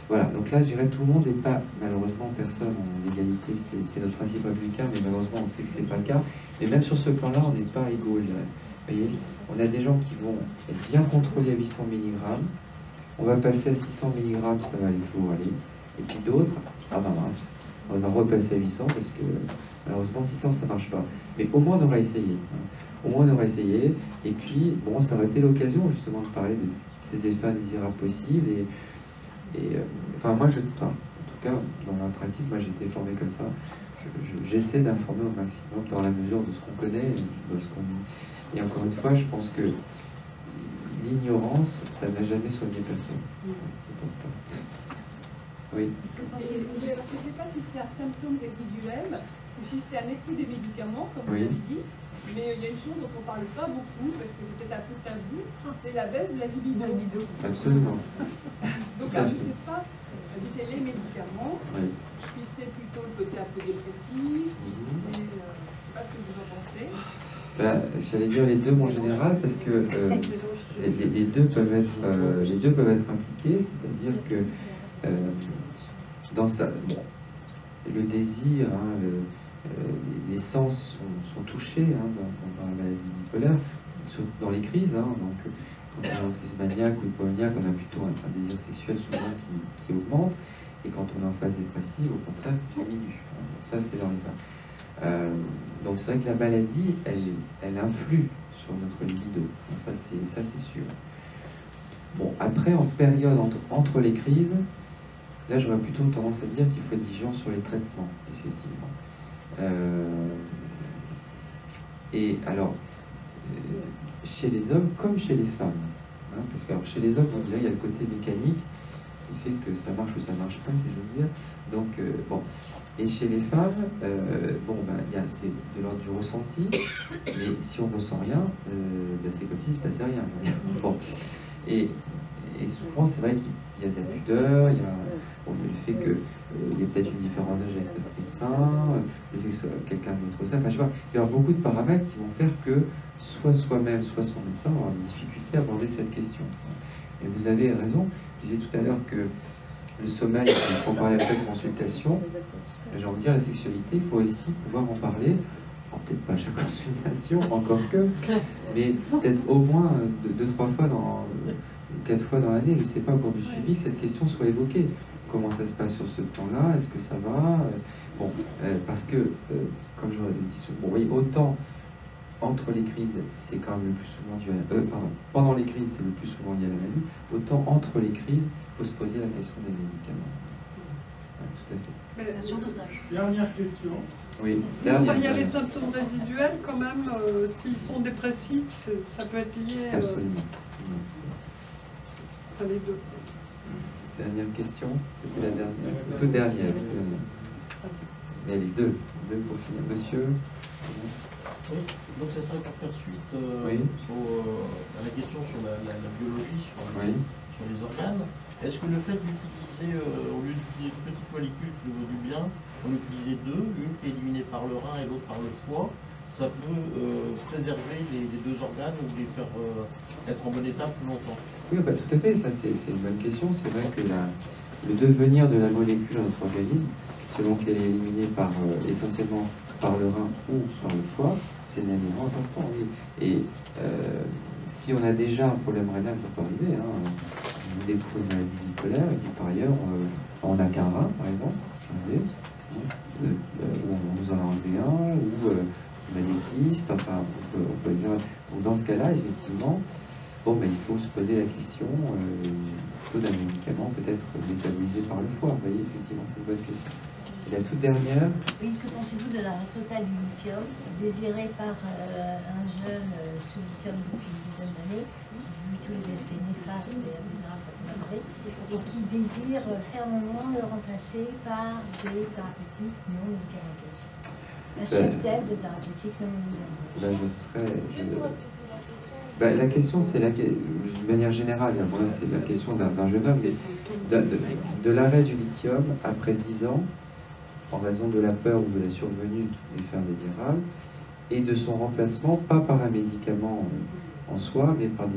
Voilà, donc là, je dirais tout le monde n'est pas, malheureusement, personne en égalité, c'est notre principe républicain, mais malheureusement, on sait que ce n'est pas le cas. Mais même sur ce plan-là, on n'est pas égaux, je dirais. Vous voyez, on a des gens qui vont être bien contrôlés à 800 mg, on va passer à 600 mg, ça va toujours aller, et puis d'autres, ah ben mince, on va repasser à 800 parce que malheureusement 600 ça marche pas. Mais au moins on aura essayé. Au moins on aura essayé, et puis bon, ça aurait été l'occasion justement de parler de ces effets indésirables possibles. Enfin moi, en tout cas, dans ma pratique, moi j'ai été formé comme ça. J'essaie d'informer au maximum dans la mesure de ce qu'on connaît, de ce qu'on dit. Et encore une fois, je pense que l'ignorance, ça n'a jamais soigné personne. Je ne pense pas. Oui. Je ne sais pas si c'est un symptôme résiduel ou si c'est un effet des médicaments, comme vous l'avez dit, mais il y a une chose dont on ne parle pas beaucoup, parce que c'était un peu tabou, c'est la baisse de la libido. Absolument. Donc je ne sais pas si c'est les médicaments, si c'est plutôt le côté un peu dépressif, si c'est... je ne sais pas ce que vous en pensez. J'allais dire les deux en général, parce que les deux peuvent être impliqués, c'est-à-dire que dans le désir, les sens sont touchés dans la maladie bipolaire, dans les crises. Donc, quand on est en crise maniaque ou hypomaniaque, on a plutôt un désir sexuel souvent qui augmente, et quand on est en phase dépressive, au contraire, qui diminue. Ça, c'est dans les cas. Donc, c'est vrai que la maladie, elle influe sur notre libido. Ça, c'est sûr. Bon, après, en période entre les crises, là, j'aurais plutôt tendance à dire qu'il faut être vigilant sur les traitements, effectivement. Et alors, chez les hommes comme chez les femmes, parce que alors, chez les hommes, on dirait qu'il y a le côté mécanique qui fait que ça marche ou ça marche pas, si j'ose dire. Donc, bon. Et chez les femmes, c'est de l'ordre du ressenti, mais si on ne ressent rien, c'est comme s'il ne se passait rien. Bon. Et souvent, c'est vrai qu'il y a de la pudeur, il y a le fait qu'il y a peut-être une différence d'âge avec notre médecin, le fait que ce soit quelqu'un d'autre ça, enfin je sais pas, il y aura beaucoup de paramètres qui vont faire que soit soi-même, soit son médecin vont avoir des difficultés à aborder cette question. Et vous avez raison, je disais tout à l'heure que le sommeil, il faut en parler après de consultation. J'ai envie de dire, la sexualité, il faut aussi pouvoir en parler, peut-être pas à chaque consultation, encore que, mais peut-être au moins 2-3 fois 4 fois dans l'année, je ne sais pas, au cours du suivi, que cette question soit évoquée. Comment ça se passe sur ce plan-là? Est-ce que ça va? Bon, parce que, comme je dis, bon, oui, autant entre les crises, c'est quand même le plus souvent dû à pendant les crises, c'est le plus souvent lié à la maladie, autant entre les crises, il faut se poser la question des médicaments. Ouais, tout à fait. Dernière question. Oui, il y a les symptômes résiduels quand même, s'ils sont dépressifs, ça peut être lié. Absolument. Enfin, les deux. Dernière question, c'était la dernière. Toute dernière. Mais les deux pour finir. Monsieur. Oui, donc ça serait pour faire suite à la question sur la biologie, sur les organes. Est-ce que le fait d'utiliser, au lieu d'utiliser une petite molécule qui vaut du bien, on utilise deux, une qui est éliminée par le rein et l'autre par le foie, ça peut préserver les deux organes ou les faire être en bon état plus longtemps? Oui, tout à fait, ça c'est une bonne question. C'est vrai que le devenir de la molécule dans notre organisme selon qu'elle est éliminée essentiellement par le rein ou par le foie, c'est un élément important, oui. Et si on a déjà un problème rénal, ça peut arriver, hein. On découvre une maladie bipolaire, et puis par ailleurs, on n'a qu'un rein, par exemple, ou on nous en a enlevé un, ou on a des kystes, enfin, on peut dire. Donc dans ce cas-là, effectivement, il faut se poser la question plutôt d'un médicament peut-être métabolisé par le foie. Vous voyez, effectivement, c'est une bonne question. Et la toute dernière. Oui, que pensez-vous de l'arrêt total du lithium, désiré par un jeune sous lithium depuis une dizaine d'années, vu tous les effets néfastes et indésirables qu'on a parlé, et qui désire fermement le remplacer par des thérapeutiques non médicamenteuses? Un cheptel de thérapeutiques non médicamenteuses. La question, c'est de manière générale, bon, c'est la question d'un jeune homme, mais de l'arrêt du lithium après 10 ans, en raison de la peur ou de la survenue d'effets indésirables, et de son remplacement, pas par un médicament en soi, mais par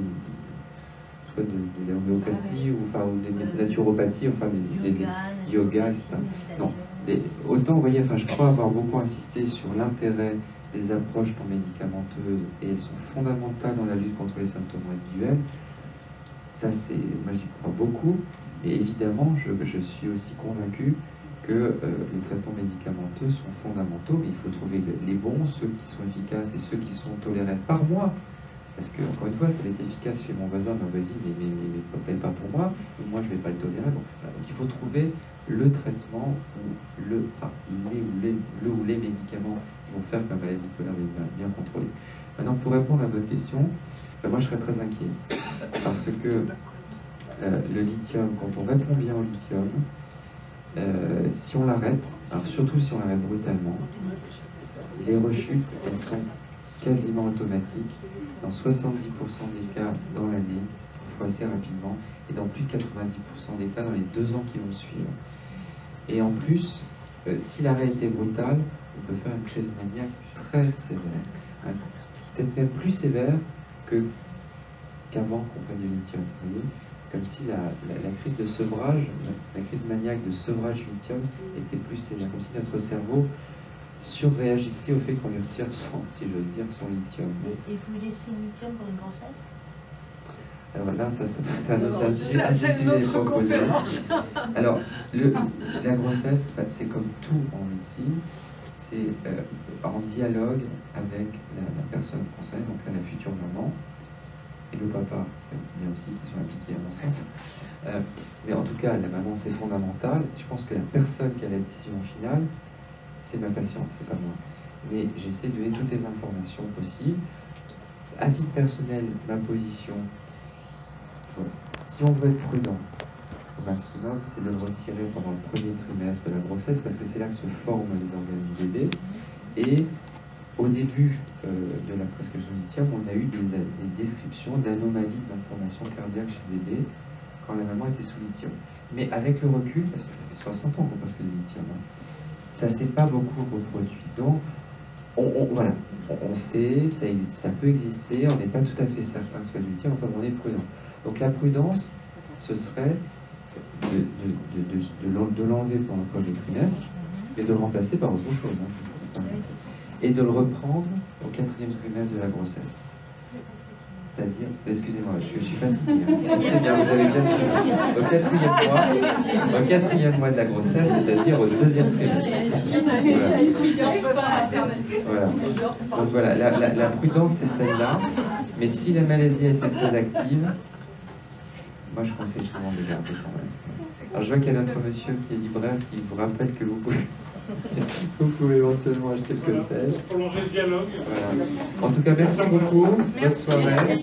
soit de l'homéopathie ou des naturopathies, enfin des yoga, etc. Non, mais autant, vous voyez, je crois avoir beaucoup insisté sur l'intérêt des approches non médicamenteuses, et elles sont fondamentales dans la lutte contre les symptômes résiduels. Ça, moi j'y crois beaucoup, et évidemment, je suis aussi convaincu que les traitements médicamenteux sont fondamentaux, mais il faut trouver les bons, ceux qui sont efficaces et ceux qui sont tolérés par moi. Parce que, encore une fois, ça va être efficace chez mon voisin, ma voisine, mais pas pour moi, et moi je ne vais pas le tolérer. Bon, donc il faut trouver le traitement ou les médicaments qui vont faire que ma maladie bipolaire va bien contrôlée. Maintenant, pour répondre à votre question, moi je serais très inquiet. Parce que le lithium, quand on répond bien au lithium, si on l'arrête, alors surtout si on l'arrête brutalement, les rechutes, elles sont quasiment automatiques, dans 70% des cas dans l'année, il faut assez rapidement, et dans plus de 90% des cas dans les 2 ans qui vont suivre. Et en plus, si l'arrêt était brutal, on peut faire une crise maniaque très sévère, peut-être même plus sévère qu'avant qu'on prenne du lithium. Vous voyez, comme si la crise de sevrage, la crise maniaque de sevrage du lithium était plus sévère, comme si notre cerveau surréagissait au fait qu'on lui retire si j'ose dire, son lithium. Et vous laissez le lithium pour une grossesse? Alors là, c'est une autre conférence. Alors, la grossesse, c'est comme tout en médecine, c'est en dialogue avec la personne concernée, donc là, la future maman, et le papa, c'est bien aussi qui sont impliqués à mon sens. Mais en tout cas, la maman, c'est fondamental. Je pense que la personne qui a la décision finale, c'est ma patiente, c'est pas moi. Mais j'essaie de donner toutes les informations possibles. À titre personnel, ma position, si on veut être prudent au maximum, c'est de le retirer pendant le premier trimestre de la grossesse, parce que c'est là que se forment les organes du bébé. Et au début de la prescription du lithium, on a eu des descriptions d'anomalies d'inflammation cardiaque chez le bébé quand la maman était sous lithium. Mais avec le recul, parce que ça fait 60 ans qu'on prescrit le lithium, ça ne s'est pas beaucoup reproduit. Donc, voilà, on sait, ça peut exister, on n'est pas tout à fait certain que ce soit du lithium, enfin on est prudent. Donc la prudence, ce serait de l'enlever pendant le premier trimestre, mais de le remplacer par autre chose. Et de le reprendre au 4e trimestre de la grossesse. C'est-à-dire, excusez-moi, je suis fatigué. C'est bien, vous avez bien suivi. Au 4e mois de la grossesse, c'est-à-dire au 2e trimestre. Voilà. Donc voilà, la prudence, c'est celle-là. Mais si la maladie a été très active, moi je conseille souvent de garder quand même. Alors je vois qu'il y a notre monsieur qui est libraire qui vous rappelle que vous pouvez éventuellement acheter le que sais-je. Prolonger le dialogue. Voilà. En tout cas, merci beaucoup. Bonne soirée.